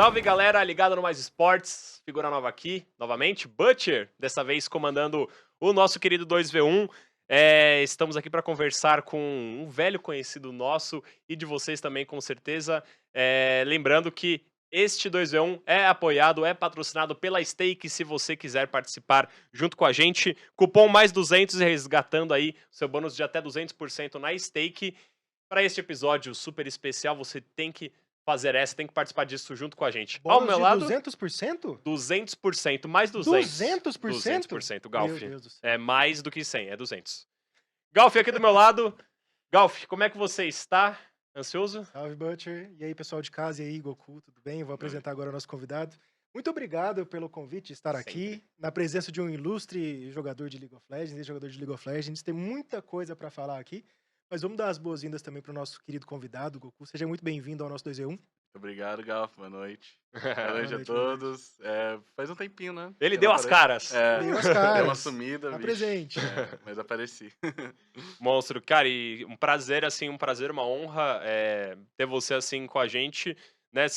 Salve galera, ligado no Mais Esportes, figura nova aqui, novamente, Butcher, dessa vez comandando o nosso querido 2v1. Estamos aqui para conversar com um velho conhecido nosso e de vocês também, com certeza. Lembrando que este 2v1 é apoiado, é patrocinado pela Stake. Se você quiser participar junto com a gente, cupom mais 200 resgatando aí seu bônus de até 200% na Stake. Para este episódio super especial, você tem que fazer essa, tem que participar disso junto com a gente. Ao Bônus meu de lado, 200%? 200%, mais 200. 200%? 200%, Meu Galf. Deus do céu. É mais do que 100, é 200. Galf aqui do meu lado. Galf, como é que você está? Ansioso? Salve, Butcher. E aí, pessoal de casa, e aí, Goku, tudo bem? Eu vou apresentar agora o nosso convidado. Muito obrigado pelo convite de estar aqui, Sempre. na presença de um ilustre jogador de League of Legends, ex-jogador de League of Legends. Tem muita coisa para falar aqui, mas vamos dar as boas-vindas também para o nosso querido convidado, Goku. Seja muito bem-vindo ao nosso 2v1. Obrigado, Galf. Boa noite. Boa Boa noite a noite, boa noite. todos. Faz um tempinho, né? Ele que eu deu não as apareço. caras. Deu as Deu uma caras. sumida, Tá bicho. presente. Mas apareci. Monstro, cara, e um prazer, assim, uma honra ter você, assim, com a gente, né,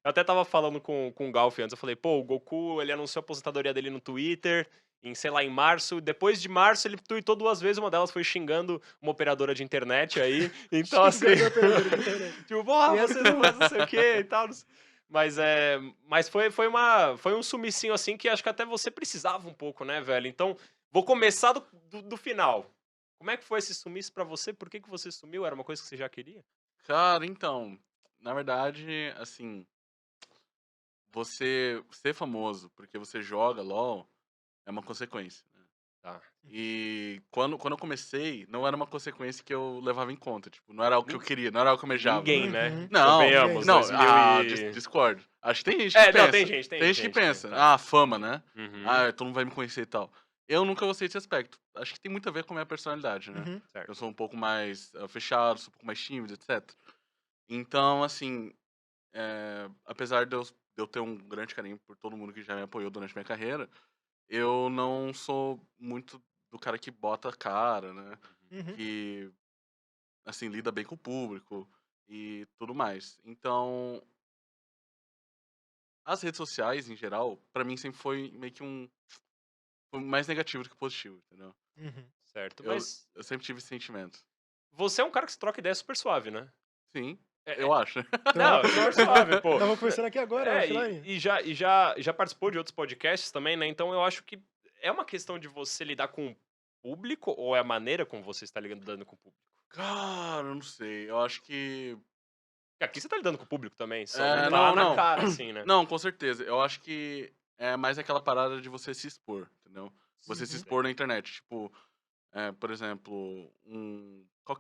eu até tava falando com o Galf antes, eu falei, pô, o Goku, ele anunciou a aposentadoria dele no Twitter, sei lá, em março, depois de março ele tweetou 2 vezes, uma delas foi xingando uma operadora de internet aí, então assim, Xingando a operadora de internet. tipo, porra, E é você não faz não sei o que e tal, mas foi um sumicinho assim que acho que até você precisava um pouco, né, velho, então vou começar do final. Como é que foi esse sumiço pra você? Por que você sumiu? Era uma coisa que você já queria? Cara, então, na verdade, assim, você ser famoso porque você joga LoL é uma consequência, né? Tá. E quando eu comecei, não era uma consequência que eu levava em conta. Tipo, não era algo que eu queria, não era algo que eu almejava, Ninguém, né? né? Uhum. Não, Convenhamos, não, 2000 e... discordo. Acho que tem gente que pensa. Não, tem gente, Tem gente que pensa. tá. Fama, né? Uhum, Todo mundo vai me conhecer e tal. Eu nunca gostei desse aspecto. Acho que tem muito a ver com a minha personalidade, né? Uhum. Eu certo. sou um pouco mais fechado, sou um pouco mais tímido, etc. Então, assim, apesar de eu ter um grande carinho por todo mundo que já me apoiou durante minha carreira, eu não sou muito do cara que bota a cara, né? Uhum. Que, assim, lida bem com o público e tudo mais. Então, as redes sociais, em geral, pra mim sempre foi meio que foi mais negativo do que positivo, entendeu? Uhum. Certo, Eu, mas eu sempre tive esse sentimento. você é um cara que se troca ideia super suave, né? Sim, É, eu acho. não, super suave, pô. Tava conversando aqui agora, offline. E já participou de outros podcasts também, né? Então eu acho que é uma questão de você lidar com o público ou é a maneira como você está lidando com o público? Cara, eu não sei. Eu acho que. Porque aqui você tá lidando com o público também, só não tá Não, na não. cara, assim, né? Não, com certeza. Eu acho que é mais aquela parada de você se expor, entendeu? Você se Uhum. expor na internet. Tipo, por exemplo,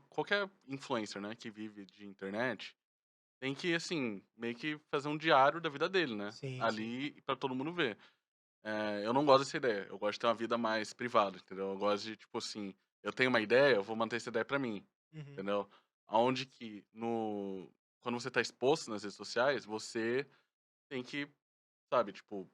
qualquer influencer, né, que vive de internet, tem que, assim, meio que fazer um diário da vida dele, né? Sim, sim. Ali pra todo mundo ver. Eu não gosto dessa ideia. Eu gosto de ter uma vida mais privada, entendeu? Eu gosto de, tipo assim, eu tenho uma ideia, eu vou manter essa ideia pra mim, Uhum. entendeu? Aonde que quando você tá exposto nas redes sociais, você tem que, sabe, tipo,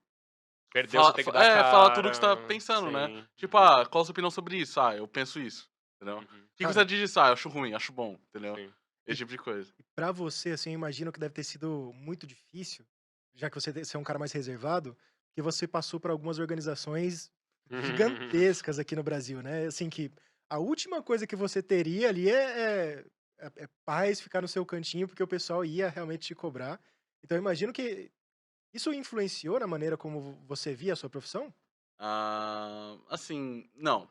Perdeu, você tem que dar a falar tudo o que você tá cara. pensando, né? Sim. Tipo, Uhum, qual a sua opinião sobre isso? Eu penso isso, entendeu? O uhum. que Cara, você diz disso? Eu acho ruim, acho bom, entendeu? e, Esse tipo de coisa. e pra você, assim, eu imagino que deve ter sido muito difícil, já que você é um cara mais reservado, que você passou por algumas organizações gigantescas aqui no Brasil, né? Assim, que a última coisa que você teria ali é paz, ficar no seu cantinho, porque o pessoal ia realmente te cobrar. Então, eu imagino que isso influenciou na maneira como você via a sua profissão? Assim, não.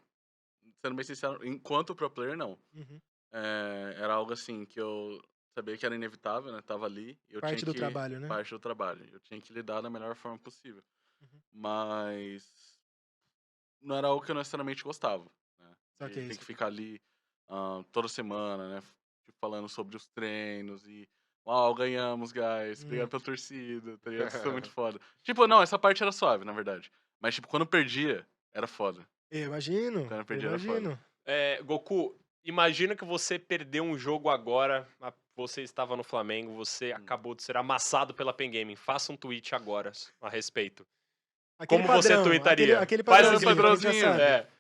Sendo bem sincero, enquanto pro player, não. Uhum. Era algo assim que eu sabia que era inevitável, né? Tava ali, eu tinha Parte do que trabalho, né? parte do trabalho. Eu tinha que lidar da melhor forma possível. Uhum. Mas não era algo que eu necessariamente gostava, né? De Saquei, ter que saquei. ficar ali toda semana, né? Tipo, falando sobre os treinos e uau, ganhamos, guys. Obrigado Hum. pela torcida, tá ligado? Isso foi muito foda. Tipo, não, essa parte era suave, na verdade. Mas, tipo, quando eu perdia, era foda. Eu imagino, Quando eu eu perdia, era foda. imagino. Goku, imagina que você perdeu um jogo agora, você estava no Flamengo, você Hum. acabou de ser amassado pela Pen Gaming. Faça um tweet agora a respeito. Aquele Como você padrão, tweetaria? aquele Faz padrãozinho que a gente já Padrãozinho. sabe.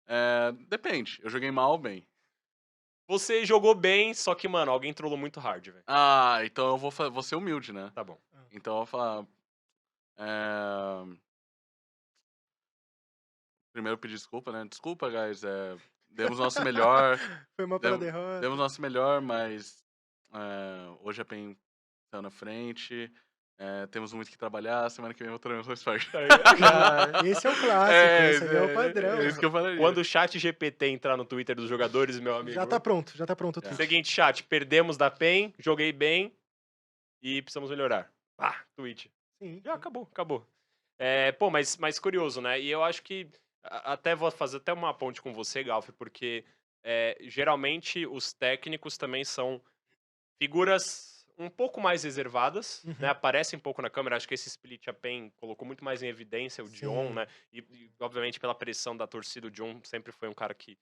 É. Depende. Eu joguei mal ou bem. Você jogou bem, só que, mano, alguém trollou muito hard, velho. Ah, então eu vou ser humilde, né? Tá bom. Então eu vou falar. eh, Primeiro pedir desculpa, né? Desculpa, guys. Demos o nosso melhor. Foi mal pela Demos, derrota. demos o nosso melhor, mas hoje a PEN saiu na frente. Temos muito que trabalhar. Semana que vem voltaremos mais forte. Esse é o clássico, esse aí é o padrão. É isso que eu falei. Quando o chat GPT entrar no Twitter dos jogadores, meu amigo. Já tá pronto o tweet. Seguinte, chat, perdemos da PEN, joguei bem e precisamos melhorar. Tweet. Sim. Já acabou. Pô, mas curioso, né? E eu acho que até vou fazer até uma ponte com você, Galf, porque geralmente os técnicos também são figuras um pouco mais reservadas, né? Aparecem um pouco na câmera. Acho que esse split a PEN colocou muito mais em evidência o Dion, né? E, obviamente, pela pressão da torcida, o Dion sempre foi um cara que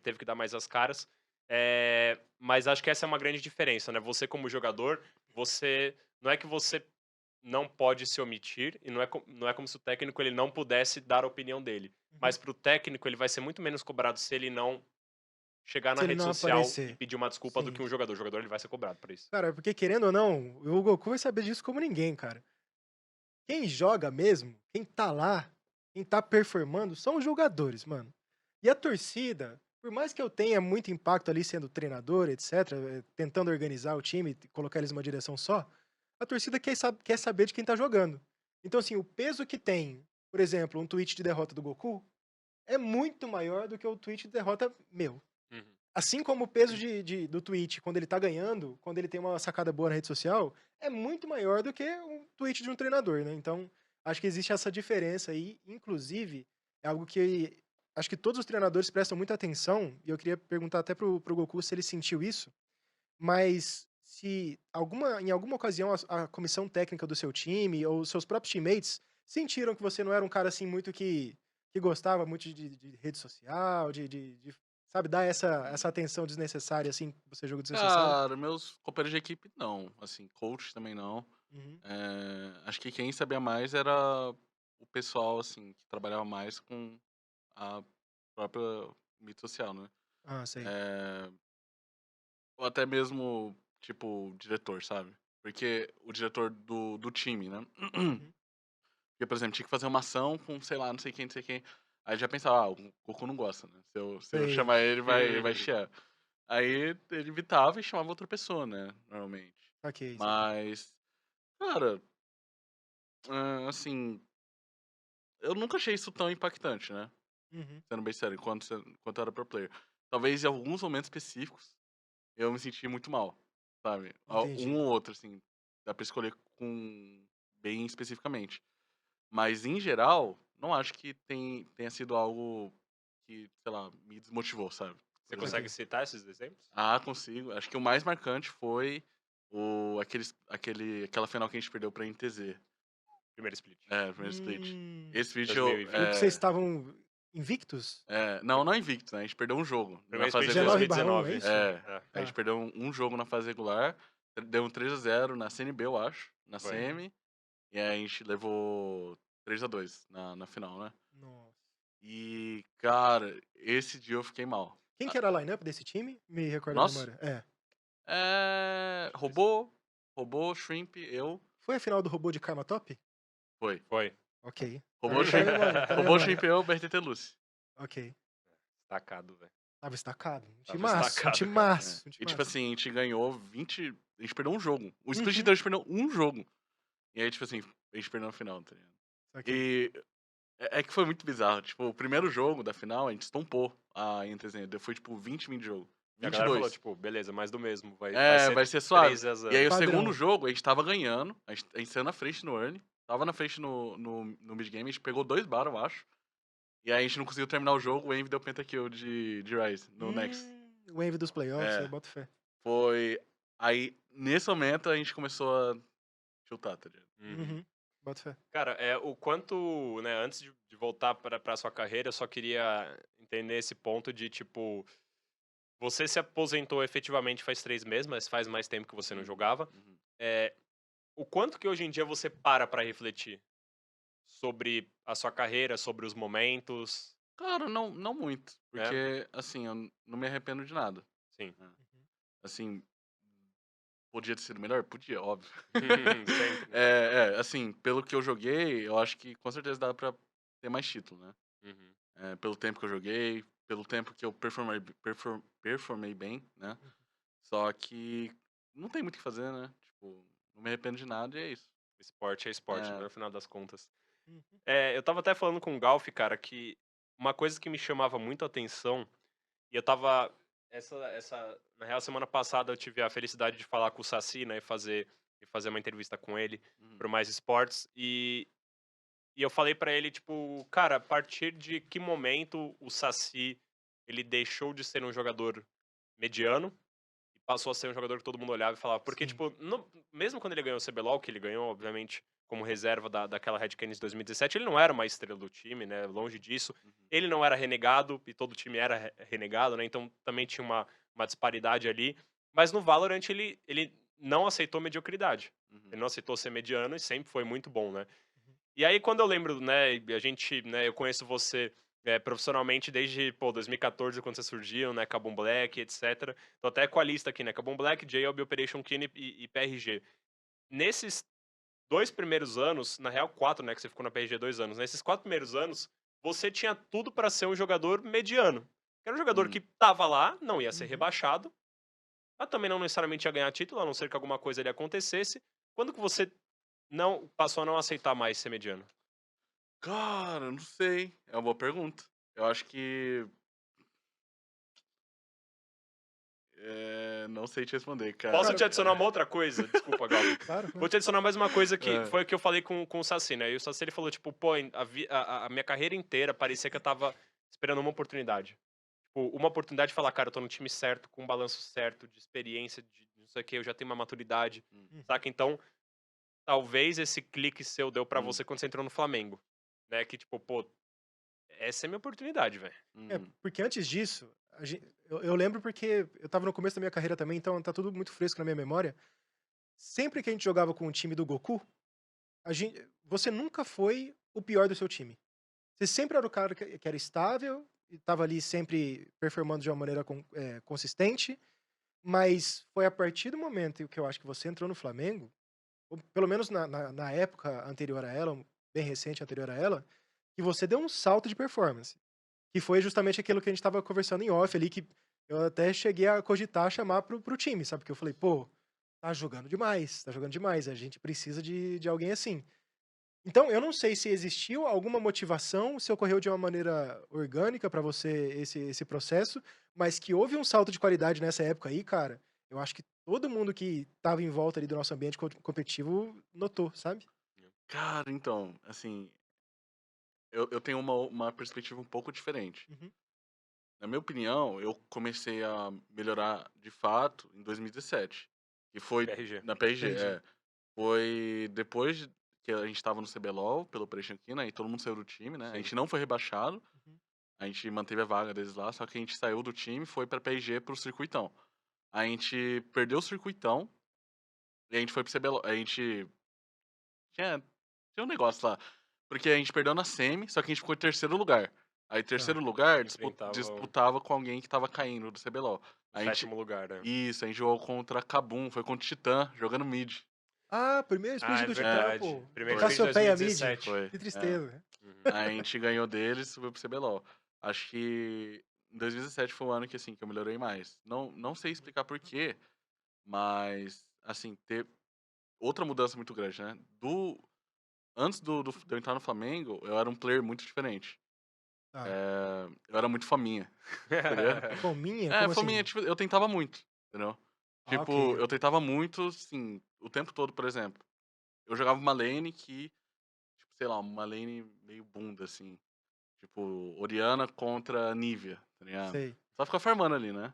teve que dar mais as caras. Mas acho que essa é uma grande diferença, né? Você, como jogador, não é que você não pode se omitir, e não é como se o técnico ele não pudesse dar a opinião dele. Mas pro técnico, ele vai ser muito menos cobrado se ele não chegar na Se ele rede não social aparecer. e pedir uma desculpa do Sim. que um jogador. O jogador ele vai ser cobrado por isso. Cara, porque querendo ou não, o Goku vai saber disso como ninguém, cara. Quem joga mesmo, quem tá lá, quem tá performando, são os jogadores, mano. E a torcida, por mais que eu tenha muito impacto ali sendo treinador, etc., tentando organizar o time, colocar eles numa direção só, a torcida quer saber de quem tá jogando. Então, assim, o peso que tem, por exemplo, um tweet de derrota do Goku, é muito maior do que o tweet de derrota meu. Assim como o peso do tweet, quando ele tá ganhando, quando ele tem uma sacada boa na rede social, é muito maior do que um tweet de um treinador, né? Então, acho que existe essa diferença aí. Inclusive, é algo que acho que todos os treinadores prestam muita atenção, e eu queria perguntar até pro Goku se ele sentiu isso, mas se em alguma ocasião a comissão técnica do seu time ou os seus próprios teammates sentiram que você não era um cara assim muito que gostava muito de rede social, sabe, dar essa atenção desnecessária, assim, pra você jogo desnecessário? Cara, meus companheiros de equipe não. Assim, coach também não. Uhum. Acho que quem sabia mais era o pessoal, assim, que trabalhava mais com a própria mídia social, né? Ah, sei. Ou até mesmo, tipo, o diretor, sabe? Porque o diretor do time, né? Uhum. Porque, por exemplo, tinha que fazer uma ação com, sei lá, não sei quem. Aí já pensava, o Goku não gosta, né? Se eu Sei. chamar ele, vai chiar. Aí ele evitava e chamava outra pessoa, né? Normalmente. Saquei, saquei. Mas, cara, assim, eu nunca achei isso tão impactante, né? Uhum. Sendo bem sério, enquanto eu era pro player. Talvez em alguns momentos específicos eu me senti muito mal, sabe? Entendi. Um ou outro, assim, dá pra escolher bem especificamente. Mas, em geral, não acho que tenha sido algo que, sei lá, me desmotivou, sabe? Você Por consegue exemplo. citar esses exemplos? Consigo. Acho que o mais marcante foi aquela final que a gente perdeu pra NTZ. Primeiro split. Primeiro split. Esse vídeo 2020. O que vocês estavam invictos? não invicto, né? A gente perdeu um jogo na Primeiro fase split de regular. 19/1, é 2019. isso? A gente perdeu um jogo na fase regular, deu um 3-0 na CNB, eu acho, na Foi. semi, e aí a gente levou 3-2 na final, né? Nossa. E, cara, esse dia eu fiquei mal. Quem que era a lineup desse time? Me recorda a Nosso? memória. É. Robô, Shrimp, eu. Foi a final do robô de Karma Top? Foi. Ok. Robô, Tá na memória, tá na memória. Shrimp, eu, BRTT Lucy. Ok. Destacado, velho. Tava destacado. Um Tava timaço, um destacado, timaço. E, tipo assim, a gente ganhou 20. A gente perdeu um jogo. O split Uhum. inteiro a gente perdeu um jogo. E aí, tipo assim, a gente perdeu no final, tá ligado? Ok. E é que foi muito bizarro. Tipo, o primeiro jogo da final, a gente estompou a Inter. Foi, tipo, 20 min de jogo. E a galera 22. falou, tipo, beleza, mais do mesmo. Vai Vai ser suave. 3-0. E aí, o Padrão. segundo jogo, a gente tava ganhando. A gente saiu na frente no early. Tava na frente no mid-game. A gente pegou 2 bar, eu acho. E aí, a gente não conseguiu terminar o jogo. O Envy deu pentakill de Ryze no Next. O Envy dos playoffs, É. eu boto fé. Foi. Aí, nesse momento, a gente começou a chutar, tá ligado? Uhum. Boto fé. Cara, o quanto, né, antes de voltar pra sua carreira, eu só queria entender esse ponto de, tipo, você se aposentou efetivamente faz 3 meses, mas faz mais tempo que você não jogava. Uhum. O quanto que hoje em dia você para pra refletir sobre a sua carreira, sobre os momentos? Cara, não muito. É? Porque, assim, eu não me arrependo de nada. Sim. Né? Uhum. Assim, podia ter sido melhor? Podia, óbvio. Sempre, né? Assim, pelo que eu joguei, eu acho que com certeza dá pra ter mais título, né? Uhum. Pelo tempo que eu joguei, pelo tempo que eu performei bem, né? Uhum. Só que não tem muito o que fazer, né? Tipo, não me arrependo de nada e é isso. Esporte é esporte, né, É. no final das contas. Uhum. Eu estava até falando com o Galf, cara, que uma coisa que me chamava muito a atenção, e eu estava na real, semana passada eu tive a felicidade de falar com o Saci, né, e fazer uma entrevista com ele Uhum. pro Mais Esportes, e eu falei pra ele, tipo, cara, a partir de que momento o Saci, ele deixou de ser um jogador mediano e passou a ser um jogador que todo mundo olhava e falava. Porque, Sim. tipo, mesmo quando ele ganhou o CBLOL, que ele ganhou, obviamente, como reserva daquela Red Canids 2017, ele não era uma estrela do time, né? Longe disso. Uhum. Ele não era renegado, e todo o time era renegado, né? Então também tinha uma disparidade ali. Mas no Valorant ele não aceitou mediocridade. Uhum. Ele não aceitou ser mediano e sempre foi muito bom, né? Uhum. E aí, quando eu lembro, né, e a gente, né, eu conheço você profissionalmente desde, 2014, quando você surgiu, né, Kabum Black, etc. Tô até com a lista aqui, né, Kabum Black, JLB, Operation Kine e PRG. Nesses 2 primeiros anos, na real 4, né, que você ficou na PRG 2 anos, nesses 4 primeiros anos, você tinha tudo pra ser um jogador mediano. Era um jogador que Uhum. tava lá, não ia ser Uhum. rebaixado, mas também não necessariamente ia ganhar título, a não ser que alguma coisa ali acontecesse. Quando que você não passou a não aceitar mais ser mediano? Cara, não sei. É uma boa pergunta. Eu acho que. Não sei te responder, Posso cara. te Cara, adicionar uma outra coisa? Desculpa, Galp. claro, Vou claro. te adicionar mais uma coisa que É. foi o que eu falei com o Saci, né? E o Saci ele falou, tipo, pô, a minha carreira inteira parecia que eu tava esperando uma oportunidade. Tipo, uma oportunidade de falar, cara, eu tô no time certo, com um balanço certo, de experiência, de não sei o que, eu já tenho uma maturidade, Hum, Uhum. saca? Então, talvez esse clique seu deu pra hum, você quando você entrou no Flamengo, né? Que tipo, pô, essa é a minha oportunidade, velho. É, uhum, porque antes disso, eu lembro porque eu tava no começo da minha carreira também, então tá tudo muito fresco na minha memória. Sempre que a gente jogava com o time do Goku, você nunca foi o pior do seu time. Você sempre era o cara que era estável e tava ali sempre performando de uma maneira consistente, mas foi a partir do momento em que eu acho que você entrou no Flamengo, ou pelo menos na época anterior a ela, bem recente anterior a ela, que você deu um salto de performance. Que foi justamente aquilo que a gente estava conversando em off ali, que eu até cheguei a cogitar chamar pro time, sabe? Porque eu falei, pô, tá jogando demais, a gente precisa de alguém assim. Então, eu não sei se existiu alguma motivação, se ocorreu de uma maneira orgânica pra você esse processo, mas que houve um salto de qualidade nessa época aí, cara, eu acho que todo mundo que estava em volta ali do nosso ambiente competitivo notou, sabe? Cara, então, assim, eu tenho uma perspectiva um pouco diferente. Uhum. Na minha opinião, eu comecei a melhorar de fato em 2017. Que foi PRG. na PRG, PRG. Foi depois que a gente tava no CBLOL, pelo Operation Key, né? E todo mundo saiu do time, né? A Sim. gente não foi rebaixado, Uhum. a gente manteve a vaga deles lá, só que a gente saiu do time e foi pra PRG pro Circuitão. A gente perdeu o Circuitão e a gente foi pro CBLOL. A gente tinha um negócio lá. Porque a gente perdeu na semi, só que a gente ficou em terceiro lugar. Aí, Tá. terceiro lugar, Enfrentava disputava com alguém que tava caindo do CBLOL. o A gente. sétimo lugar, né? Isso, a gente jogou contra Kabum, foi contra o Titã, jogando mid. Ah, primeiro split Ah, é do Titã, verdade. pô. Primeiro Foi, split de Cassiopeia mid. 2017. foi. Que tristeza. Uhum. A gente ganhou deles e subiu pro CBLOL. Acho que em 2017 foi o ano que, assim, que eu melhorei mais. Não sei Uhum. explicar por quê, mas, assim, ter outra mudança muito grande, né? Antes de eu entrar no Flamengo, eu era um player muito diferente. Tá. Eu era muito faminha, tá ligado? Fominha? Como Faminha, assim? tipo, eu tentava muito, entendeu? Ah, ok, Tipo, eu ok. tentava muito, assim, o tempo todo, por exemplo. Eu jogava uma lane que, tipo, sei lá, uma lane meio bunda, assim. Tipo, Orianna contra Nívea, tá ligado? Sei. Só ficar farmando ali, né?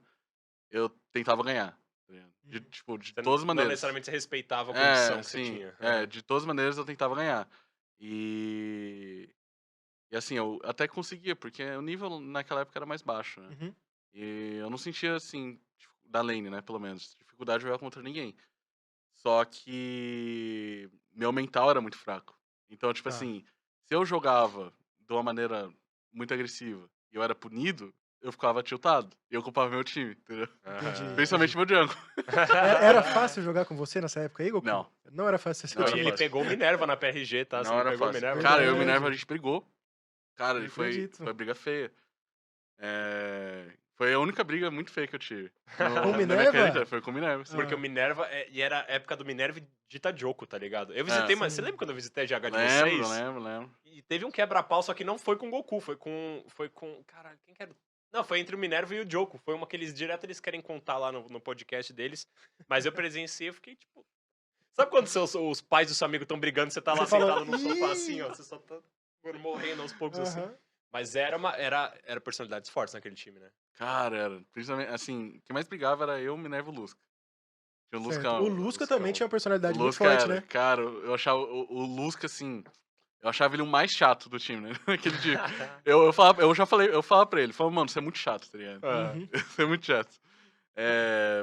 Eu tentava ganhar, tá ligado? Uhum. Tipo, de Você todas as não maneiras. necessariamente você respeitava a condição que você Sim. tinha. De todas as maneiras eu tentava ganhar. E... E assim, eu até conseguia, porque o nível naquela época era mais baixo, né? Uhum. E eu não sentia, assim, da lane, né, pelo menos, dificuldade de jogar contra ninguém. Só que meu mental era muito fraco. Então, tipo Tá. assim, se eu jogava de uma maneira muito agressiva e eu era punido, eu ficava tiltado. E eu culpava meu time, entendeu? Entendi. Principalmente meu jungle. Era fácil jogar com você nessa época aí, Goku? Não. Não era fácil ser Não seu era E time. ele fácil. pegou o Minerva na PRG, tá? Você Não era pegou o fácil. Minerva? Cara, eu e o Verdade. Minerva a gente brigou. Cara, Não e foi acredito. briga feia. Foi a única briga muito feia que eu tive. Com o Na minha Minerva? carreira inteira, foi com o Minerva. sim. Porque Ah. o Minerva, e era a época do Minerva de Itajoco, tá ligado? Eu É. visitei, mas Sim. você lembra quando eu visitei a GH de Lembro, vocês? lembro. E teve um quebra-pau, só que não foi com o Goku, foi com, caralho, quem que era? Não, foi entre o Minerva e o Joko. Foi uma que eles direto eles querem contar lá no podcast deles. Mas eu presenciei, eu fiquei tipo. Sabe quando os pais do seu amigo estão brigando, você tá lá Você falou, sentado no sofá "Ih!" assim, ó, você só tá morrendo aos poucos assim. Aham. Mas era personalidades fortes naquele time, né? Cara, era. Principalmente, assim, quem mais brigava era eu, Minerva e o Lusca. Tinha o Certo. Luscão. O Lusca também tinha uma personalidade muito Lusca forte, era, né? cara, eu achava o Lusca, assim, eu achava ele o mais chato do time, né? Naquele dia. Eu falava pra ele, mano, você é muito chato, tá ligado? Ah. Uhum. Você é muito chato.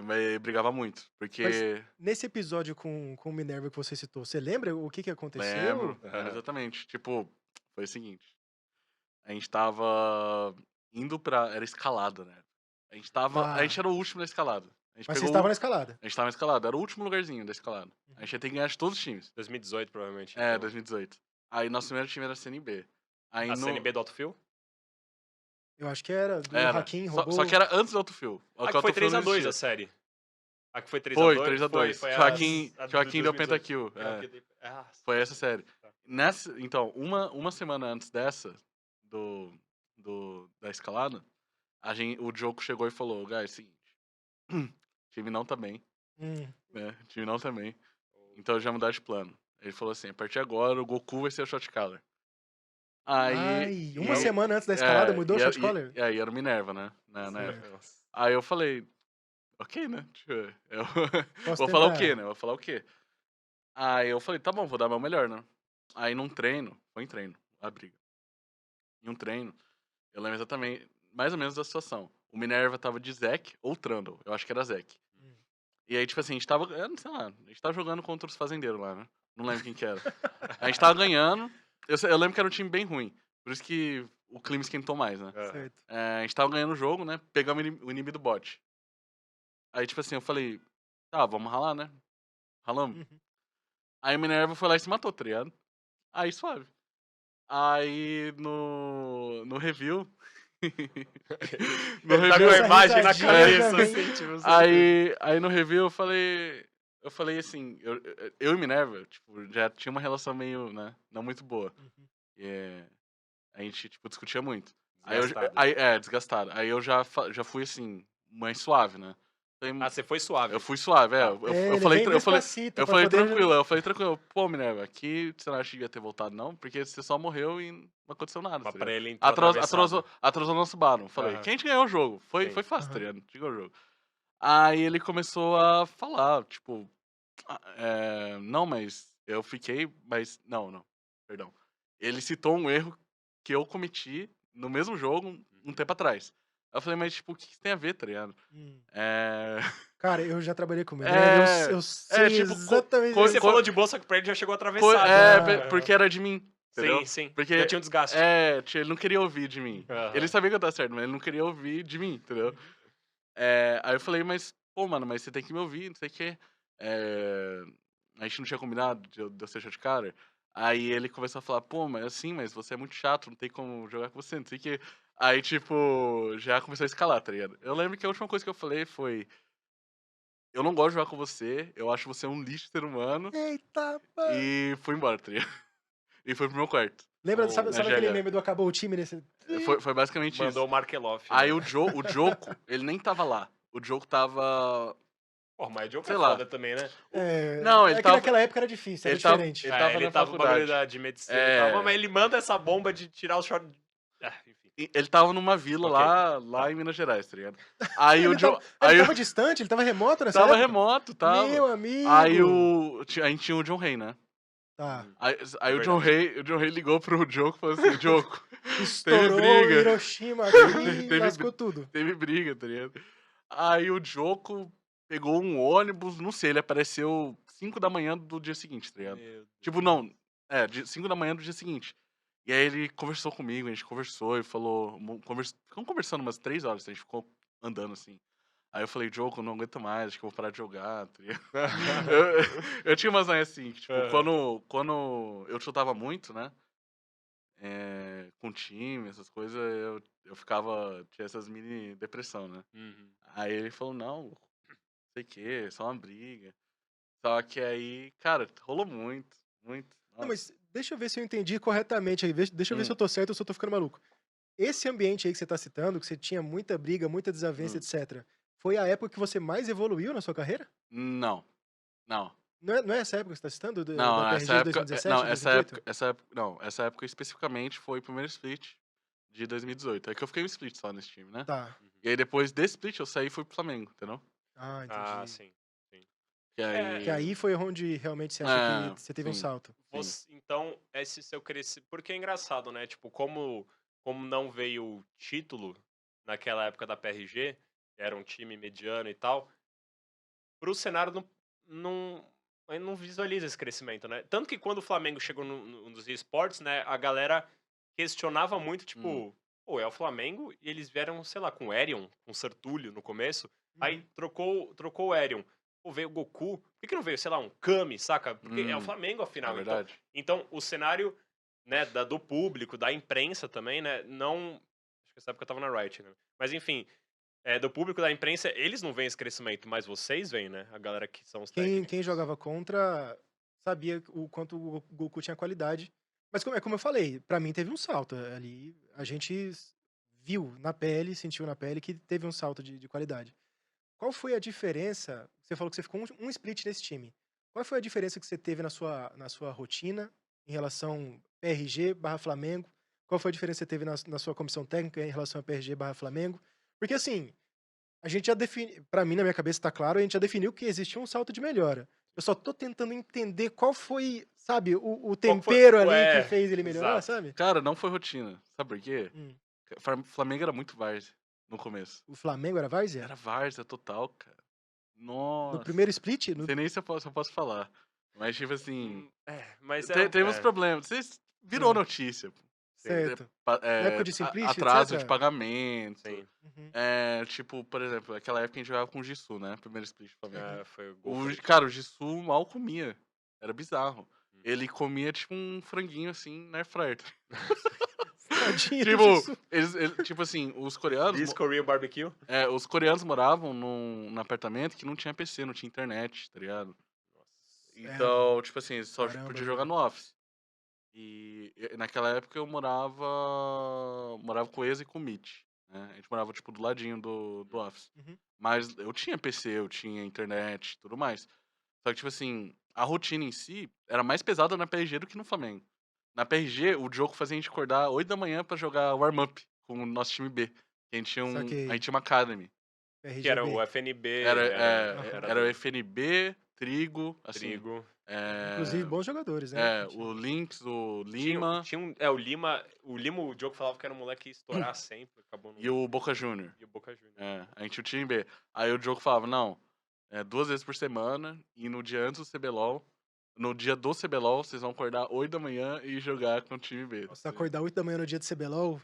Mas ele brigava muito, porque... Nesse episódio com o Minerva que você citou, você lembra o que aconteceu? Lembro, Aham. exatamente. Tipo, foi o seguinte, a gente tava indo pra... Era escalada, né? Tá. A gente era o último da escalada. A gente Mas vocês pegou estavam na escalada. A gente tava na escalada, era o último lugarzinho da escalada. A gente ia ter que ganhar de todos os times. 2018, provavelmente. É, então. 2018. Aí nosso primeiro time era a CNB. Aí A CNB do Autofill? Eu acho que era, do Era. Hakim, Só, roubou... só que era antes do Autofill. A que foi 3x2 a série. A que foi 3x2? Foi, 3x2. Foi Joaquim a Joaquim deu 2018. pentakill. Foi essa série. Tá. Então, uma semana antes dessa, da escalada, o Joko chegou e falou, guys, seguinte, time não tá bem, né? Time não tá bem. Então já mudar de plano. Ele falou assim, a partir de agora o Goku vai ser o shot caller. Ai, uma semana antes da escalada mudou o shot caller? E aí era o Minerva, né? Na época. Nossa. Aí eu falei, ok, né? Eu Posso vou falar o tentar? quê, né? Vou falar o quê? Aí eu falei, tá bom, vou dar meu melhor, né? Aí num treino, foi em treino, a briga. Em um treino, eu lembro exatamente, mais ou menos da situação. O Minerva tava de Zek ou Trundle, eu acho que era Zek. E aí, tipo assim, a gente tava, eu não sei lá, a gente tava jogando contra os fazendeiros lá, né? Não lembro quem que era. A gente tava ganhando, eu lembro que era um time bem ruim, por isso que o clima esquentou mais, né? Certo. A gente tava ganhando o jogo, né? Pegamos o inimigo do bot. Aí, tipo assim, eu falei, tá, vamos ralar, né? Ralamos. Uhum. Aí o Minerva foi lá e se matou, tá ligado? Aí, suave. Aí, no review... Ele tá com a Essa imagem na risadinha cabeça, também. assim, tipo, Aí no review eu falei assim, eu e Minerva, tipo, já tinha uma relação meio, né, não muito boa. Uhum. E, a gente, tipo, discutia muito. Desgastado. Desgastado. Aí eu já fui, assim, mais suave, né? Falei, Você foi suave. eu fui suave, Tá. Eu Ele falei, vem despacito eu pra falei poder- tranquilo, pô, Minerva, aqui você não acha que devia ter voltado, não? Porque você só morreu e não aconteceu nada. Mas tá pra ligado? ele entrou Atrasou nosso Baron. Falei, Aham. que a gente ganhou o jogo. Foi Sim. fácil, Aham. tá ligado? A gente ganhou o jogo. Aí ele começou a falar, tipo, não, mas eu fiquei, mas, não, perdão. Ele citou um erro que eu cometi no mesmo jogo um tempo atrás. Aí eu falei, mas, tipo, o que tem a ver, tá ligado? Cara, eu já trabalhei com o Minerva, eu sei tipo, exatamente. Você falou de boa, só que pra ele já chegou atravessado. Porque era de mim. Entendeu? Sim. Porque Já tinha um desgaste. ele não queria ouvir de mim. Aham. Ele sabia que eu tava certo, mas ele não queria ouvir de mim, entendeu? Aí eu falei, mas, pô, mano, mas você tem que me ouvir, não sei o quê. A gente não tinha combinado de eu ser shot caller. Aí ele começou a falar, pô, mas assim, mas você é muito chato, não tem como jogar com você, não sei o quê. Aí, tipo, já começou a escalar, tá ligado? Eu lembro que a última coisa que eu falei foi, eu não gosto de jogar com você, eu acho você um lixo de ser humano. Eita, mano. E fui embora, tá ligado? E foi pro meu quarto. Lembra, Oh, sabe na aquele GH. meme do acabou o time nesse... Foi basicamente Mandou isso. o Markeloff. Aí o Joko, ele nem tava lá. O Joko tava... Pô, mas o jogo sei é lá. foda também, né? Não, ele é que tava- naquela época era difícil, era ele tava- diferente. ele tava na tava no bagulho faculdade. de medicina É. e tal, mas ele manda essa bomba de tirar o shot. Enfim. Ele tava numa vila Ok. lá em Minas Gerais, tá ligado? Aí o Joko... Ele tava distante, ele tava remoto nessa Tava época? remoto, tava. Meu amigo! Aí a gente tinha o John Rey, né? Tá. Aí o John verdade. Rey ligou pro Joko e falou assim, Joko, Estourou briga. Hiroshima aqui, Teve- lascou tudo. teve briga, tá ligado? Aí o Joko pegou um ônibus, não sei, ele apareceu 5 da manhã do dia seguinte, tá ligado? Meu Deus. Tipo, não, 5 da manhã do dia seguinte. E aí ele conversou comigo, a gente conversou e falou. Ficamos conversando umas 3 horas, a gente ficou andando assim. Aí eu falei, Diogo, eu não aguento mais, acho que eu vou parar de jogar, tá ligado? Eu, eu tinha umas manhas assim, que, tipo, Aham. quando eu chutava muito, né? Com time, essas coisas, eu ficava. Tinha essas mini depressão, né? Uhum. Aí ele falou, não, não sei o que, só uma briga. Só que aí, cara, rolou muito, muito. Não, Nossa. mas deixa eu ver se eu entendi corretamente aí, deixa eu ver se Hum, eu tô certo ou se eu tô ficando maluco. Esse ambiente aí que você tá citando, que você tinha muita briga, muita desavença, hum. etc., foi a época que você mais evoluiu na sua carreira? Não, não. Não é essa época que você tá citando, da Não, essa PRG de época. Não, 2017, 2018? essa época especificamente foi o primeiro split de 2018. É que eu fiquei um split só nesse time, né? Tá. Uhum. E aí depois desse split eu saí e fui pro Flamengo, entendeu? Ah, Ah, entendi. sim. Sim. Que É, Que aí. aí foi onde realmente você acha que É, você teve um sim, salto. sim. então, esse seu crescimento. Porque é engraçado, né? Tipo, como não veio o título naquela época da PRG, era um time mediano e tal, pro cenário não visualiza esse crescimento, né? Tanto que quando o Flamengo chegou nos esportes, né, a galera questionava muito, Hum, tipo, pô, é o Flamengo e eles vieram, sei lá, com o Aerion, com o Sertúlio no começo, aí Uhum. trocou o Aerion. Pô, veio o Goku, por que não veio, sei lá, um Kami, saca? Porque é o hum, Flamengo, é afinal. Então, verdade. então o cenário, né, do público, da imprensa também, né, não... Acho que essa época eu tava na Riot, né? Mas enfim, do público da imprensa, eles não veem esse crescimento, mas vocês veem, né? A galera que são os Quem técnicos. jogava contra sabia o quanto o Goku tinha qualidade. Mas como eu falei, pra mim teve um salto ali. A Hum, gente viu na pele, sentiu na pele que teve um salto de qualidade. Qual foi a diferença? Você falou que você ficou um split nesse time. Qual foi a diferença que você teve na sua rotina em relação PRG barra Flamengo? Qual foi a diferença que você teve na sua comissão técnica em relação a PRG barra Flamengo? Porque assim, a gente já definiu, pra mim, na minha cabeça tá claro, a gente já definiu que existia um salto de melhora. Eu só tô tentando entender qual foi, sabe, o Qual que foi? tempero ali que Ué, fez ele melhorar, exato. sabe? Cara, não foi rotina. Sabe por quê? Hum. Flamengo era muito várzea no começo. O Flamengo era várzea? Era várzea total, cara. No Nossa. primeiro split? Não sei nem se eu posso falar. Mas, tipo assim. Mas era um. Teve uns problemas. Vocês virou Ah, notícia. Sim, certo. Na época de Simplice, Atraso de etc? pagamento. sim. Uhum. Tipo, por exemplo, aquela época a gente jogava com o Jisoo, né? Primeiro split do Flamengo. Uhum. Foi o gol Cara, o coletivo. Jisoo mal comia. Era bizarro. Uhum. Ele comia, tipo, um franguinho assim, na airfryer. Tadinho do Tipo, Jisoo. tipo assim, os coreanos. Disco Real Barbecue? Os coreanos moravam num apartamento que não tinha PC, não tinha internet, tá ligado? Nossa. É, Então, tipo assim, só caramba, podia jogar velho. no Office. E naquela época eu morava com o Exa e com o Mitch, né? A gente morava, tipo, do ladinho do Office. Uhum. Mas eu tinha PC, eu tinha internet, tudo mais. Só que, tipo assim, a rotina em si era mais pesada na PRG do que no Flamengo. Na PRG, o Diogo fazia a gente acordar 8 da manhã pra jogar warm-up com o nosso time B. Que a gente Saquei. tinha uma academy. Que era RGB. o FNB, Era, Aham. era era o do FNB, Trigo, assim. Trigo. Inclusive, É, bons jogadores, né? No o time. Lynx, o Tinha, Lima tinha um. O Lima, o Diogo falava que era um moleque que ia estourar sempre, acabou e não. o Boca Júnior. E o Boca Juniors. A gente tinha o time B. Aí o Diogo falava, não, 2 vezes por semana e no dia antes do CBLOL, no dia do CBLOL, vocês vão acordar 8 da manhã e jogar com o time B. Nossa, acordar 8 da manhã no dia de CBLOL,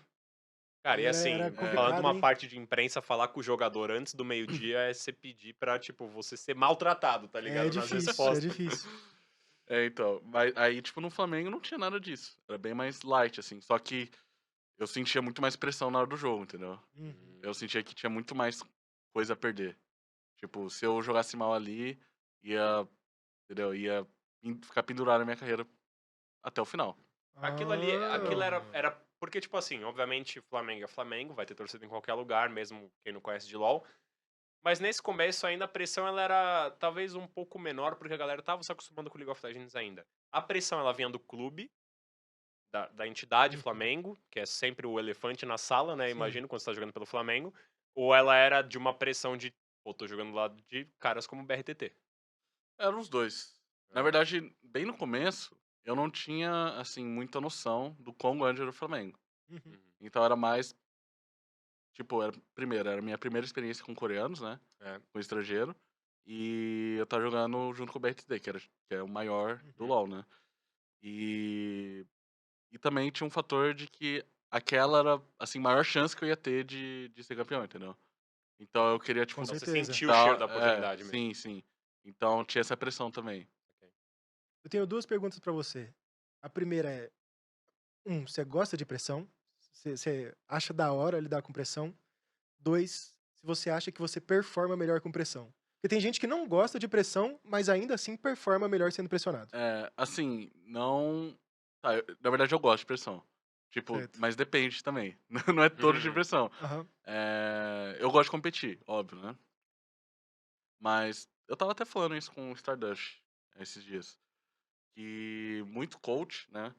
Cara, aí e era assim, É, falando complicado, uma hein? parte de imprensa, falar com o jogador antes do meio-dia é você pedir pra, tipo, você ser maltratado, tá É ligado? Nas difícil, é respostas. difícil. então, mas aí, tipo, no Flamengo não tinha nada disso. Era bem mais light, assim. Só que eu sentia muito mais pressão na hora do jogo, entendeu? Uhum. Eu sentia que tinha muito mais coisa a perder. Tipo, se eu jogasse mal ali, ia, entendeu? Ia ficar pendurado na minha carreira até o final. Aquilo Ah, era porque, tipo assim, obviamente, Flamengo é Flamengo, vai ter torcida em qualquer lugar, mesmo quem não conhece de LoL. Mas nesse começo ainda a pressão ela era talvez um pouco menor, porque a galera tava se acostumando com o League of Legends ainda. A pressão ela vinha do clube, da entidade uhum. Flamengo, que é sempre o elefante na sala, né? Sim. Imagino quando você tá jogando pelo Flamengo. Ou ela era de uma pressão de, pô, tô jogando do lado de caras como o BRTT. Eram os dois. Na É. verdade, bem no começo, eu não tinha, assim, muita noção do quão grande era o Flamengo. Uhum. Uhum. Então era mais, tipo, primeiro, era a minha primeira experiência com coreanos, né? É. Com estrangeiro. E eu tava jogando junto com o BRTT, que é o maior do Uhum. LoL, né? E E também tinha um fator de que aquela era, assim, a maior chance que eu ia ter de ser campeão, entendeu? Então eu queria, Com tipo, Então você certeza. sentiu o cheiro dar da oportunidade mesmo. sim, sim. Então tinha essa pressão também. Ok. Eu tenho 2 perguntas pra você. A primeira é, você gosta de pressão? Você acha da hora lidar com pressão? 2, se você acha que você performa melhor com pressão. Porque tem gente que não gosta de pressão, mas ainda assim performa melhor sendo pressionado. Assim, não na verdade eu gosto de pressão. Tipo, Certo. mas depende também. Não é todo de pressão. Aham. Eu gosto de competir, óbvio, né. Mas eu estava até falando isso com o Stardust esses dias, que muito coach, né,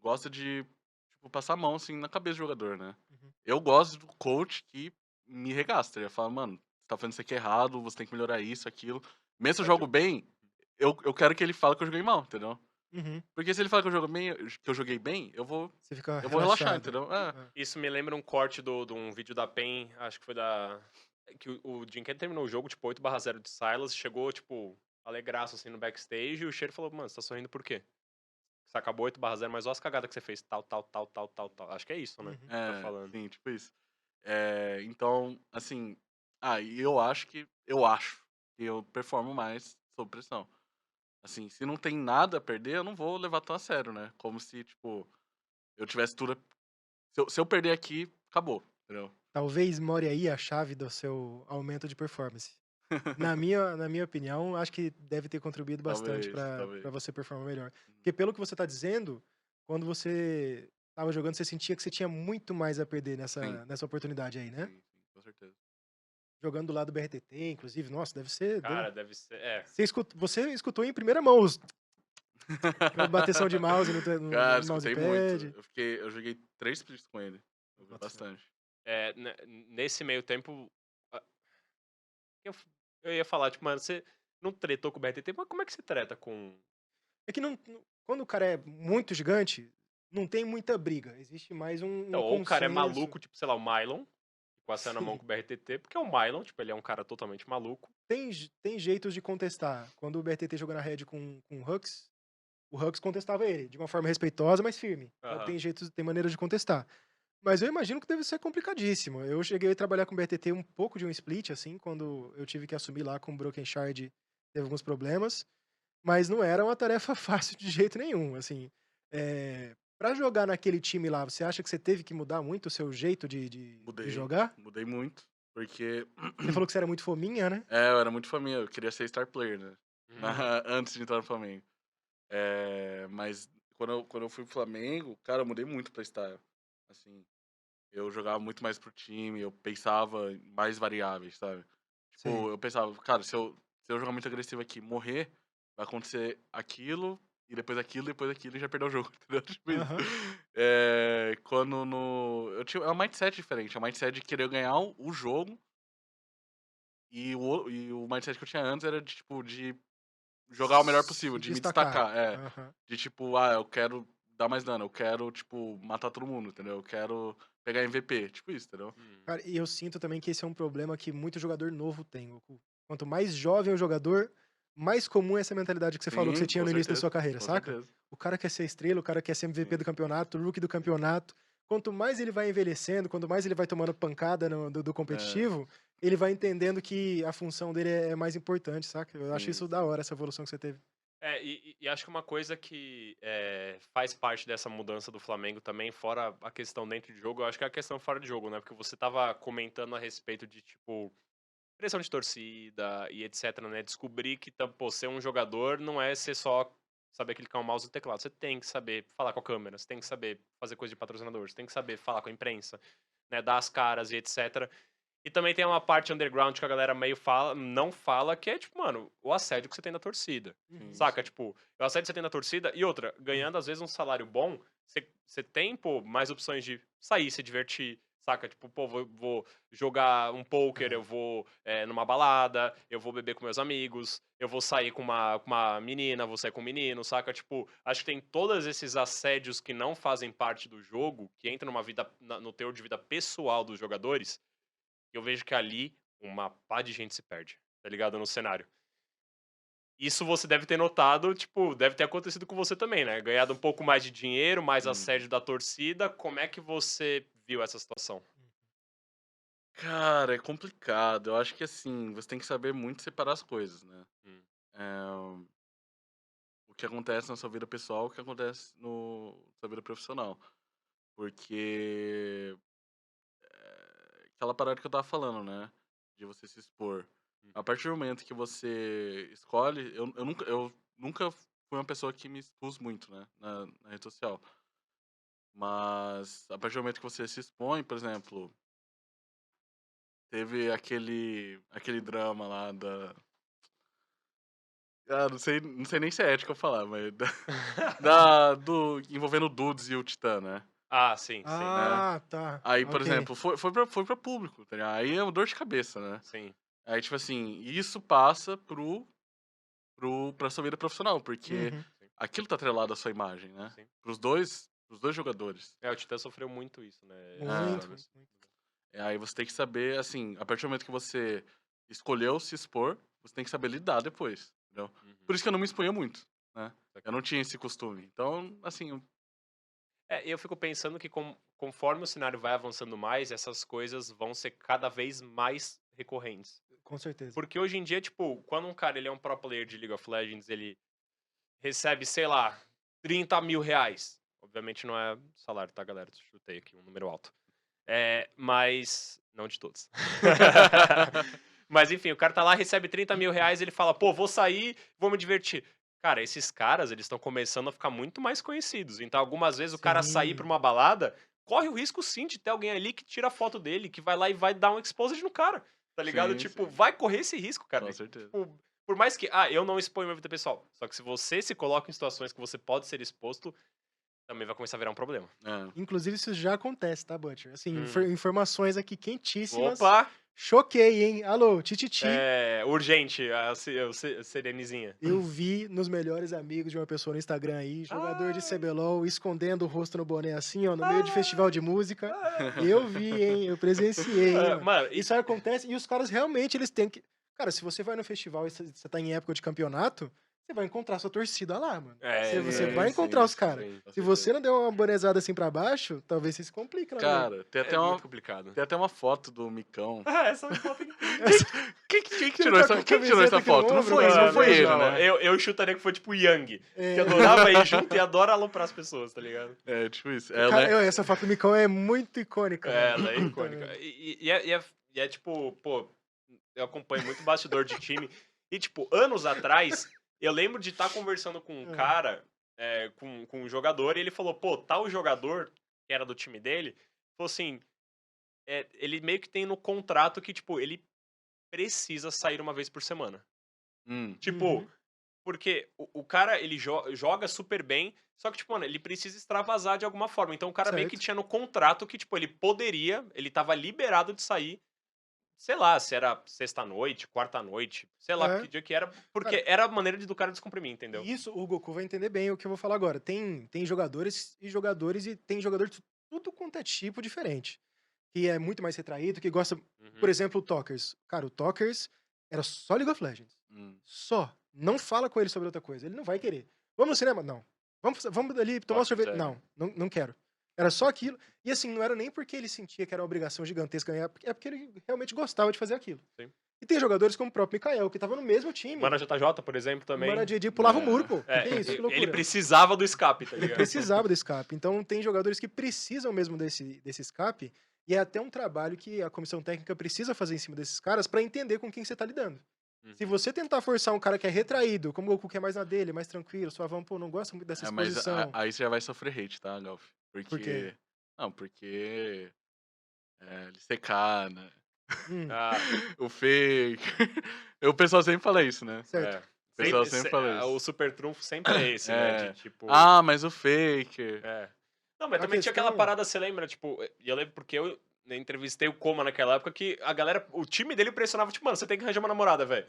gosta de, tipo, passar a mão, assim, na cabeça do jogador, né. Uhum. Eu gosto do coach que me regaça, ele fala: "Mano, você tá fazendo isso aqui errado, você tem que melhorar isso, aquilo". Mesmo se eu Pode. jogo bem, eu quero que ele fale que eu joguei mal, entendeu. Uhum. Porque se ele fala que eu jogo bem que eu joguei bem, Você fica eu vou relaxar, relaxado. entendeu. É. Isso me lembra um corte de um vídeo da PEN, acho que foi da. Que o Jim Kelly terminou o jogo, tipo, 8/0 de Silas, chegou, tipo, alegraço assim no backstage, e o Cheiro falou, mano, você tá sorrindo por quê? Você acabou 8/0, mas olha as cagadas que você fez, tal, tal, tal, tal, tal, tal. Acho que é isso, né? Uhum. Que tá falando. Sim, tipo isso. Então, assim, e eu acho que eu performo mais sob pressão. Assim, se não tem nada a perder, eu não vou levar tão a sério, né, como se, tipo, eu tivesse tudo se eu perder aqui, acabou, entendeu. Talvez more aí a chave do seu aumento de performance. Na minha opinião, acho que deve ter contribuído bastante Talvez, para talvez. você performar melhor. Uhum. Porque pelo que você tá dizendo, quando você estava jogando, você sentia que você tinha muito mais a perder Sim, nessa oportunidade aí, né? sim, sim, com certeza. Jogando do lado do BRTT, inclusive, nossa, deve ser. Cara, deve ser. É. Você escutou em primeira mão aquela bateção de mouse Cara, no escutei muito. mousepad. Eu joguei 3 splits com ele. Eu vi Boto fé. bastante. Nesse meio tempo. a- Eu, eu ia falar, tipo, mano, você não tretou com o BRTT, mas como é que você treta com. É que quando o cara é muito gigante, não tem muita briga. Existe mais um Então, ou o cara é consenso. maluco, tipo, sei lá, o Mylon, que quase na mão Sim. com o BRTT, porque é o Mylon, tipo, ele é um cara totalmente maluco. Tem jeitos de contestar. Quando o BRTT jogou na Red com o Hux contestava ele, de uma forma respeitosa, mas firme. Então Aham. tem maneiras de contestar. Mas eu imagino que deve ser complicadíssimo. Eu cheguei a trabalhar com o BRTT um pouco de um split, assim, quando eu tive que assumir lá com o Broken Shard, teve alguns problemas. Mas não era uma tarefa fácil de jeito nenhum, assim. Pra jogar naquele time lá, você acha que você teve que mudar muito o seu jeito de Mudei, jogar? mudei muito, porque Você falou que você era muito fominha, né? eu era muito família, eu queria ser star player, né, Uhum. antes de entrar no Flamengo. Mas quando eu fui pro Flamengo, cara, eu mudei muito pra star. Assim, eu jogava muito mais pro time, eu pensava em mais variáveis, sabe. Tipo, Sei. eu pensava: "Cara, se eu jogar muito agressivo aqui e morrer, vai acontecer aquilo, e depois aquilo e já perdeu o jogo", entendeu? Tipo isso. Aham. Quando no eu tinha um mindset diferente, é um mindset de querer ganhar o jogo, e o mindset que eu tinha antes era de, tipo, de jogar o melhor possível, Se de me destacar. destacar. Aham. De tipo, eu quero dar mais dano, eu quero, tipo, matar todo mundo, entendeu? Eu quero pegar MVP, tipo isso, entendeu? Uhum. Cara, e eu sinto também que esse é um problema que muito jogador novo tem, Goku. Quanto mais jovem o jogador, mais comum é essa mentalidade que você falou que você Sim, tinha com no início da sua certeza, carreira, com saca? certeza. O cara quer ser estrela, o cara quer ser MVP do Sim, campeonato, rookie do campeonato. Quanto mais ele vai envelhecendo, quanto mais ele vai tomando pancada do é, competitivo, ele vai entendendo que a função dele é mais importante, saca? Eu acho sim, isso da sim. hora, essa evolução que você teve. E acho que uma coisa que faz parte dessa mudança do Flamengo também, fora a questão dentro de jogo, eu acho que é a questão fora de jogo, né? Porque você tava comentando a respeito de, tipo, pressão de torcida e etc, né? Descobrir que, pô, ser um jogador não é ser só saber clicar o mouse e o teclado. Você tem que saber falar com a câmera, você tem que saber fazer coisa de patrocinador, você tem que saber falar com a imprensa, né? Dar as caras e etc. E também tem uma parte underground que a galera meio fala, não fala, que é, tipo, mano, o assédio que você tem na torcida. Uhum. Sim, Saca? sim. Tipo, o assédio que você tem na torcida. E outra, ganhando às vezes um salário bom, você tem, pô, mais opções de sair, se divertir. Saca? Tipo, pô, vou jogar um poker, eu É. vou numa balada, eu vou beber com meus amigos, eu vou sair com uma menina, vou sair com um menino, saca? Tipo, acho que tem todos esses assédios que não fazem parte do jogo, que entram numa vida, no teor de vida pessoal dos jogadores, eu vejo que ali uma pá de gente se perde, tá ligado? No cenário. isso você deve ter notado, tipo, deve ter acontecido com você também, né? Ganhado um pouco mais de dinheiro, mais Hum. assédio da torcida. Como é que você viu essa situação? Cara, é complicado. Eu acho que, assim, você tem que saber muito separar as coisas, né. Hum, Eh, o que acontece na sua vida pessoal, o que acontece no sua vida profissional. Porque, aquela parada que eu estava falando, né, de você se expor. hum. A partir do momento que você escolhe eu nunca fui uma pessoa que me expus muito, né, na rede social. Mas a partir do momento que você se expõe, por exemplo, teve aquele drama lá da não sei nem se é ético eu falar, mas do envolvendo o Dudes e o Titã, né, Ah, sim, sim, né. Ah, tá. Aí, por Ok. exemplo, foi pra público, tá ligado? Aí é uma dor de cabeça, né. sim. Aí, tipo assim, isso passa pra sua vida profissional, porque Uhum. Sim, aquilo tá atrelado à sua imagem, né, sim. para os dois jogadores. É, o Titã sofreu muito isso, né, esses É. Muito, muito, anos. muito. Aí você tem que saber, assim, a partir do momento que você escolheu se expor, você tem que saber lidar depois, entendeu. Uhum. Por isso que eu não me expunha muito, né. Eu Saquei. não tinha esse costume. Então, assim, É, eu fico pensando que conforme o cenário vai avançando mais, essas coisas vão ser cada vez mais recorrentes. Com certeza. Porque hoje em dia, tipo, quando um cara ele é um pro player de League of Legends, ele recebe, sei lá, R$ 30.000. Obviamente não é salário, tá, galera? Chutei aqui um número alto. Mas. Não de todos. Mas enfim, o cara tá lá, recebe R$ 30.000, ele fala, pô, vou sair, vou me divertir. Cara, esses caras, eles estão começando a ficar muito mais conhecidos. Então, algumas vezes, o cara sair pra Sim. uma balada, corre o risco sim de ter alguém ali que tira a foto dele, que vai lá e vai dar um exposed no cara. Tá ligado? sim, Tipo, sim, vai correr esse risco, com cara. certeza. Tipo, por mais que, eu não exponho minha vida pessoal. Só que se você se coloca em situações que você pode ser exposto, também vai começar a virar um problema. É. Inclusive, isso já acontece, tá, Butcher? Assim, Hum. informações aqui quentíssimas. Opa! Choquei, hein? Alô, Tititi. Urgente, a Serenezinha. Eu vi nos melhores amigos de uma pessoa no Instagram aí, jogador de Ai, CBLOL, escondendo o rosto no boné assim, ó, no meio de festival ai, de música. ai. Eu vi, hein? Eu presenciei, hein, mano? Mano, Isso aí acontece e os caras realmente, eles têm que... Cara, se você vai no festival e você tá em época de campeonato, você vai encontrar sua torcida lá, mano. Você tem vai Sim, encontrar sim, os sim, caras. sim. com Se você certeza. não der uma bonezada assim pra baixo, talvez você se complique lá no meio. Cara, tem É até muito uma complicado. tem até uma foto do Micão. Essa foto é incrível. Quem Essa- quem que Ele tirou tá essa com a quem que tirou camiseta essa aqui no foto? Não ombro, foi mano, não eu foi vejo. ele, Não, né? eu chutaria que foi tipo o Yang, que É, adorava ir junto e adora aloprar as pessoas, tá ligado? É, tipo isso. cara, essa foto do Micão é muito icônica, É, velho. ela é Puta icônica. merda. E é tipo, pô, eu acompanho muito bastidor de time. E, tipo, anos atrás, eu lembro de estar conversando com um É. cara, com um jogador, e ele falou, pô, tal jogador, que era do time dele, falou assim, ele meio que tem no contrato que, tipo, ele precisa sair uma vez por semana. Tipo, Uhum. porque o cara, ele joga super bem, só que, tipo, mano, ele precisa extravasar de alguma forma. Então o cara meio que Certo. tinha no contrato que, tipo, ele tava liberado de sair, sei lá, se era sexta-noite, quarta-noite, sei lá que É. dia que era, Cara, porque era a maneira do cara descomprimir, entendeu? e isso o Goku vai entender bem o que eu vou falar agora. Tem jogadores e tem jogador de tudo quanto é tipo diferente. Que é muito mais retraído, que gosta. Por Uhum. exemplo, o Talkers. Cara, o Talkers era só League of Legends. Hum. Só. Não fala com ele sobre outra coisa. Ele não vai querer. Vamos no cinema? Não. Vamos ali tomar um Talkers sorvete? é. Não quero. Era só aquilo. E assim, não era nem porque ele sentia que era uma obrigação gigantesca ganhar, é porque ele realmente gostava de fazer aquilo. Sim. E tem jogadores como o próprio Mikael, que tava no mesmo time. Mano JJ, por exemplo, O Mano também. JJ pulava o muro, pô. Que É, isso? Que ele loucura. precisava do escape, tá Ele ligado? precisava do escape. Então tem jogadores que precisam mesmo desse escape. E é até um trabalho que a comissão técnica precisa fazer em cima desses caras pra entender com quem você tá lidando. Se Uhum. você tentar forçar um cara que é retraído, como o Goku que é mais na dele, mais tranquilo, suavão, pô, não gosta muito dessa É, mas exposição. aí você já vai sofrer hate, tá, Galf? Por quê? Porque não, porque, LCK, né, Hum, Ah, o fake. O pessoal sempre fala isso, né. é. certo. O pessoal sempre fala O isso. super trunfo sempre é esse, né? De É. tipo. "Ah, mas o fake". É. Não, mas A também tinha aquela questão. parada, você lembra? Tipo, e eu lembro porque eu entrevistei o Coma naquela época que a galera, o time dele pressionava, tipo, mano, você tem que arranjar uma namorada, velho.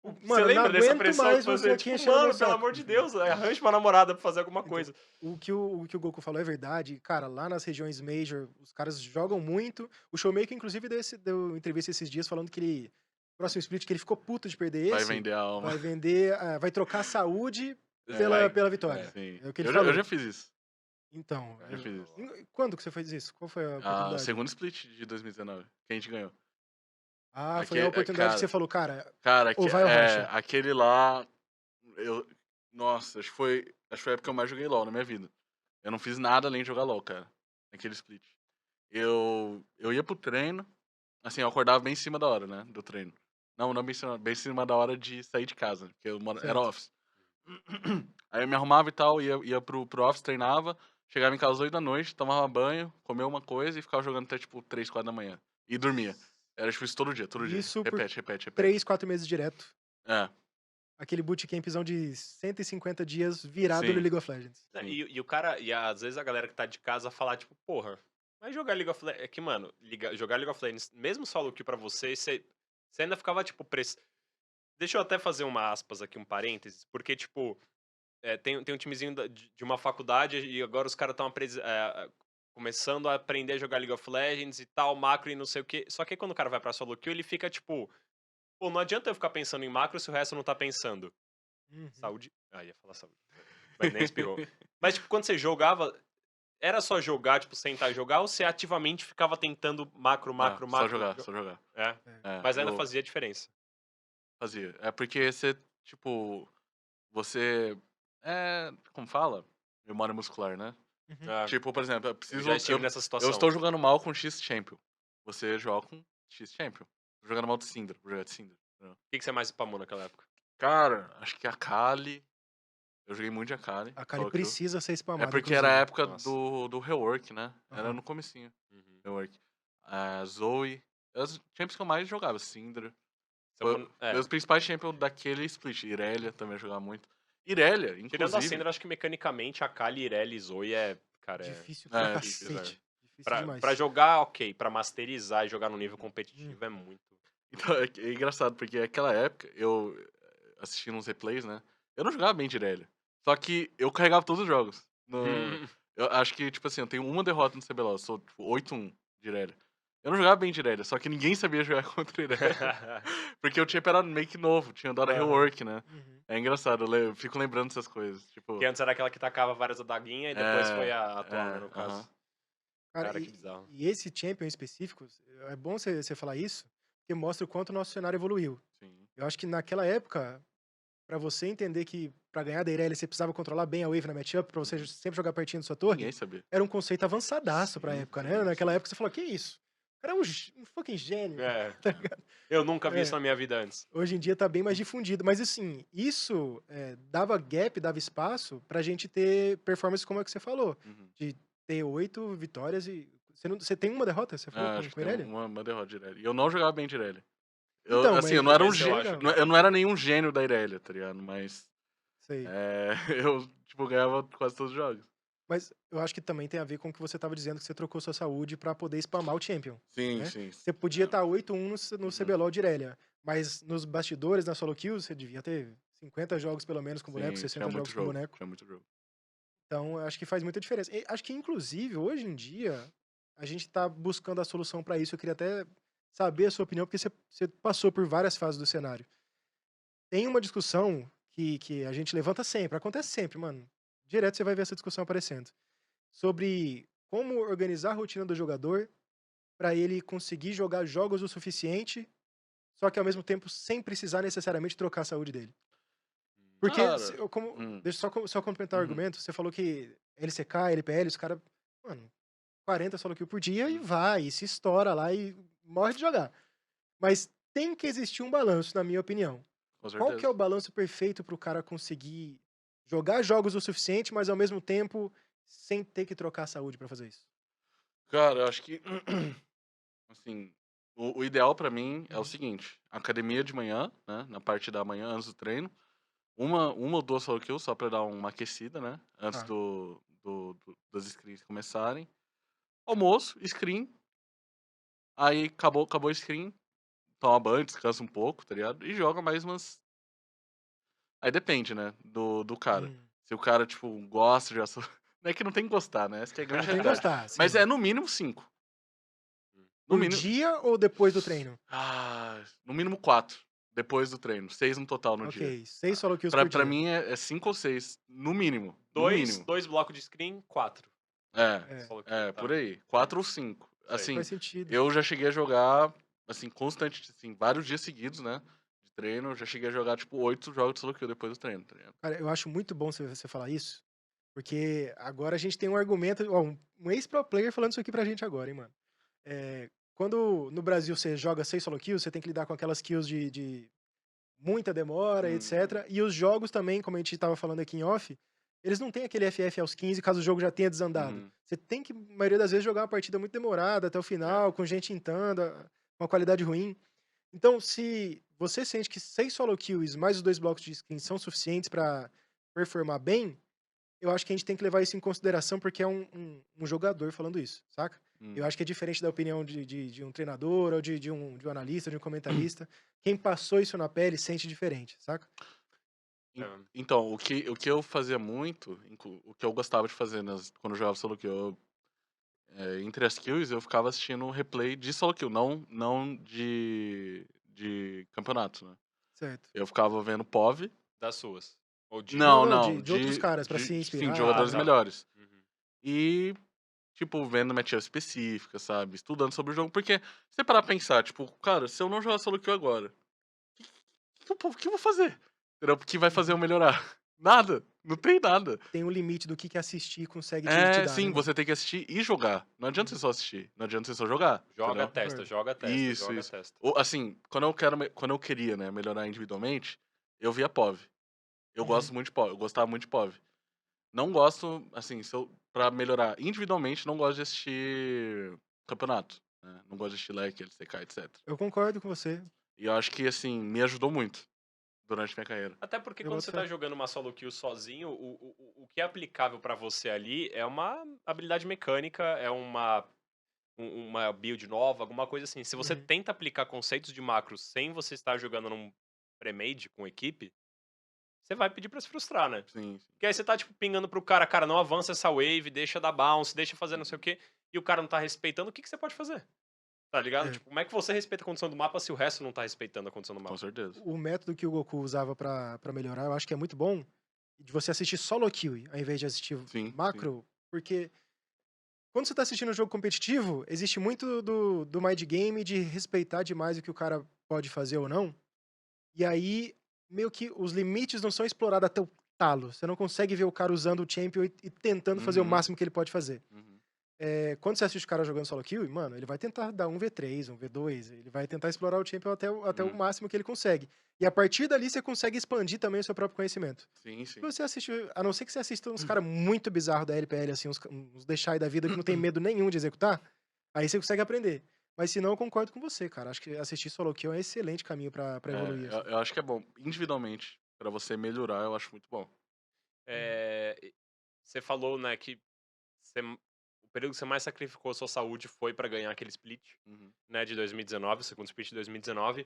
Você Mano, não lembra dessa aguento pressão que mais você fazia? aqui Tipo, enchendo meu mano, pelo saco. amor de Deus, arranje uma namorada pra fazer alguma Então, coisa. o que o Goku falou é verdade. Cara, lá nas regiões Major, os caras jogam muito. O Showmaker, inclusive, deu entrevista esses dias falando que ele próximo split que ele ficou puto de perder Vai esse, vender a alma. vai vender, vai trocar a saúde vai- pela vitória. Sim. É o que ele Eu falou. já fiz isso. Então, Já fiz isso. quando que você fez isso? Qual foi a Ah, oportunidade? segundo split de 2019, que a gente ganhou. Ah, foi Aque- a oportunidade que cara, você falou, cara, Cara, ou vai ou racha. aquele lá. Nossa, acho que foi a época que eu mais joguei LOL na minha vida. Eu não fiz nada além de jogar LOL, cara. Naquele split. Eu ia pro treino. Assim, eu acordava bem em cima da hora, né? Do treino. Não bem em cima da hora de sair de casa. Porque era Certo. office. Aí eu me arrumava e tal, ia pro office, treinava. Chegava em casa às 8 da noite, tomava banho, comia uma coisa e ficava jogando até tipo 3, 4 da manhã. E dormia. Era tipo isso todo dia, todo dia. Isso por Repete. 3, 4 meses direto. É, Aquele bootcampzão de 150 dias virado Sim. no League of Legends. Né, sim. E o cara, e às vezes a galera que tá de casa falar, tipo, porra, vai jogar League of Legends. É que, mano, jogar League of Legends, mesmo solo que pra você ainda ficava, tipo, Deixa eu até fazer uma aspas aqui, um parênteses, porque, tipo, tem um timezinho de uma faculdade e agora os caras estão começando a aprender a jogar League of Legends e tal, macro e não sei o quê. Só que aí quando o cara vai pra solo kill, ele fica, tipo, pô, não adianta eu ficar pensando em macro se o resto não tá pensando. Uhum. Saúde. Ah, ia falar saúde. Mas nem espirrou. Mas, tipo, quando você jogava, era só jogar, tipo, sentar e jogar, ou você ativamente ficava tentando macro? Só jogar. É. É, Mas ainda eu fazia diferença. fazia. É porque você, tipo, você como fala? Memória muscular, né? Uhum. É, Tipo, por exemplo, eu já estive nessa eu situação. estou jogando mal com X Champion. Você joga com X Champion. Tô jogando mal de Syndra, vou jogar de Syndra. O que você mais spamou naquela época? Cara, acho que a Kali. Eu joguei muito de Akali. A Kali solo kill. precisa ser É spamada, porque era a inclusive. época Nossa. do rework, né? Era Aham. no comecinho. Uhum. Rework. A Zoe. As champions que eu mais jogava, Syndra. É. Meus principais champions daquele split. Irelia também eu jogava muito. Irelia, Tirando a inclusive. Syndra, acho que mecanicamente a Kali, Irelia e Zoe cara, Difícil pra difícil, cacete. Difícil pra, demais. pra jogar, ok. Pra masterizar e jogar no nível competitivo é muito. Então, é engraçado, porque naquela época, eu assistindo uns replays, né? Eu não jogava bem de Irelia. Só que eu carregava todos os jogos. Eu acho que, tipo assim, eu tenho uma derrota no CBLOL. Eu sou, tipo, 8-1 de Irelia. Eu não jogava bem de Irelia, só que ninguém sabia jogar contra Irelia. Porque o champ era meio que novo, tinha dado Aham. rework, né? Uhum. É engraçado, eu fico lembrando dessas coisas. Tipo, Que antes era aquela que tacava várias adaguinhas e depois foi a atual, né, no caso. aham. Cara, Cara, que bizarro. e esse champion em específico, é bom você falar isso, porque mostra o quanto o nosso cenário evoluiu. Sim. Eu acho que naquela época, pra você entender que pra ganhar da Irelia você precisava controlar bem a wave na matchup, pra você sempre jogar pertinho da sua torre, Ninguém sabia. era um conceito avançadaço pra Sim, época, sim, né? Naquela sim. época você falou, que isso? O cara é um fucking gênio. É. Tá ligado? Eu nunca vi É. isso na minha vida antes. Hoje em dia tá bem mais difundido. Mas assim, isso dava gap, dava espaço pra gente ter performance como é que você falou. Uhum. De ter 8 vitórias e. Você tem uma derrota? Você falou Acho com que a tem Irelia? uma derrota de Irelia. E eu não jogava bem de Irelia. Então, Assim, mas eu não era um esse eu gênio. acho. Eu não era nenhum gênio da Irelia, tá ligado? Mas Sei. eu, tipo, ganhava quase todos os jogos. Mas eu acho que também tem a ver com o que você tava dizendo, que você trocou sua saúde pra poder spamar o Champion. Sim, né? sim. Você podia É. estar 8-1 no CBLOL de Irelia. Mas nos bastidores, na solo kill, você devia ter 50 jogos pelo menos com boneco, Sim, 60 tinha muito jogos com jogo. boneco. Tinha muito jogo. Então, eu acho que faz muita diferença. E acho que, inclusive, hoje em dia, a gente tá buscando a solução pra isso. Eu queria até saber a sua opinião, porque você passou por várias fases do cenário. Tem uma discussão que a gente levanta sempre, acontece sempre, mano. Direto você vai ver essa discussão aparecendo. Sobre como organizar a rotina do jogador pra ele conseguir jogar jogos o suficiente, só que ao mesmo tempo sem precisar necessariamente trocar a saúde dele. Porque, Cara, deixa eu só complementar o Uhum. argumento, você falou que LCK, LPL, os caras, mano, 40 solo kill por dia e Uhum. vai, e se estoura lá e morre de jogar. Mas tem que existir um balanço, na minha opinião. Com Qual que é o certeza. balanço perfeito pro cara conseguir jogar jogos o suficiente, mas ao mesmo tempo sem ter que trocar a saúde pra fazer isso? Cara, eu acho que, assim, o ideal pra mim é o Uhum. seguinte: academia de manhã, né? Na parte da manhã, antes do treino. Uma ou duas solo kills, só pra dar uma aquecida, né? Antes Tá. das screens começarem. Almoço, screen. Aí acabou o screen. Toma banho, descansa um pouco, tá ligado? E joga mais umas. Aí depende, né? Do cara. Hum. Se o cara, tipo, gosta de jogar solo. Não é que não tem que gostar, né? Essa que é a grande Tem que realidade. gostar, Mas sim. é no mínimo 5. No Por mínimo. dia ou depois do treino? No mínimo 4. Depois do treino. 6 no total no dia. Ok, 6 solo kills Pra, por pra dia. mim é 5 ou 6. No mínimo. No Dois, mínimo. dois blocos de screen, 4. É, Solo kill, tá. Por aí. 4 ou 5. Sei. Assim, faz sentido. eu já cheguei a jogar, assim, constante, assim, vários dias seguidos, né? De treino. Eu já cheguei a jogar, tipo, 8 jogos de solo kill depois do treino, tá ligado? Cara, eu acho muito bom você falar isso, porque agora a gente tem um argumento, ó, um ex-pro player falando isso aqui pra gente agora, hein, mano. Quando no Brasil você joga 6 solo kills, você tem que lidar com aquelas kills de muita demora, etc. E os jogos também, como a gente tava falando aqui em off, eles não têm aquele FF aos 15 caso o jogo já tenha desandado. Uhum. Você tem que, na maioria das vezes, jogar uma partida muito demorada até o final, com gente intando, com uma qualidade ruim. Então, se você sente que 6 solo kills mais os 2 blocos de skin são suficientes pra performar bem, eu acho que a gente tem que levar isso em consideração porque é um jogador falando isso, saca? Eu acho que é diferente da opinião de um treinador ou de um analista, de um comentarista. Quem passou isso na pele sente diferente, saca? Então, o que eu fazia muito, o que eu gostava de fazer quando eu jogava solo kill, entre as kills, eu ficava assistindo um replay de solo kill, não de campeonato, né? Certo. Eu ficava vendo POV. Das suas. Ou de. Não, Não, não, não, de outros caras, pra se sim, inspirar. de Ah, jogadores tá. melhores. Uhum. E, tipo, vendo matchup específica, sabe? Estudando sobre o jogo, porque se você parar pra pensar, tipo, cara, se eu não jogar solo kill agora, o que eu vou fazer? Entendeu? O que vai fazer eu melhorar? Nada, não tem nada. Tem um limite do que assistir consegue te dar, né, Sim, mano? você tem que assistir e jogar. Não adianta você só assistir, não adianta você só jogar, Joga a entendeu? testa, Concordo. joga a testa, Isso, joga a isso. testa. Assim, quando eu queria, né, melhorar individualmente, eu via POV. Eu gosto muito de POV, eu gostava muito de POV. Não gosto, assim, pra melhorar individualmente, não gosto de assistir campeonato, né? Não gosto de assistir LEC, LCK, etc. Eu concordo com você. E eu acho que, assim, me ajudou muito durante minha carreira. Até porque Eu quando boto você fé. tá jogando uma solo kill sozinho, o que é aplicável pra você ali é uma habilidade mecânica, é uma build nova, alguma coisa assim. Se você Uhum. tenta aplicar conceitos de macros sem você estar jogando num pré-made com equipe, você vai pedir pra se frustrar, né? Sim, sim. Porque aí você tá, tipo, pingando pro cara, não avança essa wave, deixa dar bounce, deixa fazer não sei o quê, e o cara não tá respeitando, o que você pode fazer? Tá ligado? É. Tipo, como é que você respeita a condição do mapa se o resto não tá respeitando a condição do Com mapa? certeza. O método que o Goku usava pra melhorar, eu acho que é muito bom, de você assistir solo kill, ao invés de assistir Sim, macro, porque quando você tá assistindo um jogo competitivo, existe muito do mind game de respeitar demais o que o cara pode fazer ou não. E aí, meio que os limites não são explorados até o talo. Você não consegue ver o cara usando o champion e tentando fazer o Uhum. máximo que ele pode fazer. Uhum. Quando você assiste o cara jogando solo kill, mano, ele vai tentar dar um V3, um V2, ele vai tentar explorar o champion até o máximo que ele consegue. E a partir dali você consegue expandir também o seu próprio conhecimento. Sim, Se sim. você assiste, a não ser que você assista uns caras muito bizarros da LPL, assim, uns deixai da vida que não tem medo nenhum de executar, aí você consegue aprender. Mas se não, eu concordo com você, cara. Acho que assistir solo kill é um excelente caminho pra evoluir. Assim. Eu acho que é bom. Individualmente, pra você melhorar, eu acho muito bom. Você falou, né, que o período que você mais sacrificou a sua saúde foi pra ganhar aquele split, Uhum. né, de 2019, o segundo split de 2019.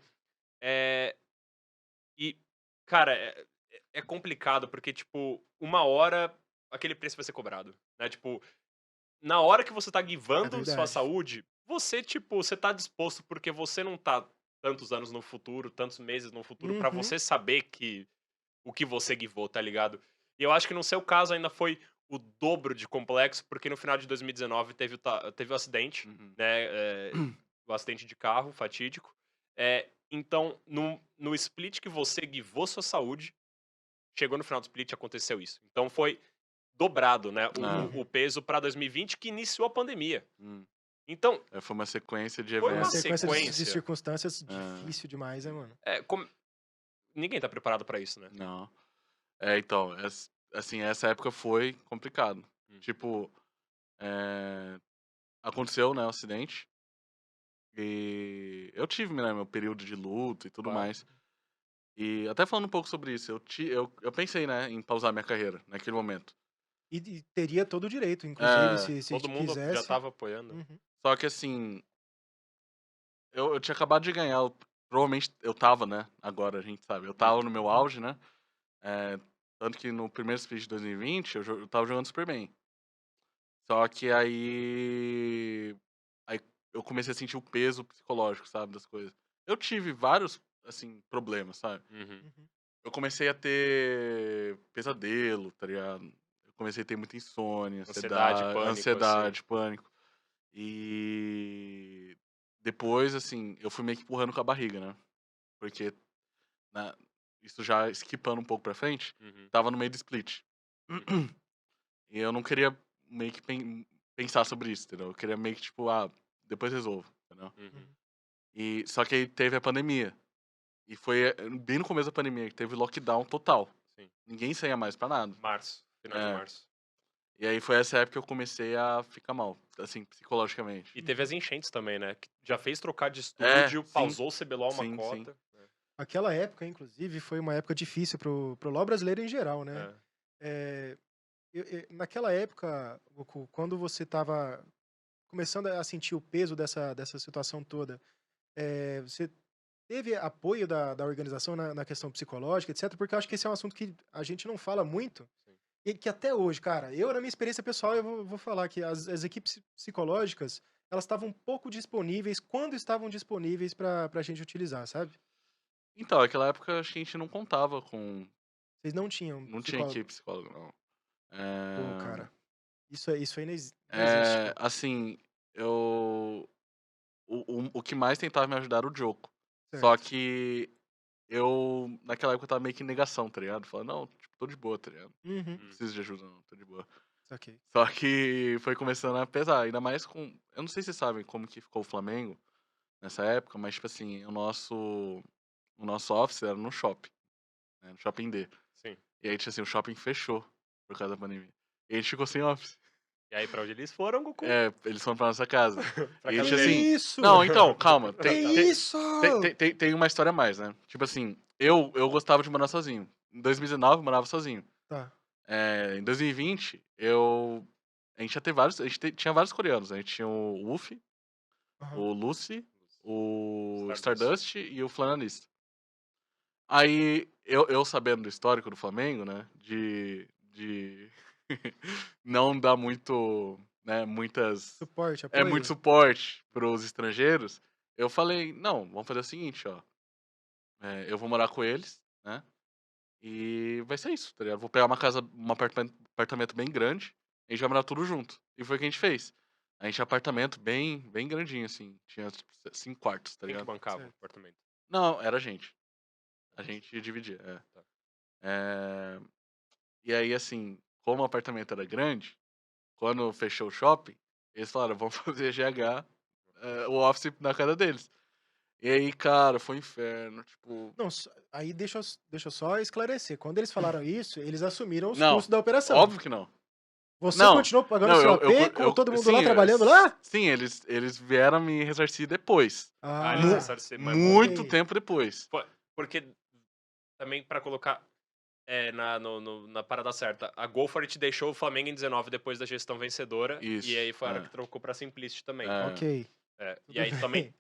E, cara, é complicado porque, tipo, uma hora aquele preço vai ser cobrado, né? Tipo, na hora que você tá É givando sua verdade. saúde, você, tipo, você tá disposto porque você não tá tantos anos no futuro, tantos meses no futuro, pra Uhum. você saber que o que você givou, tá ligado? E eu acho que no seu caso ainda foi o dobro de complexo, porque no final de 2019 teve o acidente, Uhum. né? O acidente de carro fatídico. Então, no split que você givou sua saúde, chegou no final do split e aconteceu isso. Então foi dobrado, né? O peso pra 2020 que iniciou a pandemia. Hum. Então, Foi uma sequência de foi Uma uma eventos. sequência de sequência. circunstâncias difícil demais, né, mano? Ninguém tá preparado pra isso, né? Não. Então, assim, essa época foi complicado. Tipo, aconteceu, né, o acidente. E eu tive, né, meu período de luto e tudo Claro. mais. E até falando um pouco sobre isso, eu pensei, né, em pausar minha carreira naquele momento. E teria todo o direito, inclusive, se Todo mundo já quisesse. tava apoiando. Uhum. Só que assim, eu tinha acabado de ganhar, provavelmente eu tava, né, agora a gente sabe, eu tava no meu auge, né, tanto que no primeiro split de 2020 eu tava jogando super bem. Só que aí eu comecei a sentir o peso psicológico, sabe, das coisas. Eu tive vários, assim, problemas, sabe? Uhum. Uhum. Eu comecei a ter pesadelo, tá ligado? Eu comecei a ter muita insônia, Ansiedade, pânico, assim. ansiedade, pânico. E depois, assim, eu fui meio que empurrando com a barriga, né? Porque na- isso já esquipando um pouco pra frente, Uhum. tava no meio do split. Uhum. E eu não queria meio que pensar sobre isso, entendeu? Eu queria meio que, tipo, depois resolvo, entendeu? Uhum. Uhum. E só que aí teve a pandemia. E foi bem no começo da pandemia que teve lockdown total. Sim. Ninguém saía mais pra nada. Março, final de É. março. E aí foi essa época que eu comecei a ficar mal, assim, psicologicamente. E teve as enchentes também, né? Que já fez trocar de É, estúdio, sim, pausou o CBLOL uma sim, sim. cota. Aquela época, inclusive, foi uma época difícil pro LoL brasileiro em geral, né? É. É, naquela época, Goku, quando você estava começando a sentir o peso dessa situação toda, você teve apoio da organização na questão psicológica, etc? Porque eu acho que esse é um assunto que a gente não fala muito. Sim. E que até hoje, cara, eu, na minha experiência pessoal, eu vou falar que as equipes psicológicas, elas estavam pouco disponíveis quando estavam disponíveis pra gente utilizar, sabe? Então, naquela época acho que a gente não contava com. Vocês não tinham Não tinha psicólogo. equipe psicóloga, não. Pô, É, cara, isso aí não existe. assim, eu. O que mais tentava me ajudar era o Joko. Só Certo. que eu, naquela época, eu tava meio que em negação, tá ligado? Falando, não, tipo, tô de boa, tá ligado? Uhum. Não Hum. preciso de ajuda, não, tô de boa. Saquei. Só que foi começando a pesar, ainda mais com. Eu não sei se vocês sabem como que ficou o Flamengo nessa época, mas, tipo assim, o nosso office era no shopping, né? No shopping D. Sim. E aí, tipo assim, o shopping fechou por causa da pandemia. E a gente ficou sem office. E aí, pra onde eles foram, Goku? É, eles foram pra nossa casa. Pra E, casa tipo dele. assim. Isso! Não, então, calma. Que Ah, tá. isso! Tem uma história a mais, né? Tipo assim, eu gostava de morar sozinho. Em 2019, eu morava sozinho. Tá. Em 2020, a gente já teve vários. Tinha vários coreanos. A gente tinha o Luffy, Aham. o Lucy, o Stardust. Stardust e o Flananista. Aí, eu sabendo do histórico do Flamengo, né? De não dar muito, né, muitas. Suporte, Muito apoio? suporte pros estrangeiros. Eu falei, não, vamos fazer o seguinte, ó. Eu vou morar com eles, né? E vai ser isso, tá ligado? Vou pegar uma casa, um apartamento bem grande, a gente vai morar tudo junto. E foi o que a gente fez. A gente tinha apartamento bem, bem grandinho, assim. Tinha tipo, 5 quartos, tá Quem que ligado? bancava o Certo. apartamento? Não, era a gente. A Nossa. gente dividia, é. Tá. É, E aí, assim, como o apartamento era grande, quando fechou o shopping, eles falaram, vamos fazer GH, o office na casa deles. E aí, cara, foi um inferno, tipo... Não, aí deixa eu só esclarecer. Quando eles falaram isso, eles assumiram os Não, custos da operação. óbvio que não. Você Não, continuou pagando não, seu AP com todo mundo sim, lá trabalhando lá? sim, eles vieram me ressarcir depois. Ah, eles Ah, ressarcem, mas Muito ok. tempo depois. porque também pra colocar na parada certa, a Gol for It deixou o Flamengo em 19 depois da gestão vencedora, e aí Isso, foi a hora que trocou pra Simplicity também. é. Ok. E Tudo aí também, bem.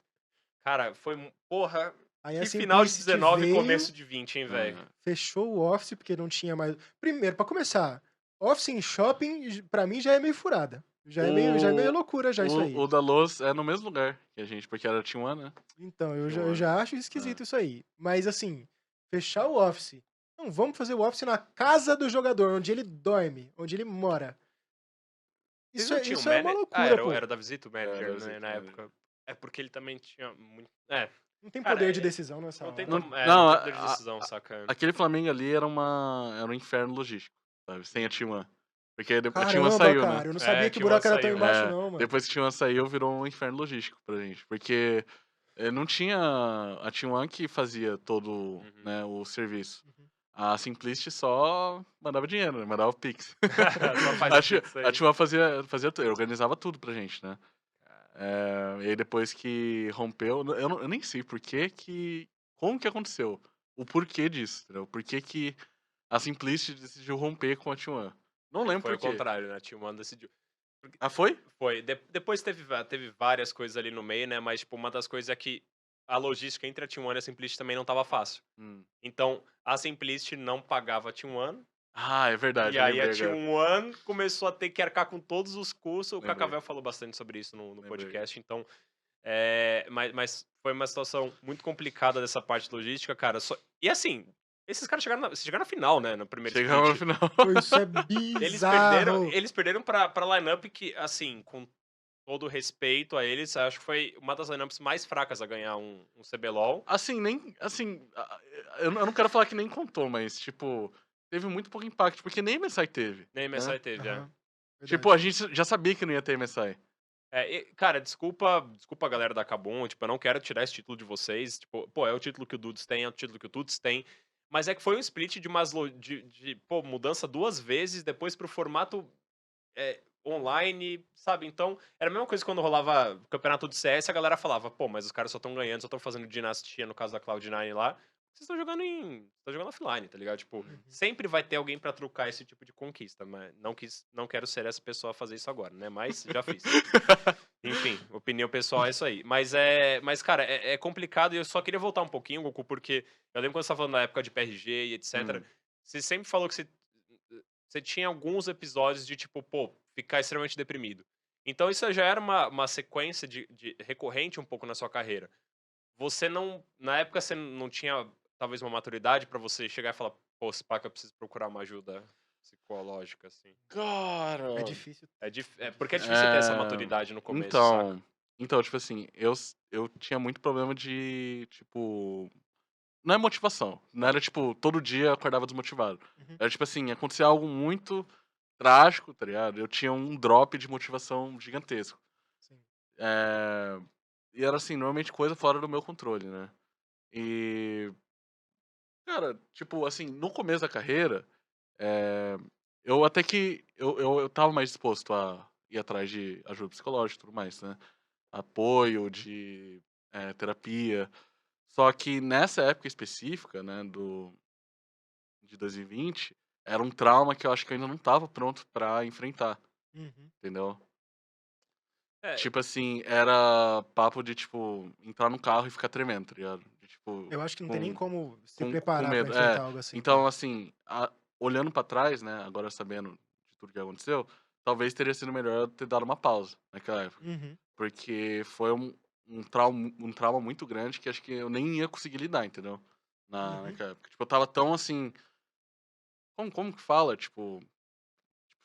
cara, porra, Aí a que final de Simplicity 19 e veio, começo de 20, hein, velho? É. fechou o Office, porque não tinha mais. Primeiro, pra começar, Office em shopping, pra mim já é meio furada. Já é meio O, loucura já isso aí. o da Loz é no mesmo lugar que a gente, porque era Team One, né? Então, eu Team já, eu One. já acho esquisito isso aí. Mas assim, fechar o Office. Não, vamos fazer o Office na casa do jogador, onde ele dorme, onde ele mora. Vocês Isso não é, tinham isso é uma loucura, loucura, era, pô. era da Visita o Era manager, né, Visito na Manager. época. É porque ele também tinha muito. Não tem Cara, poder de decisão nessa não tem, hora. Não, não não tem poder de decisão, saca? aquele Flamengo ali era um inferno logístico, sabe? Sem a Team One. Porque a Team One Caramba, saiu, né? cara, eu não sabia que o Tinha uma buraco era tão saiu. embaixo, não, mano. Depois que a Team One saiu, virou um inferno logístico pra gente. Porque não tinha a Team One que fazia todo, Uhum. né, o serviço. Uhum. A Simplicity só mandava dinheiro, né? Mandava o Pix. Só faz A o Team Pix a aí. Team One fazia tudo, organizava tudo pra gente, né? E aí depois que rompeu, eu nem sei por que que... Como que aconteceu? O porquê disso, entendeu? Por que que a Simplicity decidiu romper com a Team One? Não lembro Foi por o quê. contrário, né? Tinha uma decidiu. Ah, foi? Foi. Depois teve várias coisas ali no meio, né? Mas, tipo, uma das coisas é que a logística entre a Team One e a Simplicity também não tava fácil. Hum. Então, a Simplicity não pagava a Team One. Ah, é verdade, E eu aí a lembrei agora. Team One começou a ter que arcar com todos os custos. O Lembrei. Cacavel falou bastante sobre isso no Lembrei. podcast. Então, Mas foi uma situação muito complicada dessa parte logística, cara. E assim, esses caras chegaram na final, né? No primeiro Chegamos no split. final. Pô, isso é Eles perderam, bizarro. eles perderam pra lineup que, assim, com todo respeito a eles, acho que foi uma das lineups mais fracas a ganhar um CBLOL. Assim, nem. Assim, eu não quero falar que nem contou, mas, tipo, teve muito pouco impacto, porque nem MSI teve. Nem Né? MSI teve, Aham, Tipo, a verdade. gente já sabia que não ia ter MSI. Cara, desculpa a galera da Kabum, tipo, eu não quero tirar esse título de vocês, tipo, pô, é o título que o Dudes tem, é o título que o Tuts tem, mas é que foi um split de pô, mudança 2 vezes, depois pro formato online, sabe? Então, era a mesma coisa quando rolava campeonato de CS, a galera falava, pô, mas os caras só estão ganhando, só estão fazendo dinastia, no caso da Cloud9 lá, vocês estão jogando estão jogando offline, tá ligado? Tipo, Uhum. sempre vai ter alguém pra trocar esse tipo de conquista, mas não quero ser essa pessoa a fazer isso agora, né? Mas já fiz. Enfim, opinião pessoal é isso aí. Mas cara, é complicado e eu só queria voltar um pouquinho, Goku, porque eu lembro quando você tava falando da época de PRG e etc. Hum. Você sempre falou que você tinha alguns episódios de, tipo, pô, ficar extremamente deprimido. Então isso já era uma sequência de recorrente um pouco na sua carreira. Você não. Na época você não tinha, talvez, uma maturidade pra você chegar e falar, pô, se pá que eu preciso procurar uma ajuda psicológica, assim. É Cara. difícil. Porque é difícil ter essa É... maturidade no começo, saca? Então. Então, tipo assim, eu tinha muito problema de, tipo. Não é motivação. Não era, tipo, todo dia eu acordava desmotivado. Uhum. Era, tipo assim, acontecia algo muito trágico, tá ligado? Eu tinha um drop de motivação gigantesco. Sim. É... E era, assim, normalmente coisa fora do meu controle, né? E. Cara, tipo, assim, no começo da carreira, é... eu até que. Eu tava mais disposto a ir atrás de ajuda psicológica e tudo mais, né? Apoio, de terapia. Só que nessa época específica, né, de 2020, era um trauma que eu acho que eu ainda não estava pronto pra enfrentar, Uhum. entendeu? É, Tipo assim, era papo de, tipo, entrar no carro e ficar tremendo, tá ligado? De, tipo, Eu acho que não tem nem com, como se com preparar pra medo. enfrentar algo assim, Então, cara. assim, olhando pra trás, né, agora sabendo de tudo que aconteceu, talvez teria sido melhor eu ter dado uma pausa naquela época. Uhum. Porque foi um trauma muito grande que acho que eu nem ia conseguir lidar, entendeu? Uhum. Naquela época. Tipo, eu tava tão assim. Como que fala? Tipo,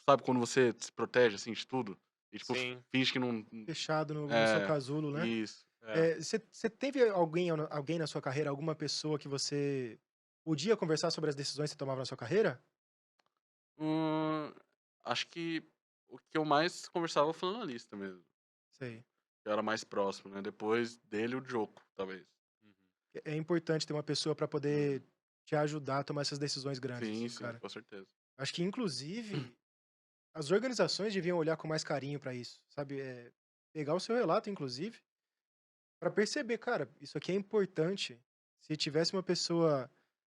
sabe quando você se protege assim de tudo? E tipo, sim. finge que não. Fechado no seu É, casulo, né? isso. É. Você teve alguém na sua carreira, alguma pessoa que você podia conversar sobre as decisões que você tomava na sua carreira? Hum, acho que o que eu mais conversava foi o analista mesmo. Sei. Que era mais próximo, né? Depois dele, o Joko, talvez. Uhum. É importante ter uma pessoa pra poder Uhum. te ajudar a tomar essas decisões grandes, Sim, assim, sim, cara. com certeza. Acho que, inclusive, as organizações deviam olhar com mais carinho pra isso, sabe? Pegar o seu relato, inclusive, pra perceber, cara, isso aqui é importante. Se tivesse uma pessoa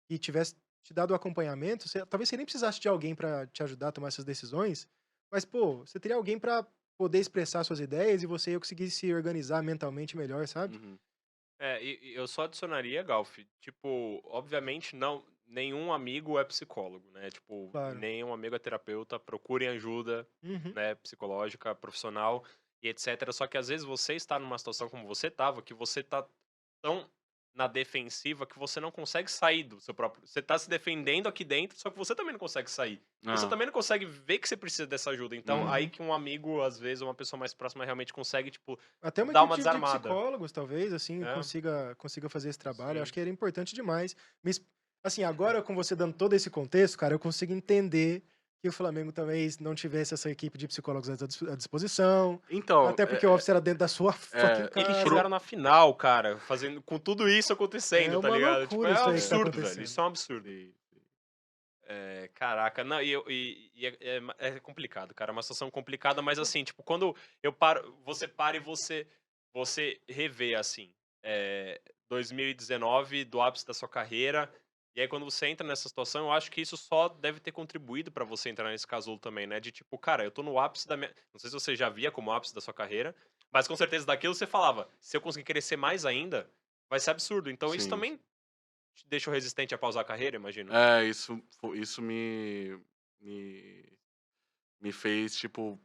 que tivesse te dado o acompanhamento, talvez você nem precisasse de alguém pra te ajudar a tomar essas decisões, mas, pô, você teria alguém pra poder expressar suas ideias e você ia conseguir se organizar mentalmente melhor, sabe? Uhum. E eu só adicionaria, Galf, tipo, obviamente não, nenhum amigo é psicólogo, né? Tipo, Claro. nenhum amigo é terapeuta, procurem ajuda, Uhum. né, psicológica, profissional e etc. Só que às vezes você está numa situação como você tava, que você tá tão na defensiva que você não consegue sair do seu próprio. Você tá se defendendo aqui dentro, só que você também não consegue sair. Você Ah. também não consegue ver que você precisa dessa ajuda. Então, aí Uhum. que um amigo, às vezes, uma pessoa mais próxima realmente consegue, tipo, Até uma dar equipe uma de desarmada. psicólogos, talvez, assim, É, consiga fazer esse trabalho. Eu acho sim. que era importante demais. Assim, agora com você dando todo esse contexto, cara, eu consigo entender que o Flamengo talvez não tivesse essa equipe de psicólogos à disposição, Então, até porque o Office era dentro da sua fucking é, Eles casa. chegaram na final, cara, fazendo com tudo isso É acontecendo, tá uma ligado? Tipo, loucura é um isso aí que tá absurdo, velho. acontecendo. Isso é um absurdo. sim. Caraca, não, é complicado, cara. É uma situação complicada, mas assim, tipo, quando eu paro, você para e você revê, assim, 2019, do ápice da sua carreira, e aí quando você entra nessa situação, eu acho que isso só deve ter contribuído pra você entrar nesse casulo também, né? De tipo, cara, eu tô no ápice da minha. Não sei se você já via como ápice da sua carreira, mas com certeza daquilo você falava, se eu conseguir crescer mais ainda, vai ser absurdo. Então isso Sim, também sim. te deixou resistente a pausar a carreira, imagino. Isso me, me fez, tipo,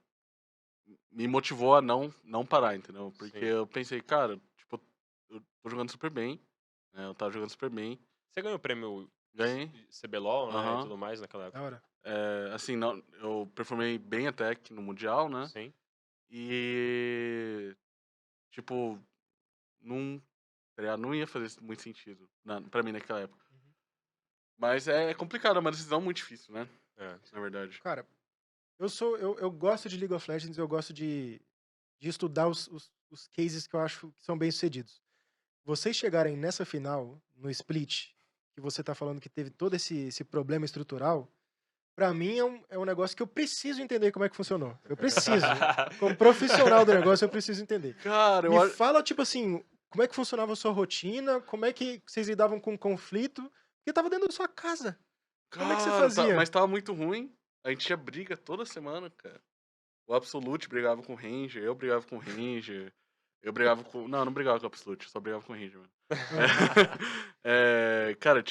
me motivou a não parar, entendeu? Porque Sim. eu pensei, cara, tipo, eu tô jogando super bem, né? Eu tava jogando super bem, Você ganhou o prêmio ganhei, CBLOL, né, e aham. tudo mais naquela Da época. hora. Assim, não, eu performei bem até aqui no Mundial, né? Sim. E, tipo, não, tá ligado? Não ia fazer muito sentido pra mim naquela época. Uhum. Mas é complicado, é uma decisão muito difícil, né? É. Na verdade. Cara, eu gosto de League of Legends, eu gosto de estudar os cases que eu acho que são bem-sucedidos. Vocês chegarem nessa final, no split, que você tá falando que teve todo esse problema estrutural, pra mim é um negócio que eu preciso entender como é que funcionou. Eu preciso. Como profissional do negócio, eu preciso entender. Cara, Me fala, tipo assim, como é que funcionava a sua rotina, como é que vocês lidavam com conflito, porque tava dentro da sua casa. Como é que você Cara, fazia? mas tava muito ruim. A gente tinha briga toda semana, cara. O Absolute brigava com o Ranger, eu brigava com o Ranger, eu brigava com... Não brigava com o Absolute, só brigava com o Ranger, mano. Aham. Cara,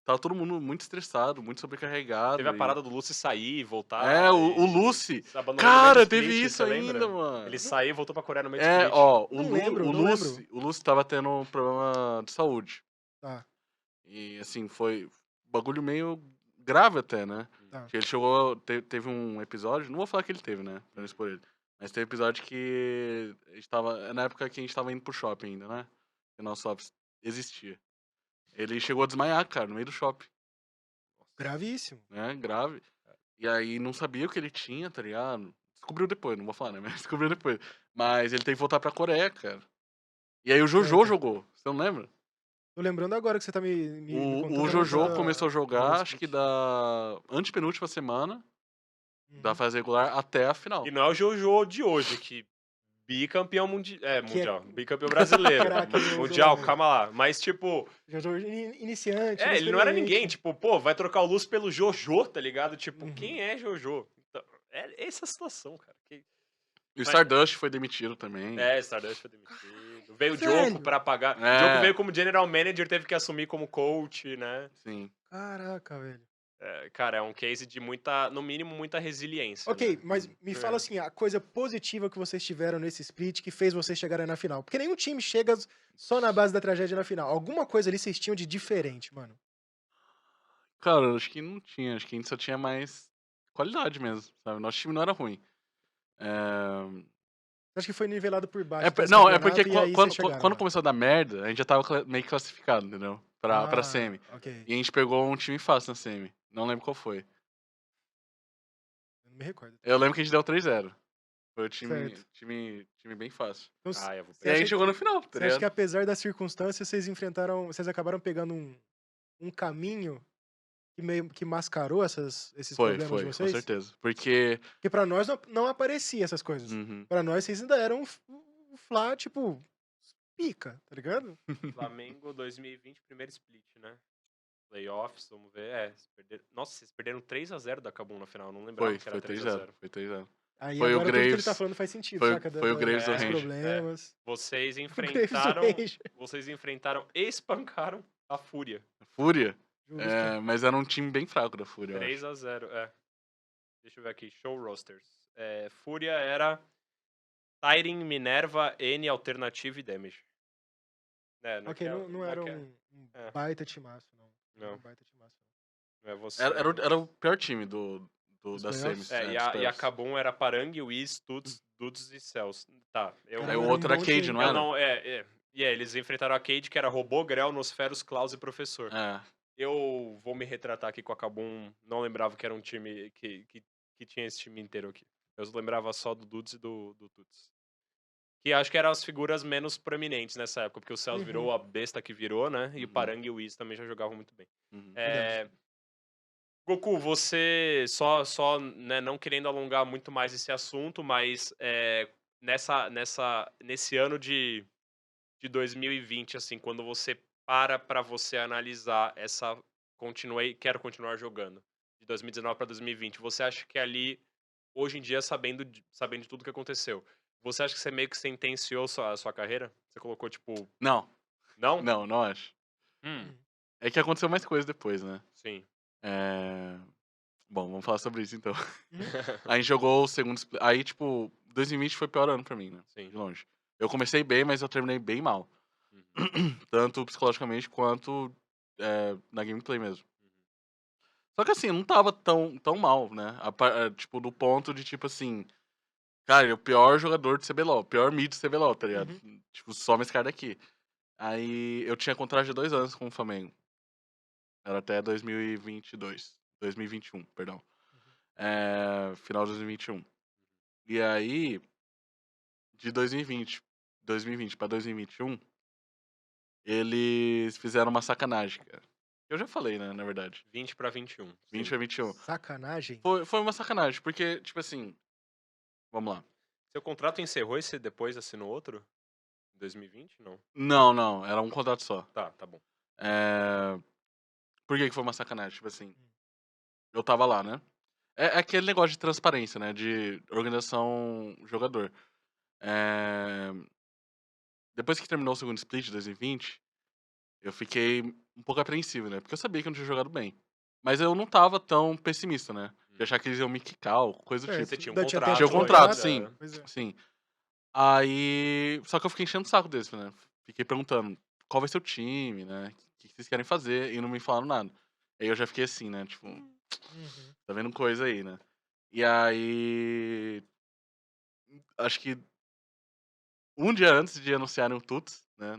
tava todo mundo muito estressado, muito Teve a sobrecarregado e... parada do Lucy sair e voltar É, o e Lucy. se abandonou no meio do Cara, teve split, isso você ainda, lembra? Ele mano. saiu e voltou pra Coreia no meio do split. Ó, Não lembro, o não lembro. Lucy tava tendo um problema de saúde. Tá, E, assim, foi um bagulho meio grave até, né? tá. Que ele chegou, teve um episódio, não vou falar que ele teve, né? Pra não expor ele. Mas teve um episódio que a gente tava, na época que a gente tava indo pro shopping ainda, né? Que o nosso shopping existia. Ele chegou a desmaiar, cara, no meio do shopping, Gravíssimo. né? Grave. E aí não sabia o que ele tinha, tá ligado? Descobriu depois, não vou falar, né? Mas descobriu depois. Mas ele tem que voltar pra Coreia, cara. E aí o Jojo Certo. jogou, você não lembra? Tô lembrando agora que você tá me contando. O Eu lembro Jojo começou a do jogar, acho que split. da antepenúltima semana da Uhum. fase regular até a final. E não é o Jojo de hoje, que bicampeão Que é mundial, bicampeão brasileiro. craque Mundial, do calma lá. Mas, tipo, Jojo iniciante, ele não era ninguém. inexperiente. Tipo, pô, vai trocar o Luz pelo Jojo, tá ligado? Tipo, Uhum. quem é Jojo? Então, é essa a situação, cara. E o Stardust foi demitido também. Stardust foi demitido. Veio o Velho. Joko pra pagar. O É. Joko veio como general manager, teve que assumir como coach, né? Sim. Caraca, velho. Cara, é um case de muita, no mínimo, muita resiliência. Ok, né? mas me fala assim, a coisa positiva que vocês tiveram nesse split que fez vocês chegarem na final. Porque nenhum time chega só na base da tragédia na final. Alguma coisa ali vocês tinham de diferente, mano. Cara, eu acho que não tinha. Acho que a gente só tinha mais qualidade mesmo, sabe? Nosso time não era ruim. Acho que foi nivelado por baixo. desse Não, é campeonato, porque e aí vocês chegaram quando lá. começou a dar merda, a gente já tava meio classificado, entendeu? Pra semi. Ok. E a gente pegou um time fácil na semi. Não lembro qual foi. Eu não me recordo. Eu lembro que a gente deu 3-0. Foi o Certo. time bem fácil. Então, Eu vou E aí a gente chegou no final, tá você acha que ligado? apesar das circunstâncias, vocês acabaram pegando um caminho que meio que mascarou esses problemas de Foi, com vocês? certeza. Porque. Porque pra nós não aparecia essas coisas. Uhum. Pra nós, vocês ainda eram um Flá, tipo, pica, tá ligado? Flamengo 2020, primeiro split, né? Playoffs, vamos ver. Nossa, vocês perderam 3x0 da Kabum na final, eu não lembrava que era Foi 3x0. 3-0. Foi 3-0. Aí Foi o agora tudo que ele Graves. tá falando faz sentido, Foi saca? o Graves do dos Ranger. problemas. Vocês Graves enfrentaram. Ranger. Vocês enfrentaram e espancaram a Fúria. Fúria. Justo. Mas era um time bem fraco da Fúria, eu acho. 3x0, Deixa eu ver aqui, show rosters. Fúria era Tyrion, Minerva, N, Alternative e Damage. Ok, não era um É. baita timaço, não. Não era Não. um baita timaço, não. Não é você. Era o pior time Dos da playoffs? semis. E a Kabum era Parang, Wiz, Dudes e Cells. Tá, eu... Cara, Aí o era um outro era bom Cade, time. não Eu era? não, eles enfrentaram a Cade, que era Robô, Grell, Nosferos, Klaus e Professor. É. Eu vou me retratar aqui com a Kabum, não lembrava que era um time que tinha esse time inteiro aqui. Eu lembrava só do Dudes e do Tuts. Que acho que eram as figuras menos proeminentes nessa época, porque o Cells virou a besta que virou, né? E o Uhum. Parang e o Wiz também já jogavam muito bem. Uhum. Goku, você né, não querendo alongar muito mais esse assunto, mas nesse ano de 2020, assim, quando você para você analisar quero continuar jogando, de 2019 para 2020, você acha que ali, hoje em dia, sabendo de tudo que aconteceu, você acha que você meio que sentenciou a sua carreira? Você colocou, tipo... Não. Não? Não acho. É que aconteceu mais coisa depois, né? Sim. Bom, vamos falar sobre isso então. A gente jogou o segundo split. Aí, tipo, 2020 foi o pior ano pra mim, né? Sim. De longe. Eu comecei bem, mas eu terminei bem mal. Uhum. Tanto psicologicamente quanto na gameplay mesmo. Só que assim, eu não tava tão mal, né? Tipo, do ponto de, tipo assim... Cara, ele é o pior jogador de CBLOL, o pior mid de CBLOL, tá ligado? Uhum. Tipo, some esse cara daqui. Aí eu tinha contrato de 2 anos com o Flamengo. Era até 2022. 2021, perdão. Final de 2021. E aí, de 2020 pra 2021, eles fizeram uma sacanagem, cara. Eu já falei, né, na verdade. 20 pra 21. 20 Sim. pra 21. Sacanagem. Foi uma sacanagem, porque, tipo assim, vamos lá. Seu contrato encerrou e você depois assinou outro? Em 2020? Não. Não, era um contrato só. Tá bom. Por que foi uma sacanagem? Tipo assim, eu tava lá, né? É aquele negócio de transparência, né? De organização jogador. Depois que terminou o segundo split de 2020, eu fiquei um pouco apreensivo, né? Porque eu sabia que eu não tinha jogado bem. Mas eu não tava tão pessimista, né? De achar que eles iam me quicar ou coisa do Certo. tipo. Você tinha um Ainda tinha contrato tempo Tinha o de contrato, contrato. sim. Pois é. Sim. Aí. Só que eu fiquei enchendo o saco deles, né? Fiquei perguntando qual vai ser o time, né? O que vocês querem fazer? E não me falaram nada. Aí eu já fiquei assim, né? Tipo, Uhum. tá vendo coisa aí, né? E aí. Acho que um dia antes de anunciarem o Tuts, né?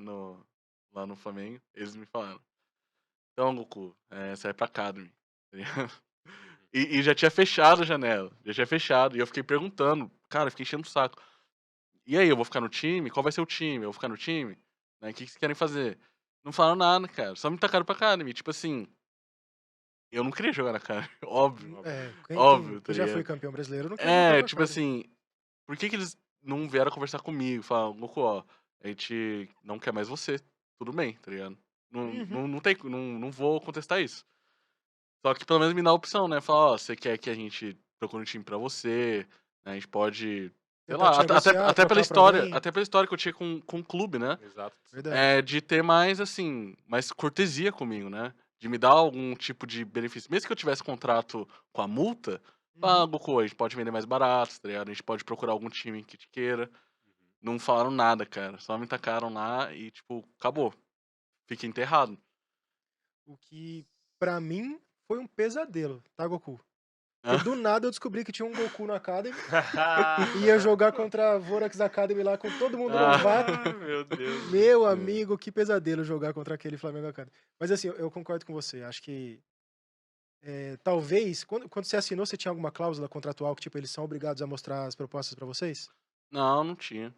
Lá no Flamengo, eles me falaram. Então, Goku, você vai pra Academy. Tá ligado? E já tinha fechado a janela. Já tinha fechado. E eu fiquei perguntando. Cara, eu fiquei enchendo o saco. E aí, eu vou ficar no time? Qual vai ser o time? Eu vou ficar no time? Né? O que vocês querem fazer? Não falaram nada, cara. Só me tacaram pra Academy. Tipo assim, eu não queria jogar na Academy. Óbvio. Óbvio, tá Quem já foi ligado? campeão brasileiro não quer voltar pra Tipo Academy. assim, por que eles não vieram conversar comigo? Falaram, Goku, ó, a gente não quer mais você. Tudo bem, tá ligado? Uhum. Não vou contestar isso. Só que pelo menos me dá a opção, né? Falar, ó, você quer que a gente procure um time pra você? Né? A gente pode, sei Tentar lá, te negociar, trocar pra alguém. até pela história que eu tinha com o clube, né? Exato. Verdade. De ter mais, assim, mais cortesia comigo, né? De me dar algum tipo de benefício. Mesmo que eu tivesse contrato com a multa, Uhum. Goku, a gente pode vender mais barato, tá ligado? A gente pode procurar algum time que te queira. Não falaram nada, cara. Só me tacaram lá e, tipo, acabou. Fiquei enterrado. O que, pra mim, foi um pesadelo, tá, Goku? Porque Hã? do nada eu descobri que tinha um Goku no Academy. E ia jogar contra a Vorax Academy lá com todo mundo novato. Meu Deus do Meu céu. amigo, que pesadelo jogar contra aquele Flamengo Academy. Mas assim, eu concordo com você. Acho que talvez, quando você assinou, você tinha alguma cláusula contratual que, tipo, eles são obrigados a mostrar as propostas pra vocês? Não tinha.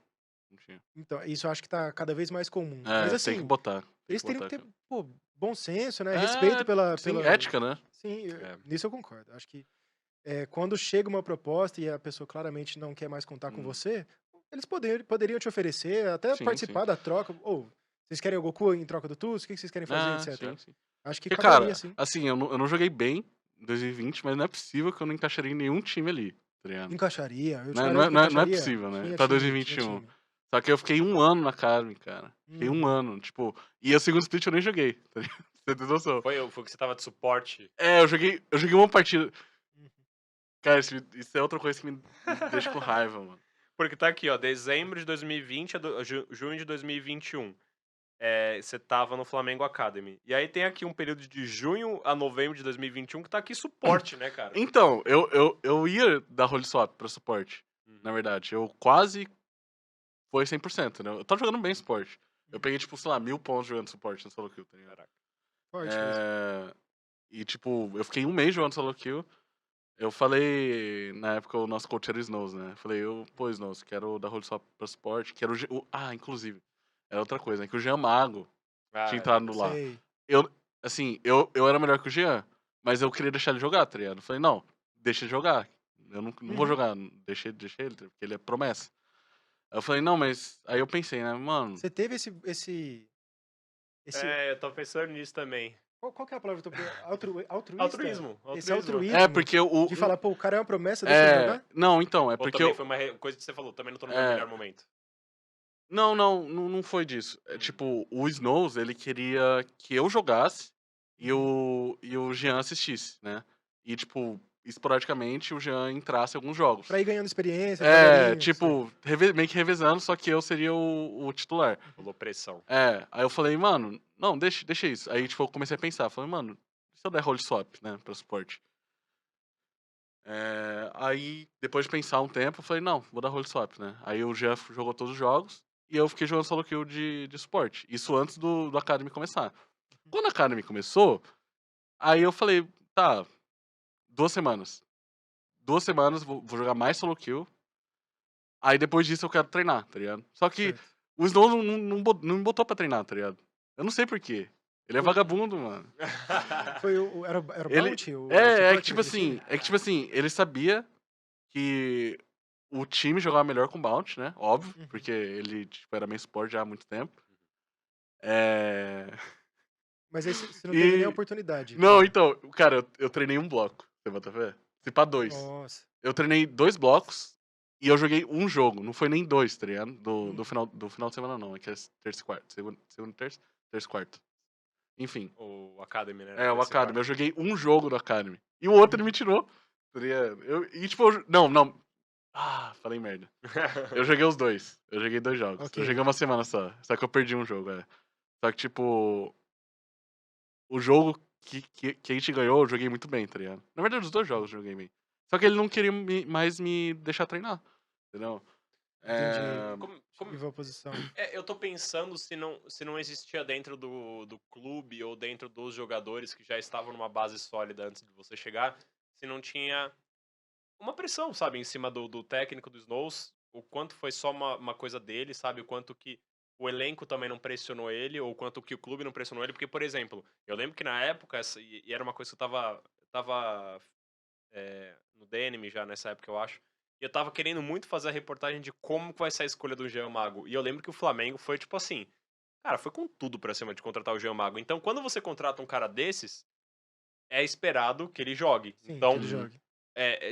Não tinha. Então, isso eu acho que tá cada vez mais comum. Mas Tem que assim, botar. Tem eles que teriam botar, que ter, cara. pô, bom senso, né? Respeito pela, Sim, pela... ética, né? Sim, É. nisso eu concordo. Acho que quando chega uma proposta e a pessoa claramente não quer mais contar com Hum. você, eles poderiam te oferecer, até Sim, participar da troca. Ou, vocês querem o Goku em troca do Tuts? O que vocês querem fazer, etc. Sim. Acho que Porque, caberia, cara, sim. assim, eu não joguei bem em 2020, mas não é possível que eu não encaixaria em nenhum time ali, tá ligado? Encaixaria. Eu te Não, garanto que não é encaixaria. possível, né? Tinha Pra time, tinha 2021. time. Só que eu fiquei um ano na Academy, cara. Fiquei um Uhum. ano, tipo... E o segundo split eu nem joguei, tá ligado? Você tem noção? Foi que você tava de suporte. Eu joguei uma partida. Uhum. Cara, isso é outra coisa que me deixa com raiva, mano. Porque tá aqui, ó, dezembro de 2020 a junho de 2021. Você tava no Flamengo Academy. E aí tem aqui um período de junho a novembro de 2021 que tá aqui suporte, né, cara? Então, eu ia dar role swap pra suporte, na Uhum. verdade. Eu quase foi 100%, né? Eu tava jogando bem suporte. Eu peguei, tipo, sei lá, 1000 pontos jogando suporte no solo kill, tá ligado? Caraca. Forte mesmo. E, tipo, eu fiquei um mês jogando solo kill. Eu falei, na época, o nosso coach era o Snows, né? Eu falei, pô, Snows, quero dar role swap pra suporte. Quero inclusive, era outra coisa, né? Que o Jean Mago tinha Ah, entrado lá. Sei. Assim, eu era melhor que o Jean, mas eu queria deixar ele jogar, tá ligado? Eu falei, não, deixa ele jogar. Eu não vou Uhum. jogar, deixa ele, porque ele é promessa. Aí eu falei, não, mas. Aí eu pensei, né, mano. Você teve esse... eu tô pensando nisso também. Qual que é a palavra que eu tô altruísta? Altruísmo, Esse altruísmo. altruísmo Porque de falar, pô, o cara é uma promessa, deixa ele jogar? Não, então, é Ou porque também foi uma coisa que você falou, também não tô no meu melhor momento. Não foi disso. Tipo, o Snows, ele queria que eu jogasse e Uhum. o Jean assistisse, né? E, tipo, esporadicamente, o Jean entrasse em alguns jogos. Pra ir ganhando experiência, É, devagarinho, tipo, meio que revezando, só que eu seria o titular. Rolou pressão. Aí eu falei, mano, não, deixa isso. Aí, tipo, eu comecei a pensar, falei, mano, e se eu der role swap, né, pra suporte? Aí, depois de pensar um tempo, eu falei, não, vou dar role swap, né? Aí o Jean jogou todos os jogos e eu fiquei jogando solo kill de suporte. Isso antes do Academy começar. Quando a Academy começou, aí eu falei, tá, 2 semanas. 2 semanas, vou jogar mais solo kill. Aí depois disso eu quero treinar, tá ligado? Só que certo. o Snow não me botou pra treinar, tá ligado? Eu não sei por quê. Ele é vagabundo, mano. Era o Ele. Bounty? O É que suporte tipo daquele time? assim, ele sabia que o time jogava melhor com Bounty, né? Óbvio, Uhum. porque ele tipo, era main support já há muito tempo. É. Mas aí você não teve nem a E. oportunidade Não, pra... então, cara, eu treinei um bloco. Você bota fé? Se pá, 2. Nossa. Eu treinei 2 blocos e eu joguei um jogo. Não foi nem 2, tá ligado? Do final de semana, não. É que é terça e quarta. Segunda e terça? Terça e quarta. Enfim. O Academy, né? É, o Terça e Academy. quarta. Eu joguei um jogo do Academy. E o outro ele me tirou. Tá ligado? E tipo, não. Ah, falei merda. Eu joguei os dois. Eu joguei 2 jogos. Eu joguei Ok. uma semana só. Só que eu perdi um jogo, é. Só que, tipo, o jogo que a gente ganhou, eu joguei muito bem, tá ligado? Na verdade, os 2 jogos eu joguei bem. Só que ele não queria mais me deixar treinar, entendeu? Entendi. É... Nível a posição. Eu tô pensando se não existia dentro do clube ou dentro dos jogadores que já estavam numa base sólida antes de você chegar, se não tinha uma pressão, sabe, em cima do técnico do Snows, o quanto foi só uma coisa dele, sabe, o quanto que o elenco também não pressionou ele, ou o quanto que o clube não pressionou ele, porque, por exemplo, eu lembro que na época, e era uma coisa que eu tava no DNM já nessa época, eu acho, e eu tava querendo muito fazer a reportagem de como que vai ser a escolha do Jean Mago, e eu lembro que o Flamengo foi tipo assim, cara, foi com tudo pra cima de contratar o Jean Mago, então quando você contrata um cara desses, é esperado que ele jogue, Sim, que então ele jogue.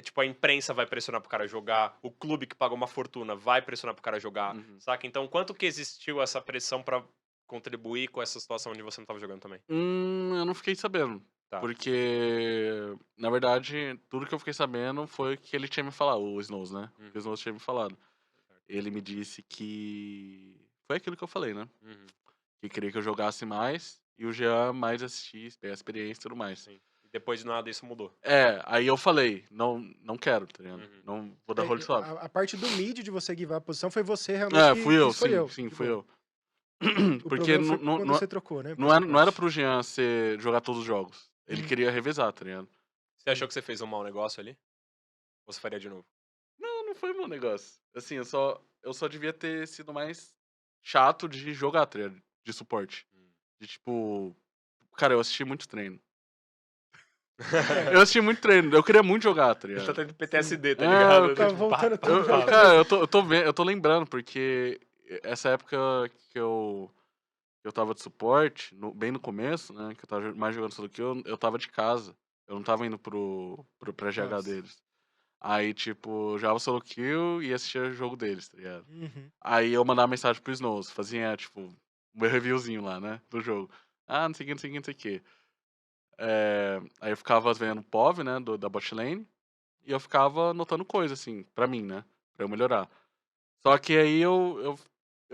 tipo, a imprensa vai pressionar pro cara jogar, o clube que pagou uma fortuna vai pressionar pro cara jogar, Uhum. saca? Então, quanto que existiu essa pressão pra contribuir com essa situação onde você não tava jogando também? Eu não fiquei sabendo. Tá. Porque, na verdade, tudo que eu fiquei sabendo foi que ele tinha me falado, o Snows, né? Que o Uhum. Snows tinha me falado. Ele me disse que. Foi aquilo que eu falei, né? Uhum. Que queria que eu jogasse mais e o Jean mais assistisse, pegar experiência e tudo mais. Sim. E depois de nada isso mudou. Aí eu falei, não quero, tá ligado? Uhum. Não vou dar role swap. A parte do mid de você guivar a posição foi você realmente Fui que eu, sim, escolheu. sim, De fui boa. eu. O Porque problema foi quando você trocou, né? Pra não era suporte. pro Jean jogar todos os jogos. Ele Uhum. queria revezar, tá ligado? Você achou que você fez um mau negócio ali? Ou você faria de novo? Não foi meu negócio. Assim, eu só devia ter sido mais chato de jogar, tá ligado? De suporte. De tipo. Cara, eu assisti muito treino. É, Eu assisti muito treino, eu queria muito jogar, tá Ele tá ligado? tendo PTSD, tá É, ligado? eu- tá Tipo, pá, voltando pá, tudo pra pá. Cara, cabeça. eu tô lembrando, porque essa época que eu tava de suporte, bem no começo, né? Que eu tava mais jogando solo que eu tava de casa. Eu não tava indo pra GH Nossa. deles. Aí, tipo, jogava solo kill e assistia o jogo deles, tá ligado? Uhum. Aí eu mandava mensagem pro Snows, fazia, tipo, meu reviewzinho lá, né? Do jogo. Ah, não sei o que, não sei o que, não sei o que. Aí eu ficava vendo POV, né? Da bot lane. E eu ficava anotando coisa, assim, pra mim, né? Pra eu melhorar. Só que aí eu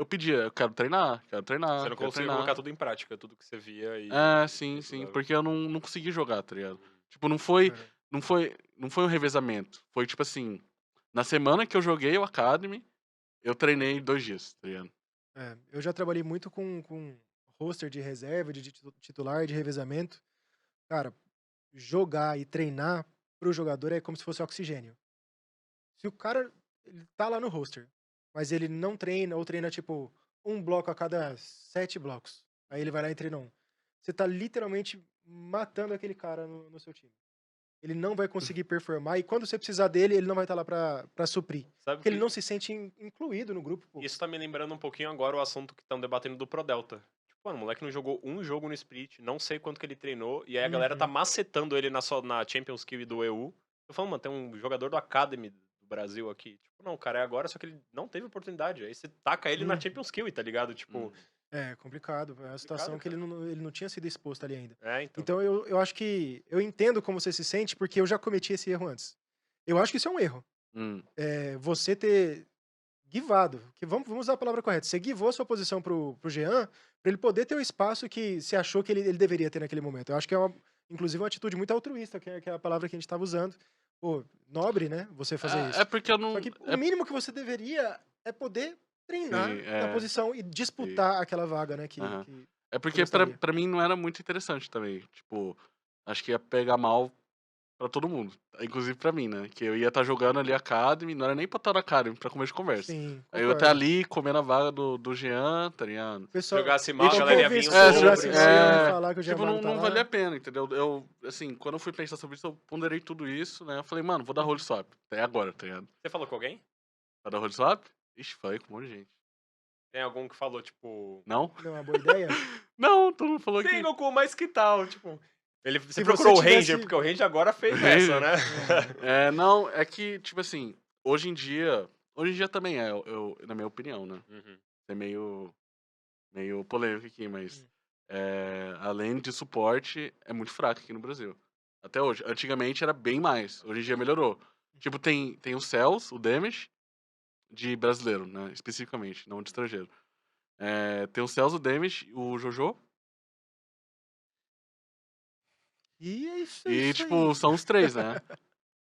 pedia, eu quero treinar, quero Você treinar, não quero conseguiu colocar treinar. tudo em prática, tudo que você via e Sim, sim, estudava. porque eu não consegui jogar, tá ligado? Uhum. Tipo, não foi, Cara, não foi, não foi um revezamento. Foi tipo assim, na semana que eu joguei o Academy, eu treinei 2 dias, tá ligado? eu já trabalhei muito com roster de reserva, de titular, de revezamento. Cara, jogar e treinar pro jogador é como se fosse oxigênio. Se o cara ele tá lá no roster, mas ele não treina, ou treina tipo um bloco a cada 7 blocos, aí ele vai lá e treina um. Você tá literalmente matando aquele cara no seu time. Ele não vai conseguir performar, e quando você precisar dele, ele não vai estar lá pra suprir. Sabe Porque ele que não se sente incluído no grupo, pô. isso tá me lembrando um pouquinho agora o assunto que estão debatendo do Pro Delta. Tipo, mano, o moleque não jogou um jogo no split, não sei quanto que ele treinou, e aí a galera tá Uhum. macetando ele na Champions Kill do EU. Eu falo, mano, tem um jogador do Academy do Brasil aqui. Tipo, não, o cara é agora, só que ele não teve oportunidade. Aí você taca ele na Uhum. Champions Kill, tá ligado? Tipo, Uhum. É complicado. É uma situação que Complicado, ele não tinha sido exposto ali ainda. É, então. Então eu acho que eu entendo como você se sente, porque eu já cometi esse erro antes. Eu acho que isso é um erro. Hum, Você ter guivado, que vamos usar a palavra correta. Você guivou a sua posição pro Jean, pra ele poder ter o espaço que você achou que ele deveria ter naquele momento. Eu acho que é inclusive uma atitude muito altruísta, que é a palavra que a gente estava usando. Pô, nobre, né, você fazer é isso. porque eu Só não. que o mínimo que você deveria é poder Sim, treinar na posição e sim. disputar aquela vaga, né, Aham. que É você porque gostaria. pra mim não era muito interessante também. Tipo, acho que ia pegar mal pra todo mundo. Inclusive pra mim, né? Que eu ia estar jogando ali Academy, não era nem pra estar na Academy, pra começo de conversa. Sim, Aí eu ia estar concordo. ali comendo a vaga do Jean, tá ligado? O Se pessoal jogasse E mal, a qual que galera tipo, ia vir em convenceu, se dobro jogasse em mal, ia cima. falar que o tipo, Gianmarco tá não valia a lá. pena, entendeu? Eu, assim, quando eu fui pensar sobre isso, eu ponderei tudo isso, né? Eu falei, mano, vou dar roll swap. É agora, tá ligado? Você falou com alguém? Vai dar roll swap? Ixi, falei com um monte de gente. Tem algum que falou, tipo. Não? Não é uma boa ideia? Não, todo mundo falou Sim, que. Goku, mas que tal? Tipo. Você Se você procurou o Ranger, tivesse porque o Ranger agora fez essa, Ranger? né? Não, é que, tipo assim, hoje em dia. Hoje em dia também é, na minha opinião, né? Uhum. É meio polêmico aqui, mas Hum. além de suporte, é muito fraco aqui no Brasil. Até hoje. Antigamente era bem mais. Hoje em dia melhorou. Tipo, tem o Cells, o Damage, de brasileiro, né? Especificamente, não de estrangeiro. Tem o Cells, o Damage, o Jojo. E é isso, é E, isso tipo, aí. são os três, né?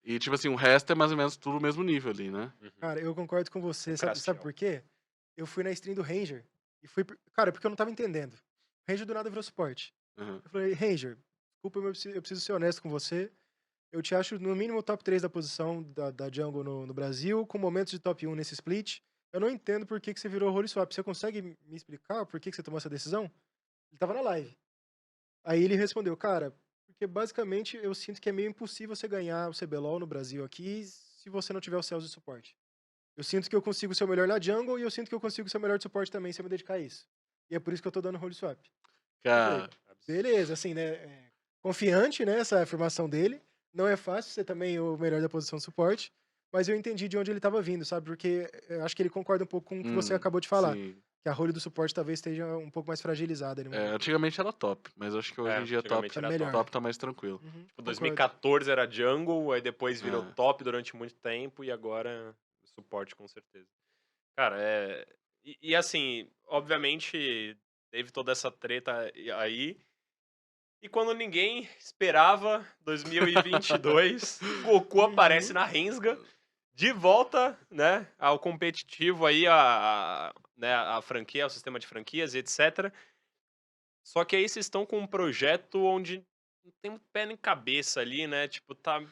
E, tipo assim, o resto é mais ou menos tudo o mesmo nível ali, né? Uhum. Cara, eu concordo com você. O Sabe Crastiel. por quê? Eu fui na stream do Ranger e fui. Cara, porque eu não tava entendendo. O Ranger do nada virou suporte. Uhum. Eu falei, Ranger, desculpa, eu preciso ser honesto com você. Eu te acho no mínimo top 3 da posição da jungle no Brasil, com momentos de top 1 nesse split. Eu não entendo por que você virou role swap. Você consegue me explicar por que você tomou essa decisão? Ele tava na live. Aí ele respondeu, cara, porque basicamente eu sinto que é meio impossível você ganhar o CBLOL no Brasil aqui se você não tiver o Cells de suporte. Eu sinto que eu consigo ser o melhor na jungle e eu sinto que eu consigo ser o melhor de suporte também se eu me dedicar a isso. E é por isso que eu tô dando role swap. Eu falei, Cara, beleza, assim, né? Confiante, né? Essa afirmação dele. Não é fácil ser também o melhor da posição de suporte. Mas eu entendi de onde ele estava vindo, sabe? Porque eu acho que ele concorda um pouco com o que você acabou de falar. sim. Que a role do suporte talvez esteja um pouco mais fragilizada no momento. Antigamente era top, mas acho que hoje em dia top, Antigamente Tá era top. melhor. top tá mais tranquilo. Uhum, Tipo, concordo. 2014 era jungle, aí depois virou É. top durante muito tempo e agora suporte com certeza. Cara, E assim, obviamente teve toda essa treta aí. E quando ninguém esperava, 2022, Goku aparece Uhum. na Rensga, de volta, né, ao competitivo aí, né, a franquia, o sistema de franquias e etc. Só que aí vocês estão com um projeto onde não tem muito pé nem cabeça ali, né? Tipo, tá.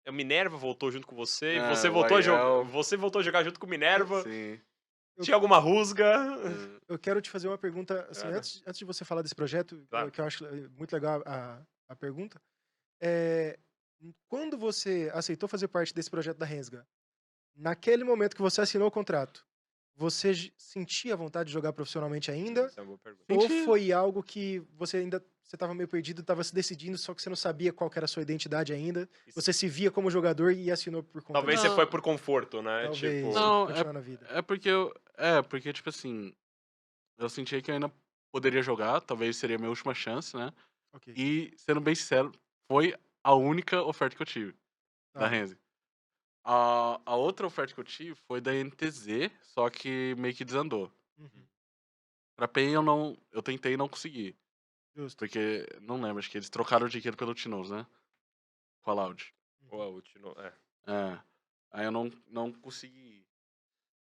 A Minerva voltou junto com você, e você O voltou a jogar. Aiel, Você voltou a jogar junto com o Minerva. sim. Eu, Tinha alguma rusga? É. eu quero te fazer uma pergunta, assim, Cara, antes de você falar desse projeto, claro. que eu acho muito legal a pergunta. É, quando você aceitou fazer parte desse projeto da Rensga, naquele momento que você assinou o contrato, você sentia vontade de jogar profissionalmente ainda? Isso é uma boa pergunta. Ou Senti. foi algo que você estava meio perdido, estava se decidindo, só que você não sabia qual que era a sua identidade ainda? Isso- Você se via como jogador e assinou por conta Talvez disso? você foi Não, por conforto, né? Talvez, Tipo. pra não, continuar na vida. porque, tipo assim, eu senti que eu ainda poderia jogar, talvez seria a minha última chance, né? Ok, E, sendo bem sincero, foi a única oferta que eu tive da tá. Renzi. A outra oferta que eu tive foi da NTZ, só que meio que desandou. Uhum, Pra PEN eu tentei e não consegui. justo. Porque, não lembro, acho que eles trocaram o dinheiro pelo Tinoz, né? Com a Loud. Ou Uhum. a última. É. Aí eu não consegui ir.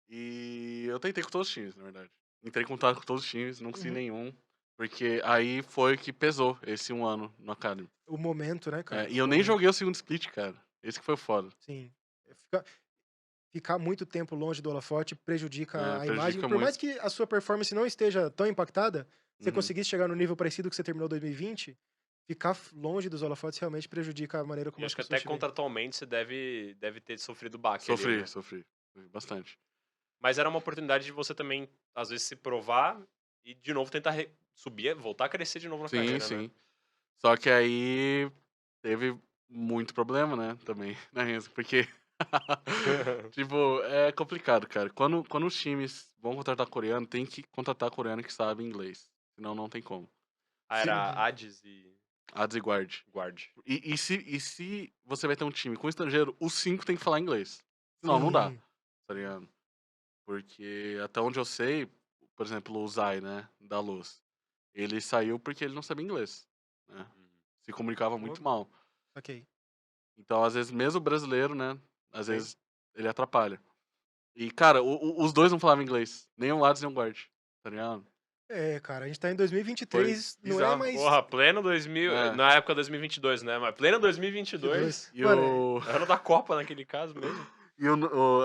E eu tentei com todos os times, na verdade. Entrei em contato com todos os times, não consegui Uhum. nenhum. Porque aí foi que pesou esse um ano no Academy. O momento, né, cara? E O eu nem momento. joguei o segundo split, cara. Esse que foi o foda. Sim. Ficar muito tempo longe do holofote prejudica a imagem. Prejudica Por mais muito. que a sua performance não esteja tão impactada, você Uhum. conseguisse chegar no nível parecido que você terminou 2020, ficar longe dos holofotes realmente prejudica a maneira E como as acho que até pessoas te veem. contratualmente você deve ter sofrido baque ali, Sofri, né? sofri. Bastante. Mas era uma oportunidade de você também, às vezes, se provar e de novo tentar subir, voltar a crescer de novo na Sim, carreira, né? sim. Só que aí teve muito problema, né? Também na Renzo. Porque Tipo, é complicado, cara. Quando os times vão contratar coreano, tem que contratar coreano que sabe inglês. Senão não tem como. Ah, Se, era Uhum. Hades e a desiguarde. Guard. E se você vai ter um time com estrangeiro, os 5 tem que falar inglês. Senão não dá, Sim. tá ligado? Porque até onde eu sei, por exemplo, o Zai, né, da Luz, ele saiu porque ele não sabia inglês, né? Se comunicava muito mal. Ok. Então, às vezes, mesmo o brasileiro, né, às Sim. vezes ele atrapalha. E, cara, os dois não falavam inglês. Nem o Hades nem o Guard, tá ligado? É, cara, a gente tá em Foi 2023, não é bizarro. mais Porra, pleno 2000. É. Na época 2022, né? Mas pleno 2022. 22. E Mano, o... Ano da Copa naquele caso mesmo. E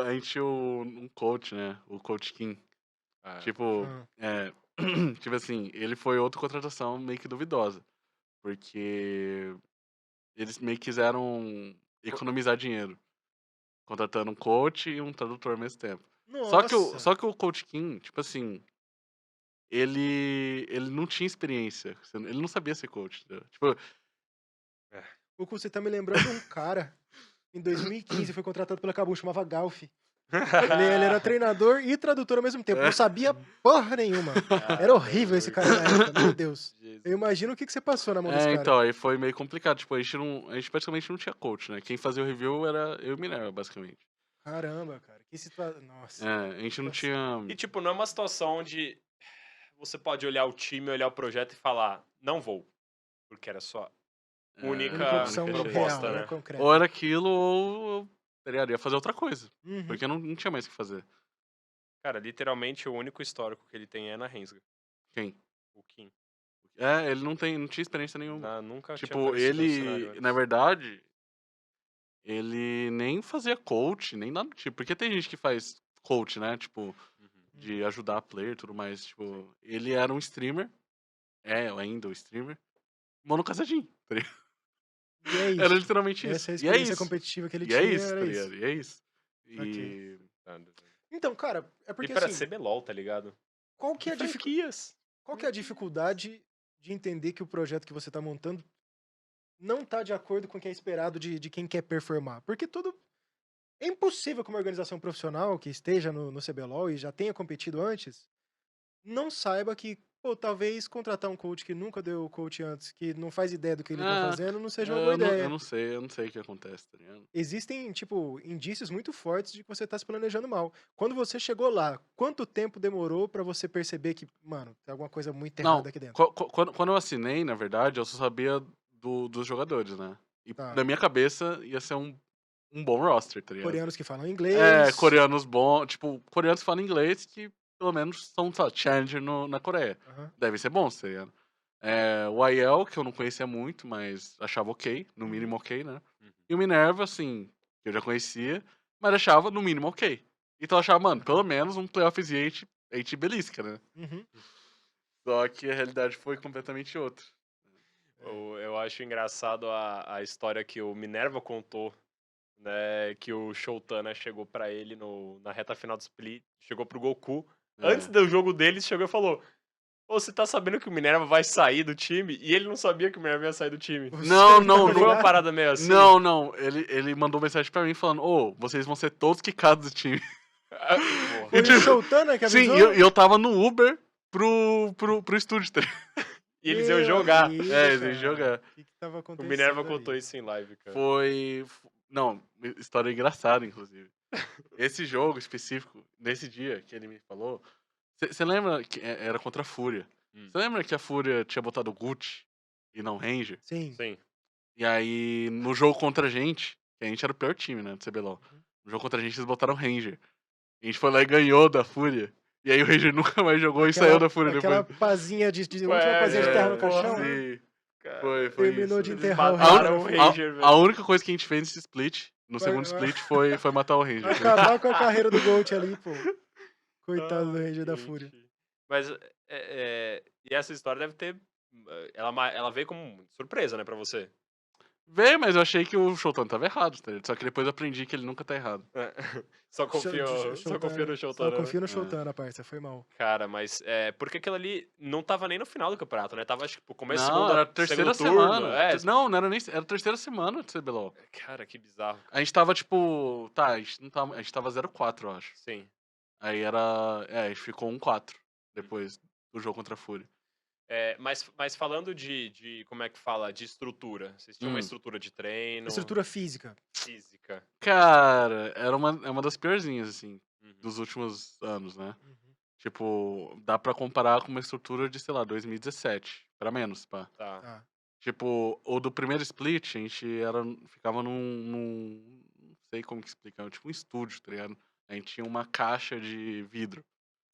a gente tinha um coach, né, o Coach Kim. Ah, Tipo, ah, tipo assim, ele foi outra contratação meio que duvidosa. Porque eles meio que quiseram economizar dinheiro, contratando um coach e um tradutor ao mesmo tempo. Só que o, nossa. só que o Coach Kim, tipo assim, ele não tinha experiência. Ele não sabia ser coach, entendeu? Tipo, O que você tá me lembrando um cara, em 2015, foi contratado pela Kabum, chamava Galf. Ele era treinador e tradutor ao mesmo tempo, não sabia porra nenhuma. Era horrível esse cara na época, meu Deus. Jesus. Eu imagino o que você passou na mão desse cara. então, aí foi meio complicado. Tipo, a gente praticamente não tinha coach, né? Quem fazia o review era eu e o Minerva, basicamente. Caramba, cara, que situação. Nossa. A gente não tinha. E, tipo, não é uma situação onde você pode olhar o time, olhar o projeto e falar, não vou. Porque era sua Única única opção chance. proposta, real, né? concreta. Ou era aquilo, ou eu tá ligado? Ia fazer outra coisa. Uhum. Porque não tinha mais o que fazer. Cara, literalmente o único histórico que ele tem é na Rensga. Quem? O Kim. Ele não tinha experiência nenhuma. Nunca tinha Tipo, aparecido no cenário ele, na antes. verdade, ele nem fazia coach, nem nada do tipo. Porque tem gente que faz coach, né? Tipo, de ajudar a player e tudo mais. Tipo, ele era um streamer. É, ainda um streamer. Mono casadinho, tá ligado? E é Era isso. literalmente isso. Essa é a E é experiência isso. competitiva que ele E é tinha, isso, era tá isso. ligado? E é isso. Ok. E. Então, cara, é E porque pra assim, CBLOL, tá ligado? qual que E é a franquias. qual que é a dificuldade de entender que o projeto que você tá montando não tá de acordo com o que é esperado de quem quer performar? Porque tudo. É impossível que uma organização profissional que esteja no CBLOL e já tenha competido antes não saiba que, pô, talvez contratar um coach que nunca deu coach antes, que não faz ideia do que ele tá fazendo, não seja uma boa Eu ideia. não sei o que acontece, tá ligado? Existem, tipo, indícios muito fortes de que você tá se planejando mal. Quando você chegou lá, quanto tempo demorou pra você perceber que, mano, tem alguma coisa muito Não, errada aqui dentro? quando eu assinei, na verdade, eu só sabia dos jogadores, né? E Tá. na minha cabeça ia ser um bom roster, tá ligado? Coreanos que falam inglês. Coreanos bons, tipo, coreanos que falam inglês que pelo menos são, sei lá, challenger na Coreia. Aham. Devem ser bons, tá ligado? O IL, que eu não conhecia muito, mas achava ok, no mínimo ok, né? E o Minerva, assim, que eu já conhecia, mas achava no mínimo ok. Então eu achava, mano, pelo menos um playoffzinho a gente belisca, né? Uhum. Só que a realidade foi completamente outra. Eu acho engraçado a história que o Minerva contou, né? Que o Shoutana chegou pra ele na reta final do split, chegou pro Goku. Antes É. do jogo deles, chegou e falou: Ô, você tá sabendo que o Minerva vai sair do time? E ele não sabia que o Minerva ia sair do time. Você Não, tava Não foi uma ligado? parada meio assim? Não. Ele mandou mensagem pra mim falando, vocês vão ser todos quicados do time. Ah, porra. Foi E, o tipo, Shoutana que Sim, avisou? e eu tava no Uber pro estúdio, tá ligado? E eles iam Meu jogar. amigo, Eles iam cara. jogar. O que tava O acontecendo Minerva ali? contou isso em live, cara. Não, história engraçada, inclusive. Esse jogo específico, nesse dia que ele me falou, você lembra que era contra a Fúria? Você lembra que a Fúria tinha botado o Gucci e não Ranger? Sim. Sim. E aí, no jogo contra a gente, que a gente era o pior time, né, do CBLOL. No jogo contra a gente, eles botaram Ranger. A gente foi lá e ganhou da Fúria. E aí o Ranger nunca mais jogou e saiu da Fúria Aquela depois. pazinha última pazinha de terra no caixão. porra. Sim. Cara, Foi Terminou isso. de eles enterrar o mataram Ranger. o na Ranger, A velho. única coisa que a gente fez nesse split, no segundo split, foi matar o Ranger. Acabar com a carreira do Gold ali, pô. Coitado do Ai, Ranger da Fúria. gente. Mas, e essa história deve ter... Ela veio como surpresa, né, pra você? Veio, mas eu achei que o Showtime tava errado, tá ligado? Só que depois eu aprendi que ele nunca tá errado. É. Só confio no Só Showtime, né? confio no É. Showtime, parça, foi mal. Cara, mas porque aquilo ali não tava nem no final do campeonato, né? Tava, acho que, tipo, começo Não, era a segundo terceira turno. semana. É, Não, não era nem. Era a terceira semana do CBLOL. cara, que bizarro. A gente tava, tipo. Tá, a gente não tava. A gente tava 0-4, eu acho. Sim. Aí era. É, a gente ficou 1-4 depois do jogo contra a Fúria. Mas falando como é que fala, de estrutura. Vocês tinham uma Hum. estrutura de treino, Estrutura física. física. Cara, é uma das piorzinhas, assim, Uhum. dos últimos anos, né? Uhum. Tipo, dá pra comparar com uma estrutura de, sei lá, 2017, pra menos, pá. Tá. Tá. Tipo, o do primeiro split, a gente ficava não sei como que explicar, tipo um estúdio, tá ligado? A gente tinha uma caixa de vidro.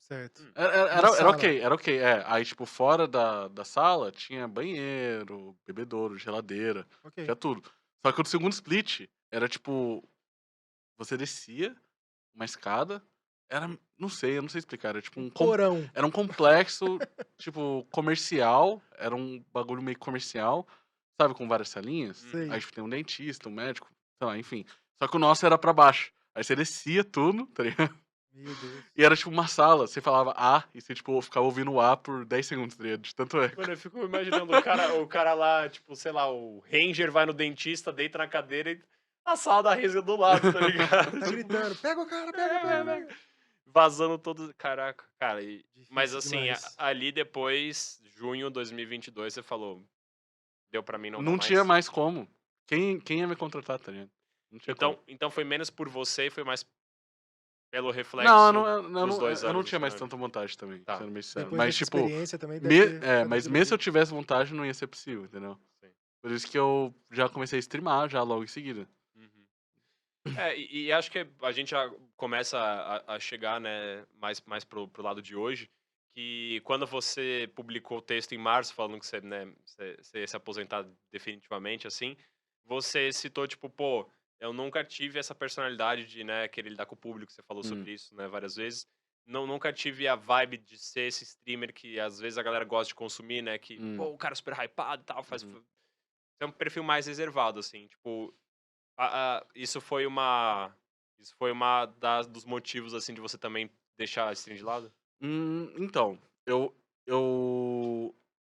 Certo. Hum. Era sala. ok, é. Aí, tipo, fora da sala, tinha banheiro, bebedouro, geladeira, Ok. tinha tudo. Só que o do segundo split era, tipo, você descia uma escada, não sei, eu não sei explicar, era tipo Porão. era um complexo, tipo, comercial, era um bagulho meio comercial, sabe, com várias salinhas. Sei. Aí, tipo, tem um dentista, um médico, sei lá, enfim. Só que o nosso era pra baixo. Aí você descia tudo, tá ligado? Meu Deus. E era tipo uma sala, você falava A, e você, tipo, ficava ouvindo o A por 10 segundos, tá ligado? De tanto eco. Mano, eu fico imaginando o cara lá, tipo, sei lá, o Ranger vai no dentista, deita na cadeira e a sala da Resga do lado, tá ligado? Tipo, Gritando, pega o cara, pega, pega, pega. vazando todo. Caraca, cara. Mas Difícil assim, demais. ali depois, junho de 2022, você falou, deu pra mim, não dá Não tinha mais. mais como. Quem ia me contratar, tá ligado? Não tinha como. Então foi menos por você e foi mais pelo Não, reflexo dos 2 eu não anos tinha mais externos. tanta vontade também, Tá. sendo bem sincero. Depois Mas, dessa tipo, experiência também deve ter ficado mas mesmo se eu desiludido. tivesse vontade, não ia ser possível, entendeu? Sim. Por isso que eu já comecei a streamar já logo em seguida. Uhum. E acho que a gente já começa a chegar, né, mais pro lado de hoje, que quando você publicou o texto em março falando que você, né, você ia se aposentar definitivamente, assim, você citou, tipo, pô, eu nunca tive essa personalidade de, né, querer lidar com o público, você falou Hum, sobre isso, né, várias vezes. Nunca tive a vibe de ser esse streamer que às vezes a galera gosta de consumir, né, que, pô, hum, o cara é super hypado e tal, faz... uhum. É um perfil mais reservado, assim, tipo, isso foi uma dos motivos, assim, de você também deixar a stream de lado? Então, eu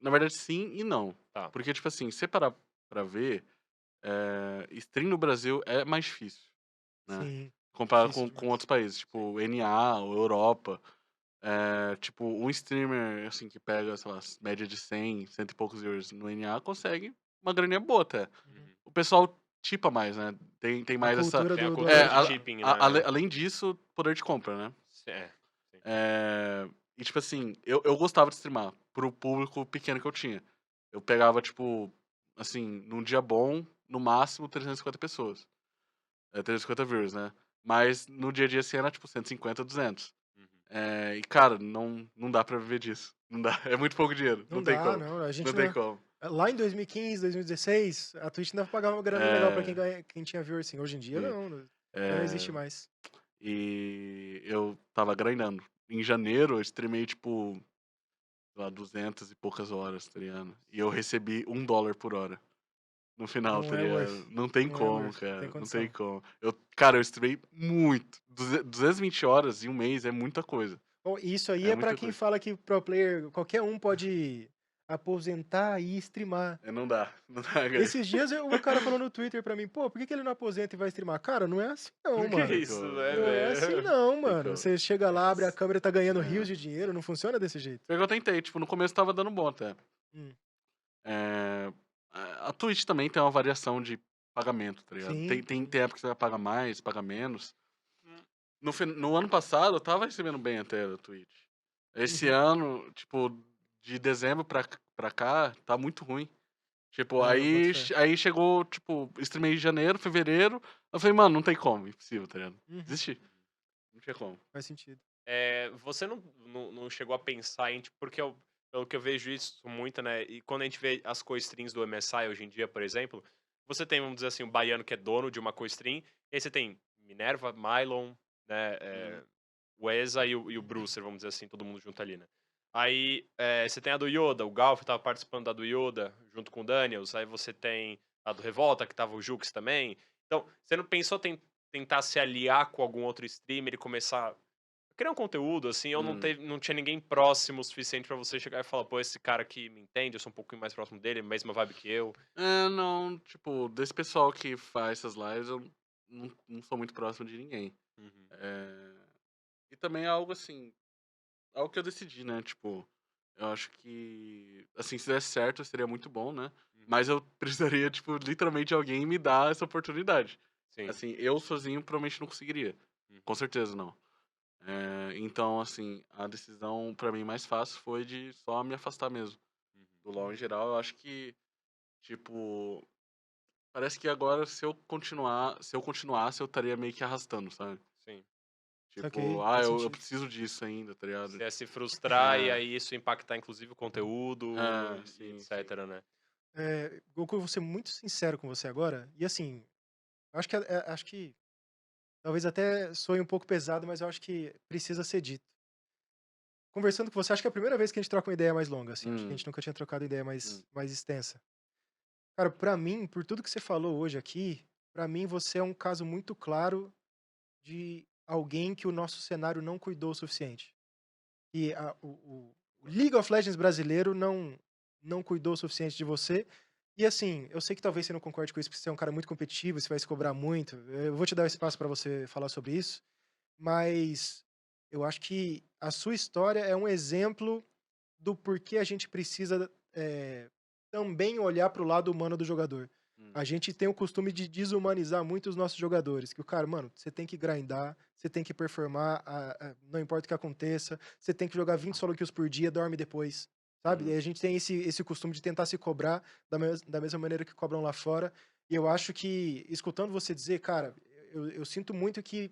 na verdade sim e não. Tá. Porque, tipo assim, se você parar pra ver, stream no Brasil é mais difícil, né? Sim. Comparado Difícil com demais. outros países, tipo NA ou Europa. Tipo, um streamer, assim, que pega, sei lá, média de 100, cento e poucos viewers no NA, consegue uma graninha boa até. Uhum. Uhum. O pessoal tipa mais, né? Tem A mais essa... cultura Tem a do cultura de apoio. tipping, né? além disso, poder de compra, né? É, sim. E, tipo assim, eu gostava de streamar pro público pequeno que eu tinha. Eu pegava, tipo, assim, num dia bom, no máximo 350 pessoas. 350 viewers, né? Mas no dia a dia, assim, era, tipo, 150, 200. Uhum. E, cara, não dá pra viver disso. Não dá. É muito pouco dinheiro. Não Não tem dá, como. não. A Não gente tem não. como. Lá em 2015, 2016, a Twitch ainda pagava uma grana legal pra É, quem tinha viewer assim. Hoje em dia, sim. não. Não existe É, mais. e eu tava grindando. Em janeiro, eu streamei, tipo, sei lá, 200 e poucas horas, tá ligado? E eu recebi $1 por hora. No final, Não tá é worth. ligado? Não tem Não é como, worth. Não tem cara. Não tem condição. como. Cara, eu streamei muito. 220 horas em um mês é muita coisa. Bom, isso aí É é pra muita quem coisa. fala que pro player, qualquer um pode aposentar e streamar. Não dá. Não dá, cara. Esses dias um cara falou no Twitter pra mim, pô, por que ele não aposenta e vai streamar? Cara, não é assim não, Que Não mano. tem isso, como. né, Não é assim velho? não, Não tem mano. como. Você chega lá, abre a câmera e tá ganhando rios É. de dinheiro, não funciona desse jeito. Foi o que eu tentei. Tipo, no começo tava dando bom até. Hum, É, a Twitch também tem uma variação de pagamento, tá ligado? Sim, sim. Tem época que você vai pagar mais, paga menos. Hum. No ano passado, eu tava recebendo bem até da Twitch. Esse Uhum. ano, tipo, de dezembro pra cá, tá muito ruim. Tipo, É, eu boto fé. aí chegou, tipo, streamei em janeiro, fevereiro. Eu falei, mano, não tem como, impossível, tá ligado? Uhum. Desisti. Não tinha como. Faz sentido. Você não chegou a pensar em, tipo, porque pelo que eu vejo isso muito, né? E quando a gente vê as co-streams do MSI hoje em dia, por exemplo, você tem, vamos dizer assim, o baiano que é dono de uma co-stream, e aí você tem Minerva, Mylon, né? Uhum. O Eza e o Brucer, vamos dizer assim, todo mundo junto ali, né? Aí você tem a do Yoda, o Galf tava participando da do Yoda, junto com o Daniels, aí você tem a do Revolta, que tava o Jux também. Então, você não pensou tentar se aliar com algum outro streamer e começar a criar um conteúdo, assim, ou Hum. não tinha ninguém próximo o suficiente pra você chegar e falar, pô, esse cara aqui me entende, eu sou um pouquinho mais próximo dele, mesma vibe que eu. Não, tipo, desse pessoal que faz essas lives, eu não sou muito próximo de ninguém. Uhum. E também é algo assim, algo que eu decidi, né? Tipo, eu acho que, assim, se desse certo, seria muito bom, né? Uhum. Mas eu precisaria, tipo, literalmente de alguém me dar essa oportunidade. Sim. Assim, eu sozinho provavelmente não conseguiria. Uhum. Com certeza não. Então, assim, a decisão pra mim mais fácil foi de só me afastar mesmo. Uhum. Do LoL em geral, eu acho que, tipo, parece que agora se eu continuasse, eu estaria meio que arrastando, sabe? Sim. Tipo, Saquei, faz eu sentido. preciso disso ainda, tá ligado? Você ia se frustrar e É, aí isso impactar, inclusive, o conteúdo e sim, etc, sim. né? Goku, eu vou ser muito sincero com você agora. E assim, eu acho que talvez até soe um pouco pesado, mas eu acho que precisa ser dito. Conversando com você, acho que é a primeira vez que a gente troca uma ideia mais longa, assim. Acho que a Hum, gente nunca tinha trocado ideia hum, mais extensa. Cara, pra mim, por tudo que você falou hoje aqui, pra mim você é um caso muito claro de alguém que o nosso cenário não cuidou o suficiente. E o League of Legends brasileiro não cuidou o suficiente de você. E assim, eu sei que talvez você não concorde com isso, porque você é um cara muito competitivo, você vai se cobrar muito. Eu vou te dar o espaço pra você falar sobre isso. Mas eu acho que a sua história é um exemplo do porquê a gente precisa também olhar para o lado humano do jogador. hum, A gente tem o costume de desumanizar muito os nossos jogadores. Que o cara, mano, você tem que grindar, você tem que performar, não importa o que aconteça, você tem que jogar 20 solo kills por dia, dorme depois. Sabe? E uhum, a gente tem esse costume de tentar se cobrar da mesma maneira que cobram lá fora. E eu acho que, escutando você dizer, cara, eu sinto muito que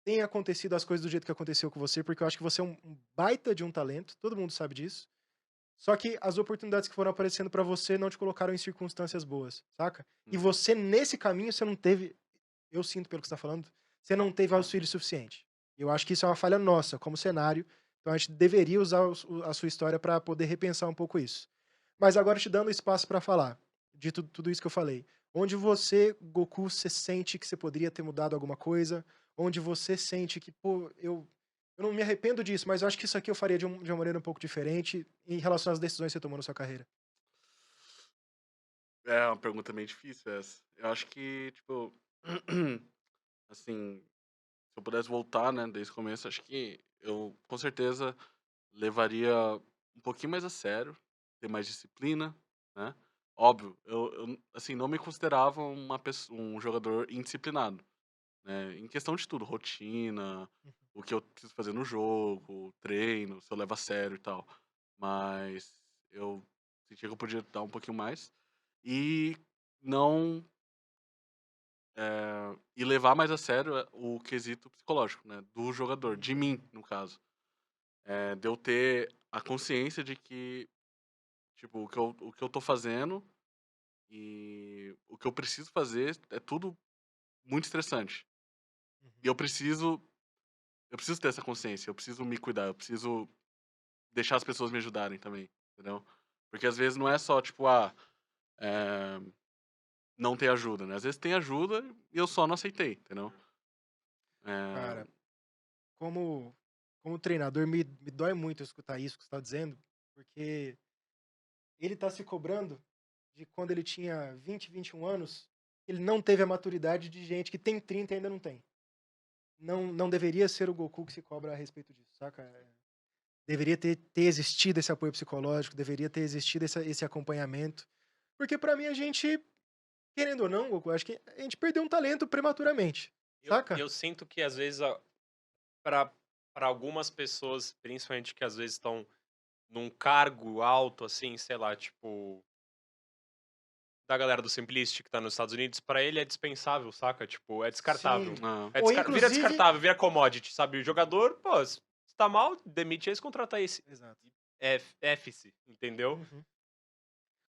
tenha acontecido as coisas do jeito que aconteceu com você, porque eu acho que você é um baita de um talento, todo mundo sabe disso. Só que as oportunidades que foram aparecendo pra você não te colocaram em circunstâncias boas, saca? E uhum, você, nesse caminho, você não teve, eu sinto pelo que você tá falando, você não teve auxílio suficiente. Eu acho que isso é uma falha nossa, como cenário. Então a gente deveria usar a sua história pra poder repensar um pouco isso. Mas agora te dando espaço pra falar de tudo isso que eu falei. Onde você, Goku, você sente que você poderia ter mudado alguma coisa? Onde você sente que, pô, eu não me arrependo disso, mas eu acho que isso aqui eu faria de uma maneira um pouco diferente em relação às decisões que você tomou na sua carreira. É uma pergunta meio difícil essa. Eu acho que, tipo, assim, se eu pudesse voltar, né, desde o começo, acho que eu com certeza levaria um pouquinho mais a sério, ter mais disciplina, né? Óbvio, assim, não me considerava um jogador indisciplinado, né? Em questão de tudo, rotina, o que eu preciso fazer no jogo, treino, se eu levo a sério e tal. Mas eu sentia que eu podia dar um pouquinho mais e não e levar mais a sério o quesito psicológico, né, do jogador, de mim, no caso. De eu ter a consciência de que, tipo, o que eu tô fazendo e o que eu preciso fazer é tudo muito estressante. E Uhum. eu preciso ter essa consciência, eu preciso me cuidar, eu preciso deixar as pessoas me ajudarem também, entendeu? Porque às vezes não é só, tipo, eh, não ter ajuda, né? Às vezes tem ajuda e eu só não aceitei, entendeu? Cara, Eh, como, como treinador, me dói muito escutar isso que você está dizendo, porque ele está se cobrando de quando ele tinha 20, 21 anos, ele não teve a maturidade de gente que tem 30 e ainda não tem. Não deveria ser o Goku que se cobra a respeito disso, saca? Deveria ter existido esse apoio psicológico, deveria ter existido esse acompanhamento. Porque pra mim a gente, querendo ou não, Goku, acho que a gente perdeu um talento prematuramente, saca? Eu sinto que, às vezes, para algumas pessoas, principalmente que às vezes estão num cargo alto, assim, sei lá, tipo, da galera do Simplicity que tá nos Estados Unidos, pra ele é dispensável, saca? Tipo, é descartável. Sim. ah, Ou Vira inclusive. descartável, vira commodity, sabe? O jogador, pô, se tá mal, demite esse, contrata esse. Exato. F-se, entendeu? Uhum.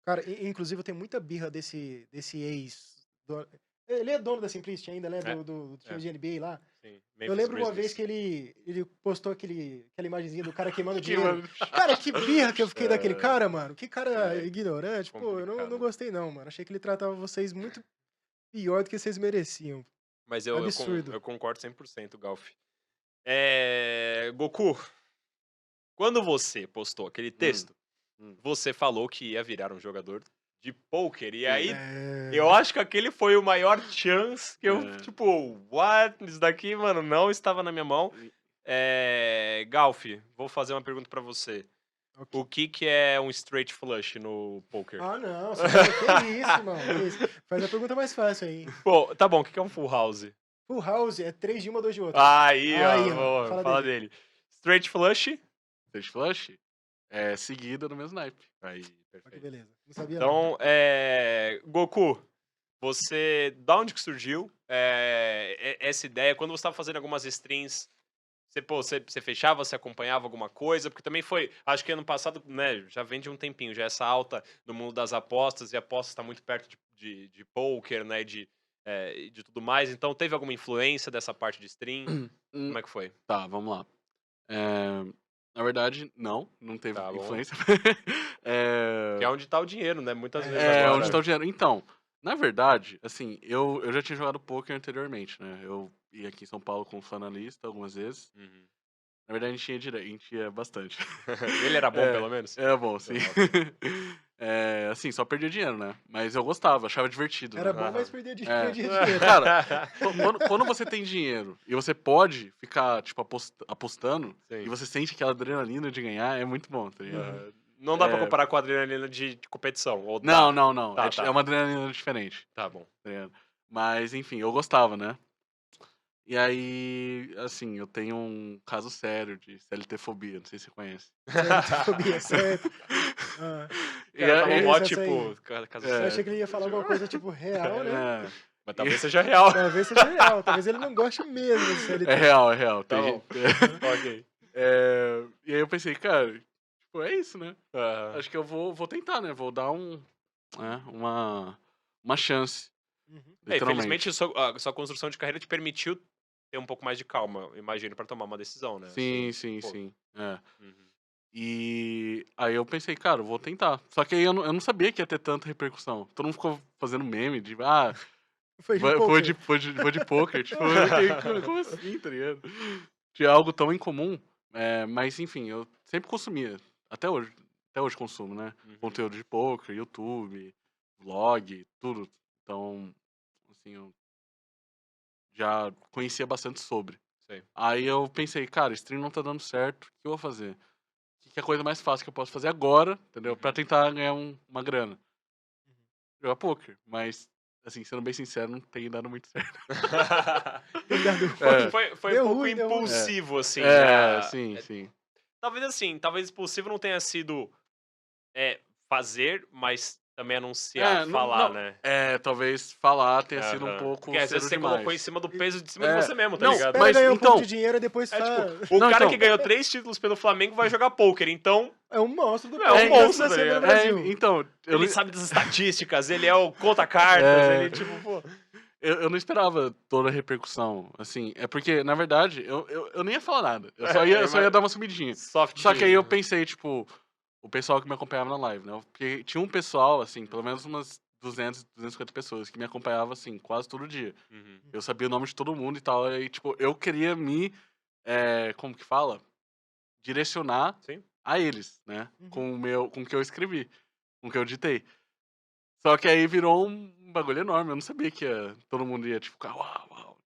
Cara, inclusive eu tenho muita birra desse ex. Ele é dono da Simplicity ainda, né? É, Do time é. de NBA lá. Sim, Eu Memphis lembro uma vez Grizzlies. que ele postou aquela imagenzinha do cara queimando Que, dinheiro. mano, Cara, que birra que eu fiquei daquele É, cara, mano. Que cara é ignorante. Pô, eu não complicado. gostei não, mano. Achei que ele tratava vocês muito pior do que vocês mereciam. Mas Absurdo. eu concordo 100%, Galf. Goku, quando você postou aquele Hum, texto, hum. você falou que ia virar um jogador de pôquer. E Sim. aí, eu acho que aquele foi o maior chance que eu, É. tipo, what? Isso daqui, mano, não estava na minha mão. Galf, vou fazer uma pergunta pra você. Ok. O que é um straight flush no poker? Ah, não. Que isso, mano. Que isso. Faz a pergunta mais fácil aí. Pô, tá bom, o que é um full house? Full house é 3 de uma, 2 de outra. Aí, Aí, ó, ó. boa, Fala fala dele. dele. Straight flush? Stage Flush é seguida no mesmo naipe. Aí, Ó, que perfeito. beleza. Não sabia não. Então, Goku, você, da onde que surgiu essa ideia? Quando você estava fazendo algumas streams, você fechava, você acompanhava alguma coisa? Porque também foi, acho que ano passado, né, já vem de um tempinho, já essa alta no mundo das apostas, e apostas está muito perto de poker, né, e de tudo mais. Então, teve alguma influência dessa parte de stream? Como é que foi? Tá, vamos lá. Na verdade, não teve Tá bom. influência. Que é onde tá o dinheiro, né? Muitas vezes É, agora. Onde está o dinheiro. Então, na verdade, assim, eu já tinha jogado poker anteriormente, né? Eu ia aqui em São Paulo como flanalista algumas vezes. Uhum. Na verdade, a gente ia bastante. Ele era bom, pelo menos? Era bom, sim. Ah, Assim, só perdia dinheiro, né? Mas eu gostava, achava divertido, Era né? bom, mas Aham. perdia É. dinheiro. Cara, quando você tem dinheiro e você pode ficar, tipo, apostando, Sim. e você sente aquela adrenalina de ganhar, é muito bom, tá ligado? Aham. Não dá pra É. comparar com a adrenalina de competição, ou Não, dá? não. Tá, É tá. uma adrenalina diferente, Tá bom. tá ligado? Mas, enfim, eu gostava, né? E aí, assim, eu tenho um caso sério de CLT-fobia, não sei se você conhece. CLT-fobia, certo. Ah, O cara tava aí- mó, essa aí. tipo, caso Eu É. achei sério. que ele ia falar alguma coisa tipo real, né? É. Mas talvez seja real. Talvez seja real. Talvez ele não goste mesmo de CLT. É real. Tá Tem bom. gente... Ok. E aí eu pensei, cara, tipo, é isso, né? Aham. Acho que eu vou tentar, né? Vou dar uma chance, Uhum. literalmente. Infelizmente, a sua construção de carreira te permitiu ter um pouco mais de calma, imagino, pra tomar uma decisão, né? Sim. Pô. É. Uhum. E aí eu pensei, cara, eu vou tentar. Só que aí eu não sabia que ia ter tanta repercussão. Todo mundo ficou fazendo meme de, Foi de vou de, poker. vou de poker. Tipo, eu fiquei, como assim, tá ligado? Tinha algo tão incomum. Mas enfim, eu sempre consumia. Até hoje consumo, né? Uhum. Conteúdo de poker, YouTube, vlog, tudo. Então, assim, eu já conhecia bastante sobre. Sei. Aí eu pensei, cara, stream não tá dando certo, o que eu vou fazer? O que é a coisa mais fácil que eu posso fazer agora, entendeu? Pra Uhum. tentar ganhar uma grana. Jogar poker. Mas, assim, sendo bem sincero, não tem dado muito certo. Tem dado É. Foi Deu um pouco ruim, deu ruim. impulsivo, assim, né? Sim. Talvez impulsivo não tenha sido fazer, mas também anunciar, falar, não. né? Talvez falar tenha sido um Aham. pouco Porque às cedo vezes você colocou em demais. cima do peso de cima de você mesmo, tá não, ligado? Espera mas ganhar um pouco então- de dinheiro e depois fala. Tipo, o Não, cara então- que ganhou 3 títulos pelo Flamengo vai jogar pôquer, então É um monstro do É um poker monstro, nascendo tá no ligado? Brasil. então, ele sabe das estatísticas, ele é o conta-cartas, É. ele, tipo, pô... eu não esperava toda a repercussão, assim. É porque, na verdade, eu nem ia falar nada. Eu só ia dar uma sumidinha. Soft. Só que aí eu pensei, tipo, o pessoal que me acompanhava na live, né? Porque tinha um pessoal, assim, pelo menos umas 250 pessoas que me acompanhavam, assim, quase todo dia. Uhum. Eu sabia o nome de todo mundo e tal. Aí, tipo, eu queria como que fala? Direcionar Sim. a eles, né? Uhum. Com o que eu escrevi, com o que eu ditei. Só que aí virou um bagulho enorme. Eu não sabia que todo mundo ia, tipo, ficar uau.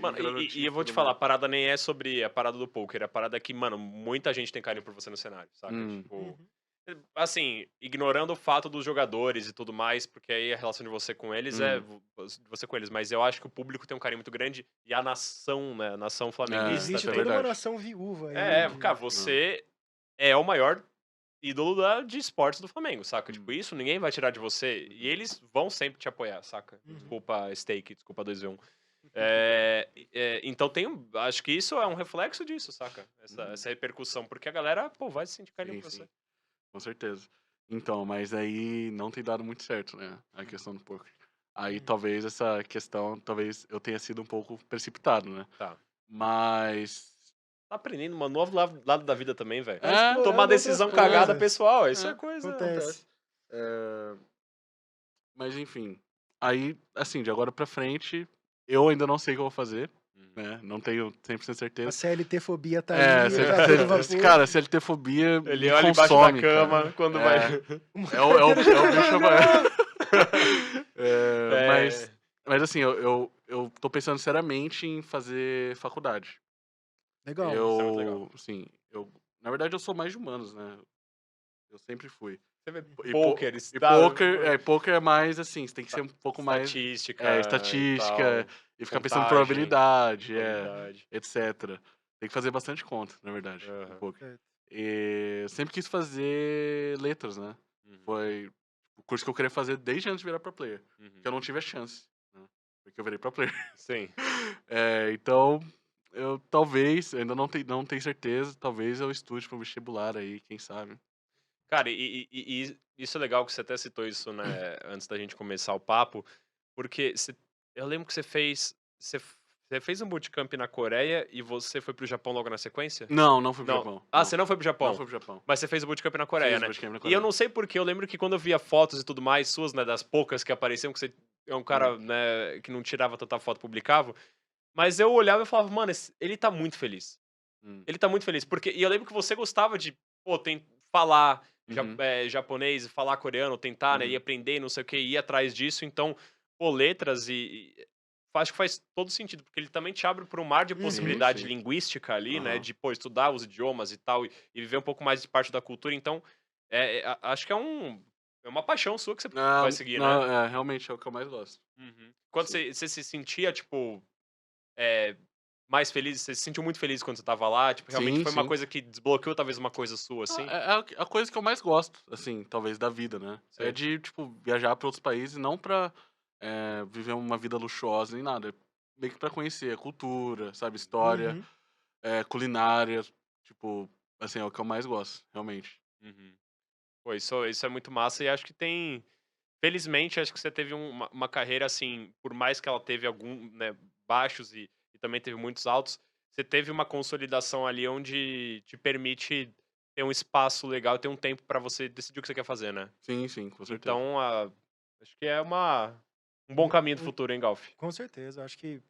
Mano, e eu vou te falar, a parada nem é sobre a parada do poker, a parada é que, mano, muita gente tem carinho por você no cenário, saca? Tipo, Uhum. assim, ignorando o fato dos jogadores e tudo mais, porque aí a relação de você com eles é você com eles, mas eu acho que o público tem um carinho muito grande e a nação, né, a nação flamenguista Existe isso é tem... toda uma verdade. nação viúva aí. Cara, você é o maior ídolo de esportes do Flamengo, saca? Tipo, isso ninguém vai tirar de você. E eles vão sempre te apoiar, saca? Uhum. Desculpa, Stake, desculpa 2v1. Então acho que isso é um reflexo disso, saca? Essa repercussão, porque a galera, pô, vai se sentir carinho por você. Com certeza. Então, mas aí não tem dado muito certo, né? A questão do poker. Aí talvez essa questão, talvez eu tenha sido um pouco precipitado, né? Tá. Mas. Tá aprendendo um novo lado da vida também, velho. Tá É, explorando Tomar outras decisão coisas. cagada pessoal, isso é É, coisa. Acontece. É, mas enfim. Aí, assim, de agora pra frente, eu ainda não sei o que eu vou fazer, né? Não tenho 100% A certeza. CLT-fobia tá É, aí, tá todo vapor. cara, CLT-fobia Ele me olha embaixo da consome, cara. cama quando É. vai. É o bicho amarelo. É. Mas assim, eu tô pensando seriamente em fazer faculdade. Legal. Isso é muito legal. Assim, na verdade eu sou mais de humanos, né? Eu sempre fui. Você vê E poker, poker é mais assim, você tem que ser um pouco mais estatística, estatística e ficar pensando em contagem, probabilidade, probabilidade. etc. Tem que fazer bastante conta, na verdade, no Aham. poker. Certo. E eu sempre quis fazer letras, né? Foi o curso que eu queria fazer desde antes de virar pro player. Que eu não tive a chance, né? Porque eu virei pro player. Sim. Então, eu talvez, eu ainda não tenho certeza, talvez eu estude para um vestibular aí, quem sabe. Cara, e isso é legal que você até citou isso, né, antes da gente começar o papo, porque eu lembro que você fez um bootcamp na Coreia e você foi pro Japão logo na sequência? Não fui pro Não. Japão. Ah, você não foi pro Não Japão? fui pro Japão. Mas você fez o bootcamp na Coreia, Fiz né? bootcamp na E eu Coreia. não sei porque, eu lembro que quando eu via fotos e tudo mais suas, né, das poucas que apareciam, que você é um cara, né, que não tirava tanta foto, publicava, mas eu olhava e falava, mano, ele tá muito feliz. Hum. Ele tá muito feliz, e eu lembro que você gostava de, pô, falar Uhum. japonês, falar coreano, tentar, né, Uhum. ir aprender, não sei o que, ir atrás disso, então, pô, letras acho que faz todo sentido, porque ele também te abre para um mar de possibilidade sim. linguística ali, né, Aham. de, pô, estudar os idiomas e tal, e viver um pouco mais de parte da cultura, então, acho que é uma paixão sua que você vai seguir, né? Realmente é o que eu mais gosto. Uhum. Quando Sim. você se sentia, tipo, é, mais feliz, você se sentiu muito feliz quando você estava lá? Tipo, realmente Sim, foi uma sim. coisa que desbloqueou talvez uma coisa sua, assim? É a coisa que eu mais gosto, assim, talvez, da vida, né? É Sei. de, tipo, viajar para outros países, não pra viver uma vida luxuosa nem nada. Meio que pra conhecer a cultura, sabe? História, Uhum. culinária. Tipo, assim, é o que eu mais gosto, realmente. Uhum. Pô, isso é muito massa e acho que felizmente, acho que você teve uma carreira, assim, por mais que ela teve né, baixos e também teve muitos altos, você teve uma consolidação ali onde te permite ter um espaço legal, ter um tempo pra você decidir o que você quer fazer, né? Sim, com certeza. Então, acho que é um bom caminho do futuro, hein, Galf? Com certeza. Acho que,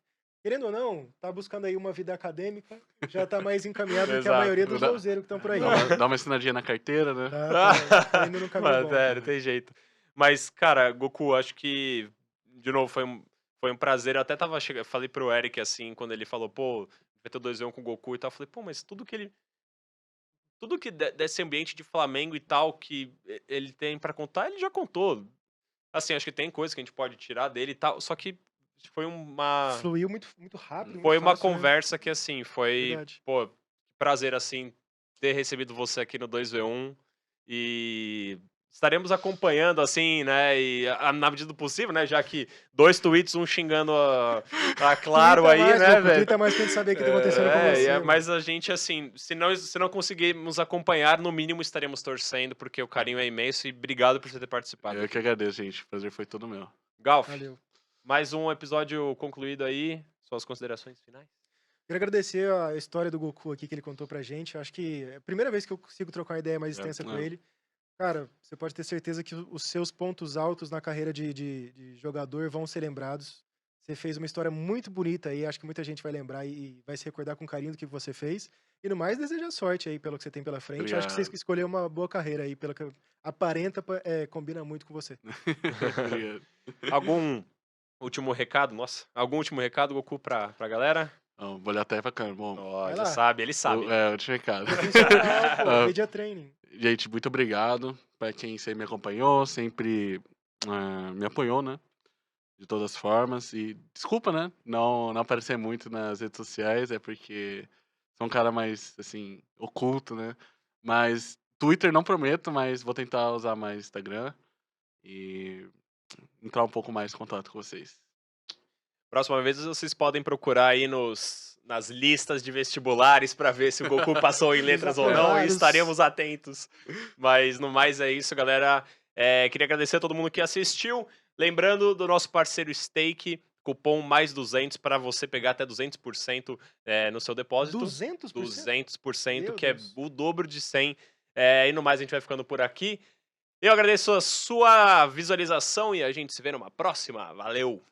querendo ou não, tá buscando aí uma vida acadêmica, já tá mais encaminhado do que a Exato. maioria dos Dá- louzeiros que estão por aí. Dá uma assinadinha na carteira, né? Tá indo no caminho Mano, bom. não tem jeito. Mas, cara, Goku, acho que, de novo, foi um prazer. Eu até falei pro Eric, assim, quando ele falou, pô, vai ter 2v1 com o Goku e tal. Eu falei, pô, mas tudo que desse ambiente de Flamengo e tal que ele tem pra contar, ele já contou. Assim, acho que tem coisa que a gente pode tirar dele e tal, só que foi Fluiu muito, muito rápido, muito foi uma fácil, né? conversa que, assim, foi, Verdade. pô, prazer, assim, ter recebido você aqui no 2v1 e estaremos acompanhando, assim, né, e na medida do possível, né, já que 2 tweets, um xingando a Claro Tuita aí, mais, né, Goku, velho. tuita mais pra gente saber o que tá acontecendo com você. mano. Mas a gente, assim, se não conseguirmos acompanhar, no mínimo estaremos torcendo, porque o carinho é imenso e obrigado por você ter participado. Eu que agradeço, gente. O prazer foi todo meu. Galf, Valeu. mais um episódio concluído aí, suas considerações finais? Quero agradecer a história do Goku aqui que ele contou pra gente. Acho que é a primeira vez que eu consigo trocar uma ideia mais extensa com ele. Cara, você pode ter certeza que os seus pontos altos na carreira de jogador vão ser lembrados. Você fez uma história muito bonita aí, acho que muita gente vai lembrar e vai se recordar com carinho do que você fez. E no mais, deseja sorte aí pelo que você tem pela frente. Acho que você Obrigado. escolheu uma boa carreira aí, pelo que aparenta, combina muito com você. Obrigado. Algum último recado? Nossa, algum último recado, Goku, pra galera? Não, vou olhar até pra câmera. Bom, Ó, Vai já lá. sabe, ele sabe. último recado. Profissional, pô, Ah, media training. Gente, muito obrigado pra quem sempre me acompanhou, sempre me apoiou, né? De todas as formas. E desculpa, né? Não aparecer muito nas redes sociais, é porque sou um cara mais, assim, oculto, né? Mas Twitter não prometo, mas vou tentar usar mais Instagram e entrar um pouco mais em contato com vocês. Próxima vez vocês podem procurar aí nas listas de vestibulares pra ver se o Goku passou em letras ou não, e aprovados. estaremos atentos. Mas no mais é isso, galera. Queria agradecer a todo mundo que assistiu. Lembrando do nosso parceiro Stake, cupom mais 200 para você pegar até 200% no seu depósito. 200%? 200%, Meu que é Deus. o dobro de 100. E no mais, a gente vai ficando por aqui. Eu agradeço a sua visualização e a gente se vê numa próxima. Valeu!